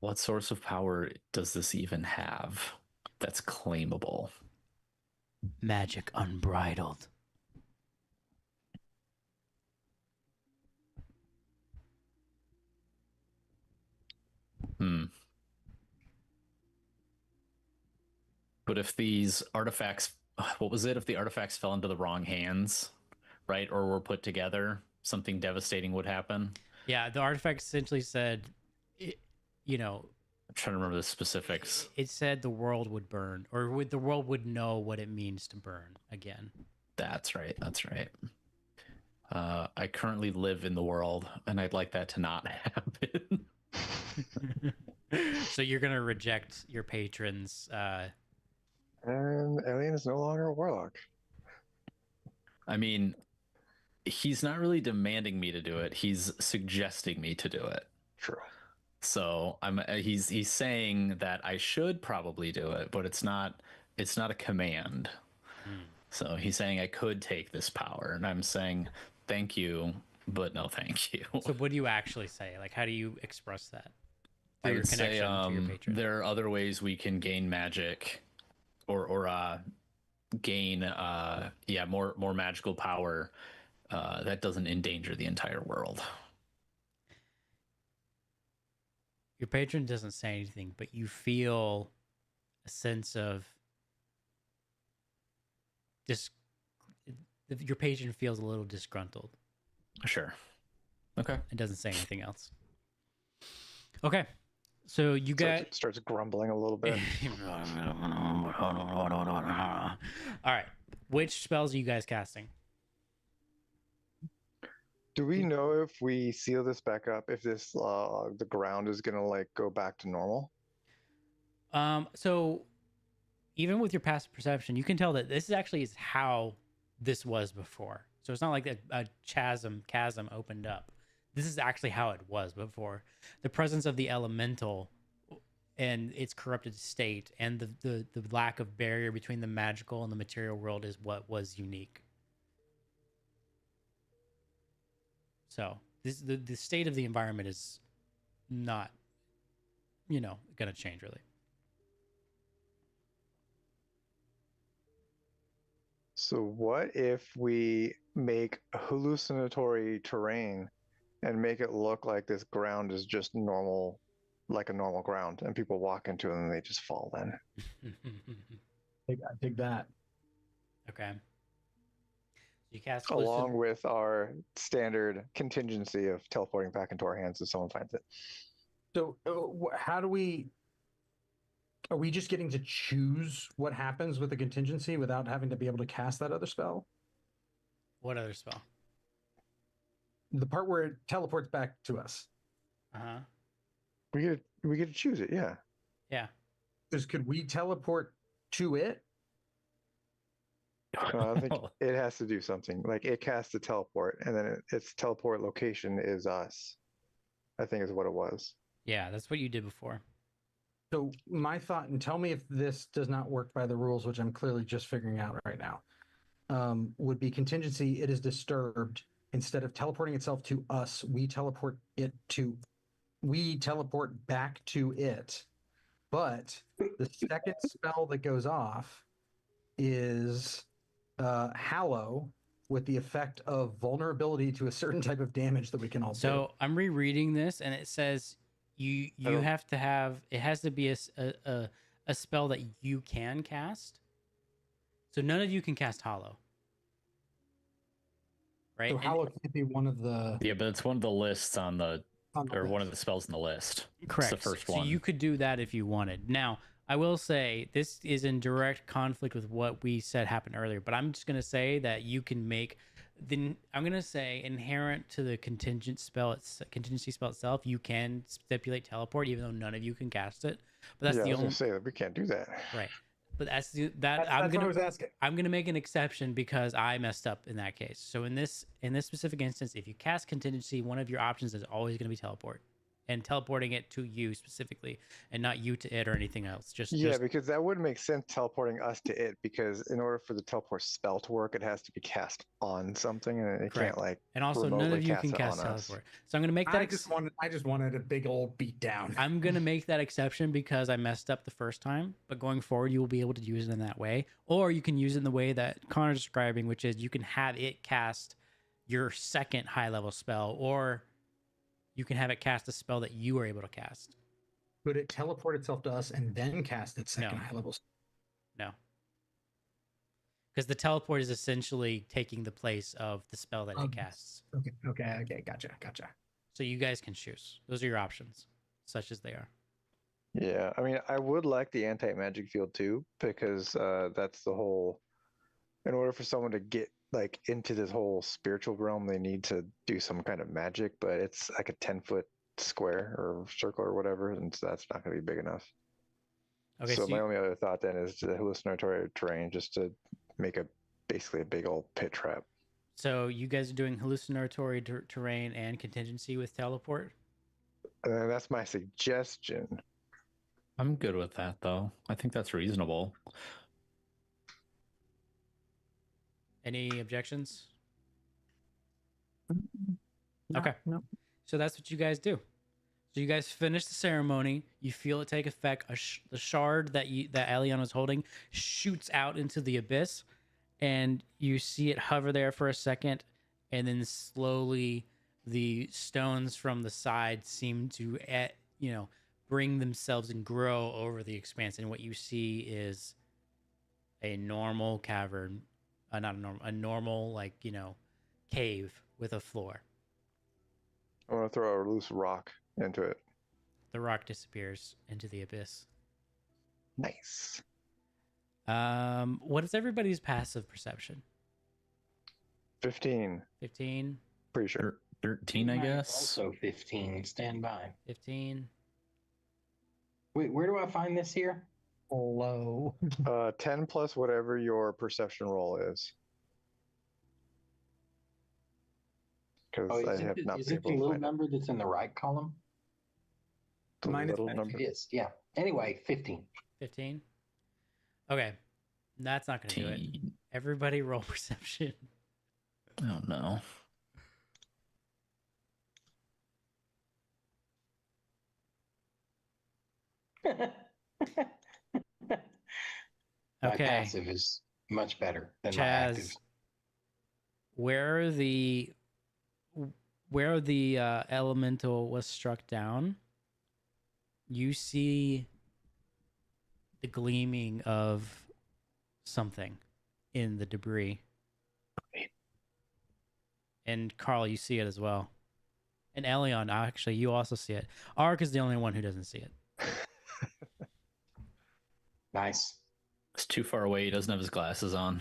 What source of power does this even have that's claimable? Magic unbridled. But if these artifacts what was it? If the artifacts fell into the wrong hands, right, or were put together, something devastating would happen. Yeah, the artifact essentially said, you know, I'm trying to remember the specifics. It said the world would burn, or the world would know what it means to burn again. That's right. That's right. I currently live in the world, and I'd like that to not happen. So you're gonna reject your patrons. And Alien is no longer a warlock. I mean, he's not really demanding me to do it. He's suggesting me to do it. True. So he's saying that I should probably do it, but it's not a command. So he's saying I could take this power, and I'm saying thank you, but no thank you. So what do you actually say? Like, how do you express that? I Your would say connection to your patron. there are other ways we can gain magic, or gain more magical power that doesn't endanger the entire world. Your patron doesn't say anything, but you feel a sense of your patron feels a little disgruntled. Sure. Okay. It doesn't say anything else. Okay. So you got starts grumbling a little bit. All right. Which spells are you guys casting? Do we know if we seal this back up, if this the ground is gonna like go back to normal? So even with your passive perception, you can tell that this actually is how this was before. So it's not like a chasm opened up. This is actually how it was before. The presence of the elemental and its corrupted state and the lack of barrier between the magical and the material world is what was unique. So the state of the environment is not, going to change really. So what if we make hallucinatory terrain and make it look like this ground is just normal, like a normal ground, and people walk into it and they just fall then? I dig that. Okay. You cast along with our standard contingency of teleporting back into our hands if someone finds it. So how do we... Are we just getting to choose what happens with the contingency without having to be able to cast that other spell? What other spell? The part where it teleports back to us. Uh-huh. We get to choose it, yeah. Yeah. Because could we teleport to it? I think it has to do something. Like it casts a teleport, and then its teleport location is us. I think is what it was. Yeah, that's what you did before. So my thought, and tell me if this does not work by the rules, which I'm clearly just figuring out right now, would be contingency. It is disturbed. Instead of teleporting itself to us, we teleport back to it. But the second spell that goes off is Hallow, with the effect of vulnerability to a certain type of damage that we can all do. So I'm rereading this, and it says you have to have, it has to be a spell that you can cast. So none of you can cast Hallow. Right? So Hallow can't be one of the... Yeah, but it's one of the lists on the or list. one of the spells in the list. Correct. It's the first so one. You could do that if you wanted. Now, I will say this is in direct conflict with what we said happened earlier, but I'm just going to say that you can make I'm going to say inherent to the contingency spell itself, you can stipulate teleport even though none of you can cast it. But that's yeah, the I was only gonna say that we can't do that. Right. But that's what I was asking. I'm gonna make an exception because I messed up in that case. So in this specific instance, if you cast contingency, one of your options is always going to be teleport, and teleporting it to you specifically, and not you to it or anything else. Because that would make sense teleporting us to it, because in order for the teleport spell to work, it has to be cast on something, and it Correct. can't like. And also, none of you can cast teleport. So I'm gonna make that. I just wanted a big old beat down. I'm gonna make that exception because I messed up the first time. But going forward, you will be able to use it in that way, or you can use it in the way that Connor's describing, which is you can have it cast your second high level spell, or you can have it cast a spell that you are able to cast. Could it teleport itself to us and then cast its second high level? No. because the teleport is essentially taking the place of the spell that it casts. Okay. Gotcha. So you guys can choose. Those are your options, such as they are. Yeah, I mean, I would like the anti-magic field too, because that's the whole. In order for someone to get like into this whole spiritual realm, they need to do some kind of magic, but it's like a 10-foot square or circle or whatever, and so that's not going to be big enough. Okay, So so my only other thought then is the hallucinatory terrain, just to make basically a big old pit trap. so you guys are doing hallucinatory terrain and contingency with teleport. And that's my suggestion. I'm good with that though. I think that's reasonable. Any objections? No, Okay. No. So that's what you guys do. So you guys finish the ceremony. You feel it take effect. The shard that Elion was holding shoots out into the abyss, and you see it hover there for a second, and then slowly the stones from the side seem to, bring themselves and grow over the expanse. And what you see is a normal cavern, a normal cave with a floor. I want to throw a loose rock into it. The rock disappears into the abyss. Nice. What is everybody's passive perception? 15. 15, Pretty sure. 13, I guess. Also 15. Stand by. 15. Wait, where do I find this here? Low. 10 plus whatever your perception roll is. Because Oh, I have not is been it the able to little find number that's in the right column? the Mine is little 15. number. It is, yeah. Anyway, 15. 15. Okay. That's not going to do it. 15. Everybody roll perception. Oh no. My Okay. passive is much better than my active. Chaz, where the elemental was struck down, you see the gleaming of something in the debris. And Carl, you see it as well. And Elion, actually, you also see it. Ark is the only one who doesn't see it. Nice. It's too far away. He doesn't have his glasses on.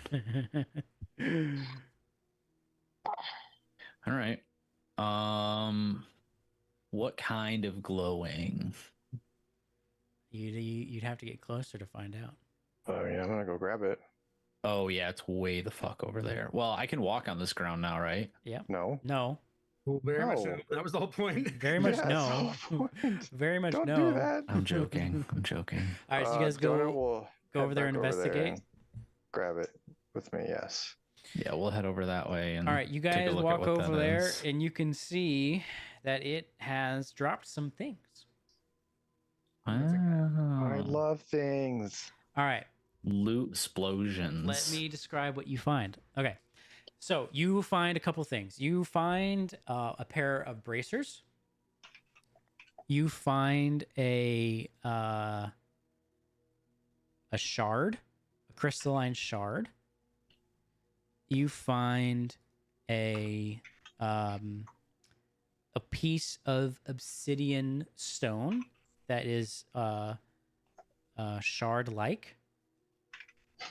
All right. What kind of glowing? You'd have to get closer to find out. Oh yeah, I'm gonna go grab it. Oh yeah, it's way the fuck over there. Well, I can walk on this ground now, right? No. No, Well, very much No. so. That was the whole point. very much Yeah, no. that's the whole point. Very much Don't no. do that. I'm joking. I'm joking. All right, so you guys Donut will go head over there back and investigate. and grab it with me. Yes. Yeah, we'll head over that way and All right, you take a guys look at walk what over that there, is. and you can see that it has dropped some things. I Wow. love things. All right, Loot explosions. let me describe what you find. Okay, so you find a couple things. You find a pair of bracers. You find a shard, a crystalline shard. You find a piece of obsidian stone that is shard-like,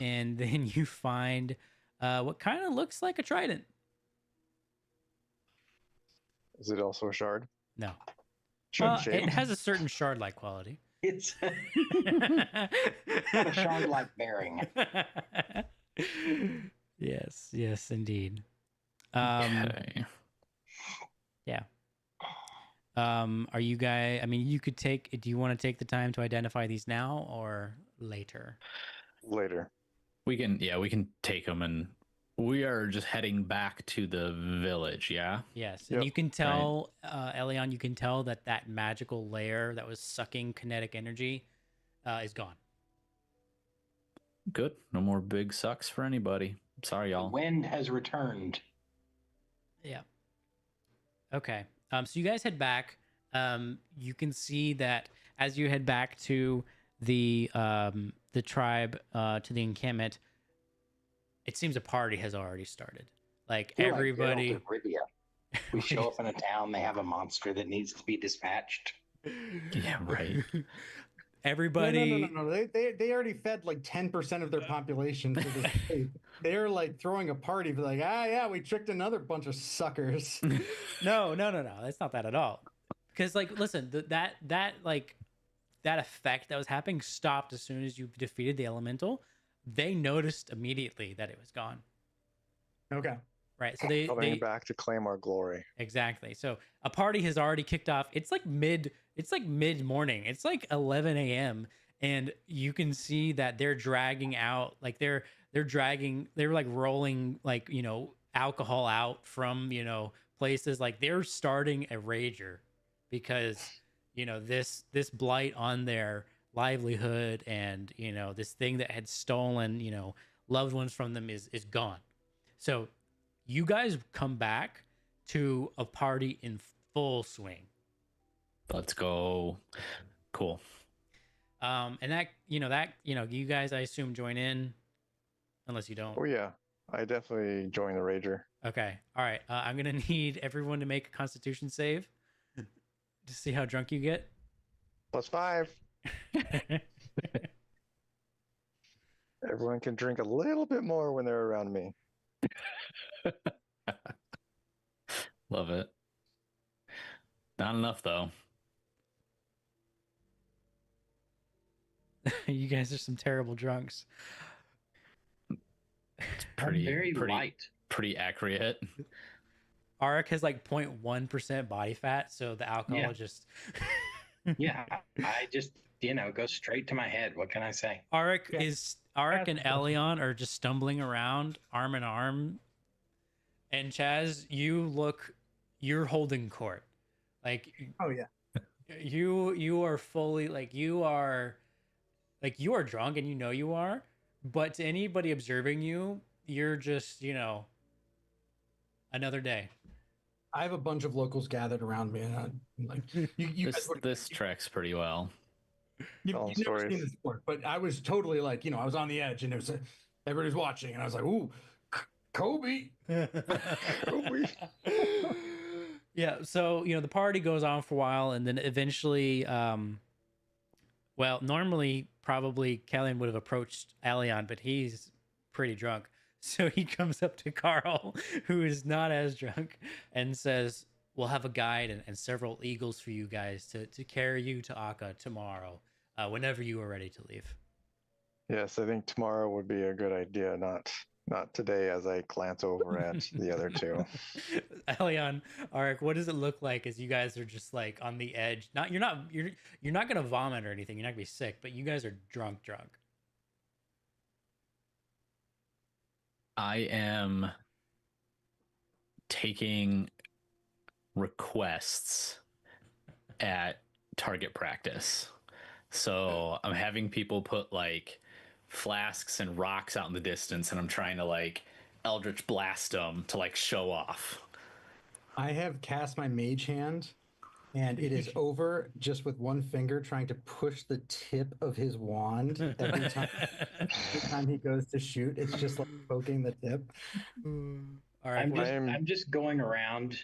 and then you find what kind of looks like a trident. Is it also a shard? No, Shard it shaped? has a certain shard-like quality. It's got a shard-like bearing. Yes, indeed. Okay. Yeah. Are you guys? I mean, you could take. Do you want to take the time to identify these now or later? Later. We can take them, and we are just heading back to the village. Yeah. Yes, and Yep. you can tell, Elion. You can tell that magical layer that was sucking kinetic energy is gone. Good. No more big sucks for anybody. Sorry, The y'all. wind has returned. Yeah. Okay. So you guys head back. You can see that as you head back to the tribe, to the encampment, it seems a party has already started. Like We're everybody. Like Rivia. We show up in a town, they have a monster that needs to be dispatched. Yeah, right. Everybody. No. They already fed like 10% of their population to this state. They're like throwing a party, like, yeah, we tricked another bunch of suckers. No. That's not that at all. Because like, listen, that effect that was happening stopped as soon as you defeated the elemental. They noticed immediately that it was gone. Okay. Right. So Coming back to claim our glory. Exactly. So a party has already kicked off. It's like mid morning. It's like 11 a.m. And you can see that they're dragging out, like they're like rolling, like, you know, alcohol out from, you know, places. Like they're starting a rager because, you know, this blight on their livelihood and, you know, this thing that had stolen, you know, loved ones from them is gone. So you guys come back to a party in full swing. Let's go. Cool. And that you guys, I assume, join in, unless you don't. Oh yeah, I definitely join the rager. Okay. All right. I'm gonna need everyone to make a Constitution save to see how drunk you get. +5. Everyone can drink a little bit more when they're around me. Love it. Not enough though. You guys are some terrible drunks. It's I'm very light. Pretty accurate. Arik has like 0.1% body fat, so the alcohol just Yeah, I just, you know, go straight to my head. What can I say? Arik and Elion are just stumbling around arm in arm. And Chaz, you're holding court. Like, oh yeah. You are fully, like, you are drunk, and you know you are, but to anybody observing you, you're just, you know, another day. I have a bunch of locals gathered around me, and I'm like, this tracks pretty well. You've never seen this sport, but I was totally like, you know, I was on the edge, and it was everybody's watching, and I was like, ooh, Kobe. Kobe. Yeah, so, you know, the party goes on for a while, and then eventually, well, normally probably Kellyan would have approached Elion, but he's pretty drunk. So he comes up to Carl, who is not as drunk, and says, we'll have a guide and several eagles for you guys to carry you to Akka tomorrow, whenever you are ready to leave. Yes, I think tomorrow would be a good idea, not today, as I glance over at the other two. Elion, Arik, what does it look like as you guys are just like on the edge? You're not gonna vomit or anything, you're not gonna be sick, but you guys are drunk. I am taking requests at target practice. So I'm having people put like flasks and rocks out in the distance, and I'm trying to like Eldritch blast them to like show off. I have cast my mage hand, and it is over just with one finger trying to push the tip of his wand every time he goes to shoot. It's just like poking the tip. All right, I'm just going around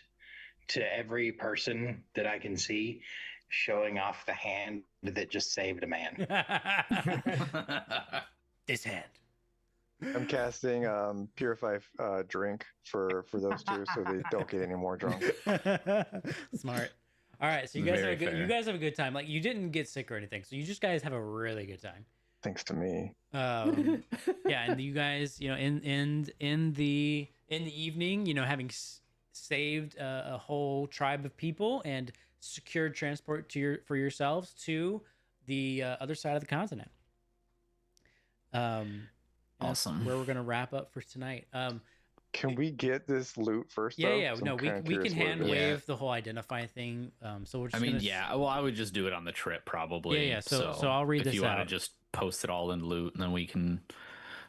to every person that I can see, showing off the hand that just saved a man. This hand. I'm casting Purify Drink for those two, so they don't get any more drunk. Smart. All right, so you guys have a good time. Like, you didn't get sick or anything, so you just guys have a really good time. Thanks to me. Yeah, and you guys, you know, in the evening, you know, having saved a whole tribe of people and secured transport for yourselves to the other side of the continent. Awesome. Where we're gonna wrap up for tonight. Can we get this loot first? Yeah. Though? No, we can hand wave the whole identify thing. So we're just. Well, I would just do it on the trip probably. Yeah. So I'll read this out. If you want to just post it all in loot, and then we can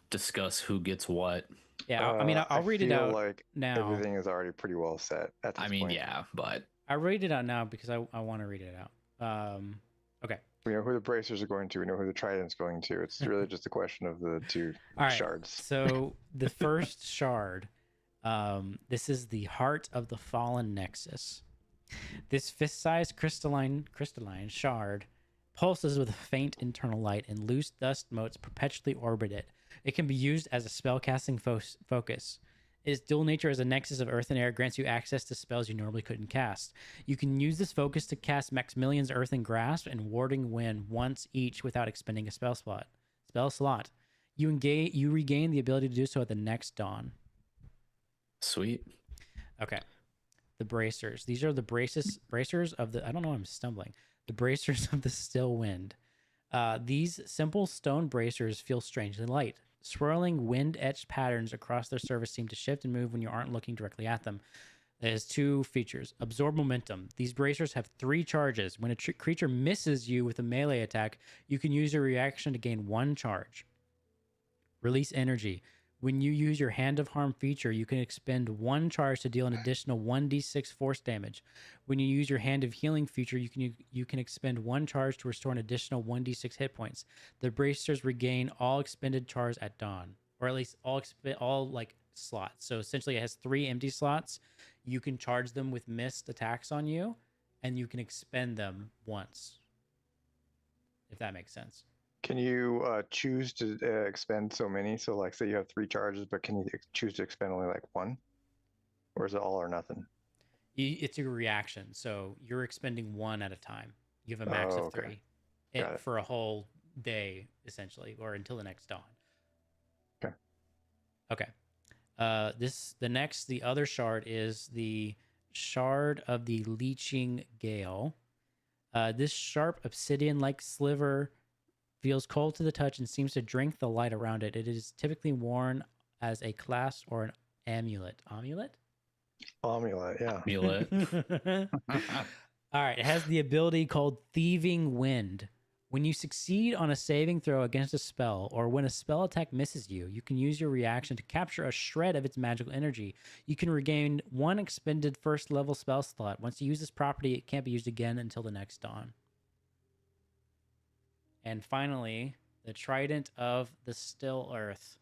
discuss who gets what. Yeah, I mean, I'll read it out like now. Everything is already pretty well set at this point. Yeah, but I read it out now because I want to read it out. Okay. We know who the bracers are going to. We know who the trident's going to. It's really just a question of the two All right. shards. So the first shard, this is the heart of the fallen nexus. This fist-sized crystalline shard pulses with a faint internal light, and loose dust motes perpetually orbit it. It can be used as a spellcasting focus. Its dual nature as a nexus of earth and air grants you access to spells you normally couldn't cast. You can use this focus to cast Maximilian's Earthen Grasp and Warding Wind once each without expending a spell slot. You regain the ability to do so at the next dawn. Sweet. Okay. The bracers. These are the bracers of the... I don't know why I'm stumbling. The bracers of the still wind. These simple stone bracers feel strangely light. Swirling wind-etched patterns across their surface seem to shift and move when you aren't looking directly at them. It has two features. Absorb momentum. These bracers have 3 charges. When a creature misses you with a melee attack, you can use your reaction to gain 1 charge. Release energy. When you use your Hand of Harm feature, you can expend 1 charge to deal an additional 1d6 force damage. When you use your Hand of Healing feature, you can expend 1 charge to restore an additional 1d6 hit points. The bracers regain all expended charges at dawn, or at least all like slots. So essentially, it has 3 empty slots. You can charge them with missed attacks on you, and you can expend them once. If that makes sense. Can you choose to expend so many? So, like, say you have 3 charges, but can you choose to expend only like 1? Or is it all or nothing? It's your reaction. So you're expending 1 at a time. You have a max of 3 for a whole day, essentially, or until the next dawn. Okay. The other shard is the Shard of the Leeching Gale. This sharp obsidian-like sliver feels cold to the touch and seems to drink the light around it. It is typically worn as a clasp or an amulet. Amulet, yeah. Amulet. All right. It has the ability called Thieving Wind. When you succeed on a saving throw against a spell, or when a spell attack misses you, you can use your reaction to capture a shred of its magical energy. You can regain 1 expended first level spell slot. Once you use this property, it can't be used again until the next dawn. And finally, the Trident of the Still Earth.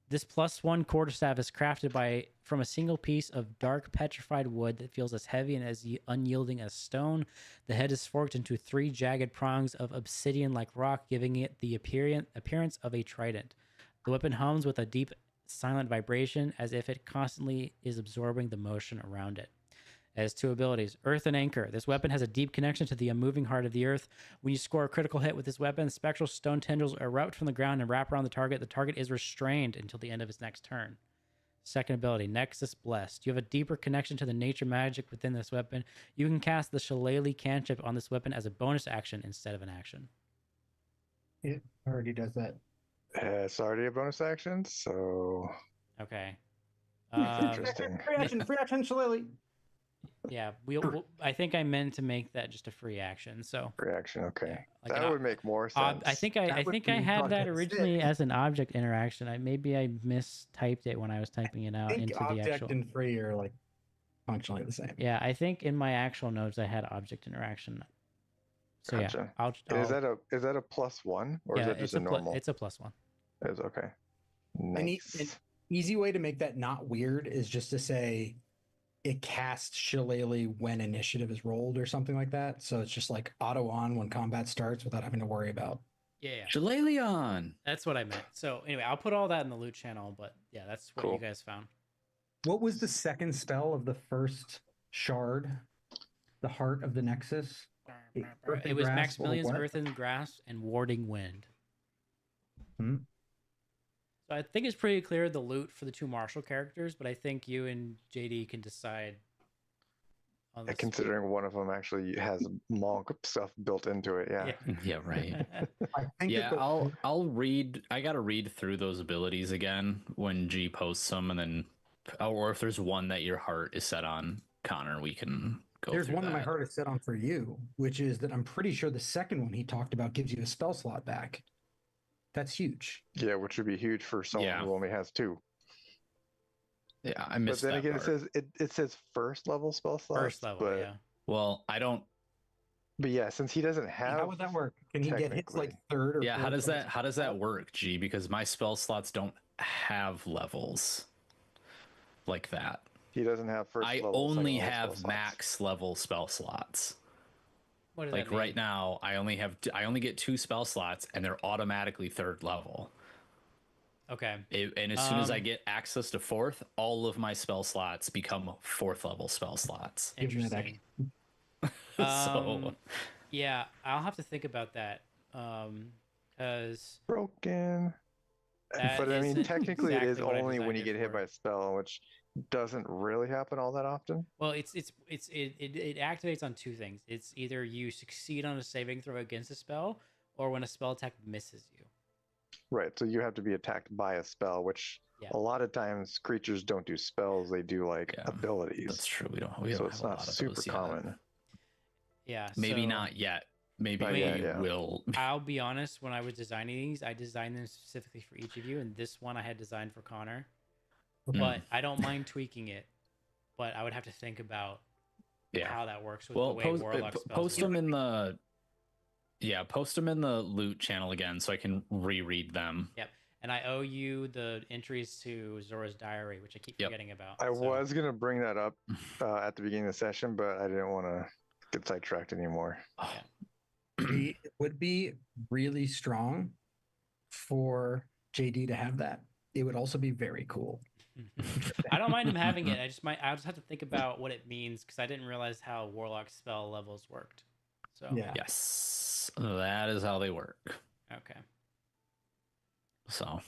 This +1 quarterstaff is crafted from a single piece of dark petrified wood that feels as heavy and as unyielding as stone. The head is forked into 3 jagged prongs of obsidian-like rock, giving it the appearance of a trident. The weapon hums with a deep, silent vibration, as if it constantly is absorbing the motion around it. It has 2 abilities. Earth and Anchor. This weapon has a deep connection to the unmoving heart of the earth. When you score a critical hit with this weapon, spectral stone tendrils erupt from the ground and wrap around the target. The target is restrained until the end of its next turn. Second ability, Nexus Blessed. You have a deeper connection to the nature magic within this weapon. You can cast the Shillelagh cantrip on this weapon as a bonus action instead of an action. It already does that. It's already a bonus action, so... Okay. Interesting. Free action, Shillelagh. Yeah, I think I meant to make that just a free action. So reaction, okay, yeah, like that would make more sense. I think I had that originally as an object interaction. Maybe I mistyped it when I was typing it out into the actual. Object and free are like functionally the same. Yeah, I think in my actual notes I had object interaction. So gotcha. Yeah, is that a +1 or is it just a normal? It's a +1. It's okay. Nice. An easy way to make that not weird is just to say it casts Shillelagh when initiative is rolled or something like that. So it's just like auto on when combat starts without having to worry about. Yeah. Shillelagh on. That's what I meant. So anyway, I'll put all that in the loot channel, but yeah, that's what you guys found. What was the second spell of the first shard? The Heart of the Nexus? It was Maximilian's Earthen Grasp and Warding Wind. So I think it's pretty clear the loot for the 2 martial characters, but I think you and JD can decide. Considering one of them actually has monk stuff built into it, yeah, right. I think I'll read. I gotta read through those abilities again when G posts them, and then, or if there's one that your heart is set on, Connor, we can go. There's one that my heart is set on for you, which is that I'm pretty sure the second one he talked about gives you a spell slot back. That's huge. Yeah, which would be huge for someone who only has 2. Yeah, I missed that. But then again, it says first level spell slots. First level, yeah. Well, I don't. But yeah, since he doesn't have, How would that work? Can he get hits like technically. third or Yeah, how fourth does level that spell? work, G? Because my spell slots don't have levels like that. He doesn't have first I level, second only level spell have slots. max level spell slots. What does Like that mean? right now, I only get 2 spell slots, and they're automatically third level. Okay. And as soon as I get access to fourth, all of my spell slots become 4th level spell slots. Give me that Interesting. So Yeah, I'll have to think about that. Because Broken. that But I mean, isn't technically, it is exactly what I only when designed you it get hit for. by a spell, which doesn't really happen all that often. Well, it activates on 2 things. It's either you succeed on a saving throw against a spell, or when a spell attack misses you. Right. So you have to be attacked by a spell, which Yeah. a lot of times creatures don't do spells; they do like Yeah, abilities. that's true. We don't So have it's a not lot of super those yet. common. Yeah. Maybe so not yet. Maybe Not we yet, yeah. will. I'll be honest. When I was designing these, I designed them specifically for each of you, and this one I had designed for Connor. But I don't mind tweaking it. But I would have to think about how that works with the way Warlock spells post work. them in the post them in the loot channel again so I can reread them. Yep. And I owe you the entries to Zora's Diary, which I keep forgetting about. I was gonna bring that up at the beginning of the session, but I didn't want to get sidetracked anymore. Yeah. It would be really strong for JD to have that. It would also be very cool. I don't mind him having it. I'll just have to think about what it means because I didn't realize how Warlock spell levels worked. So yes, that is how they work. Okay. So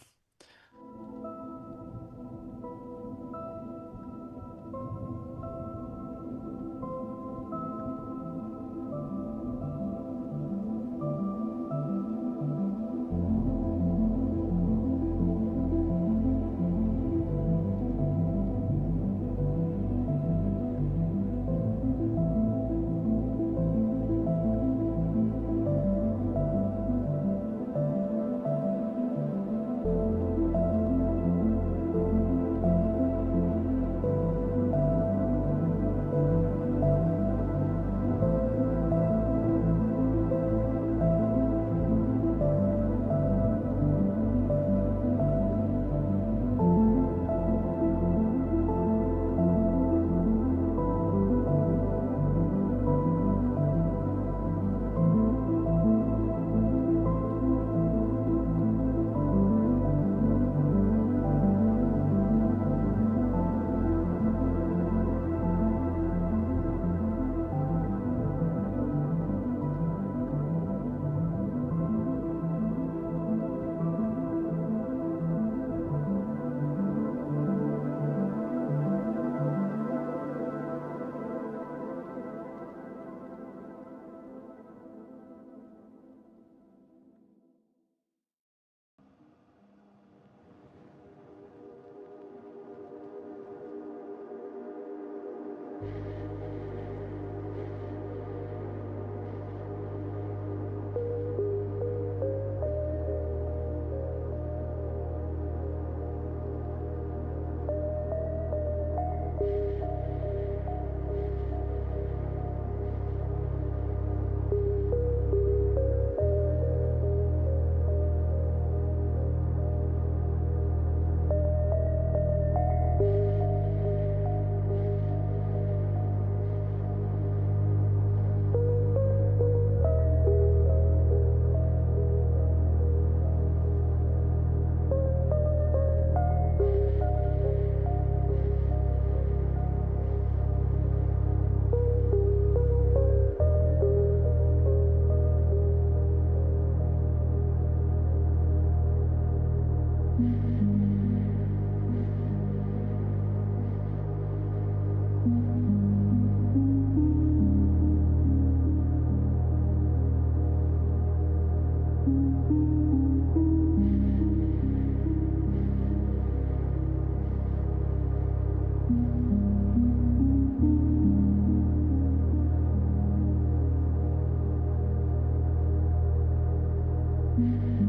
Mm-hmm.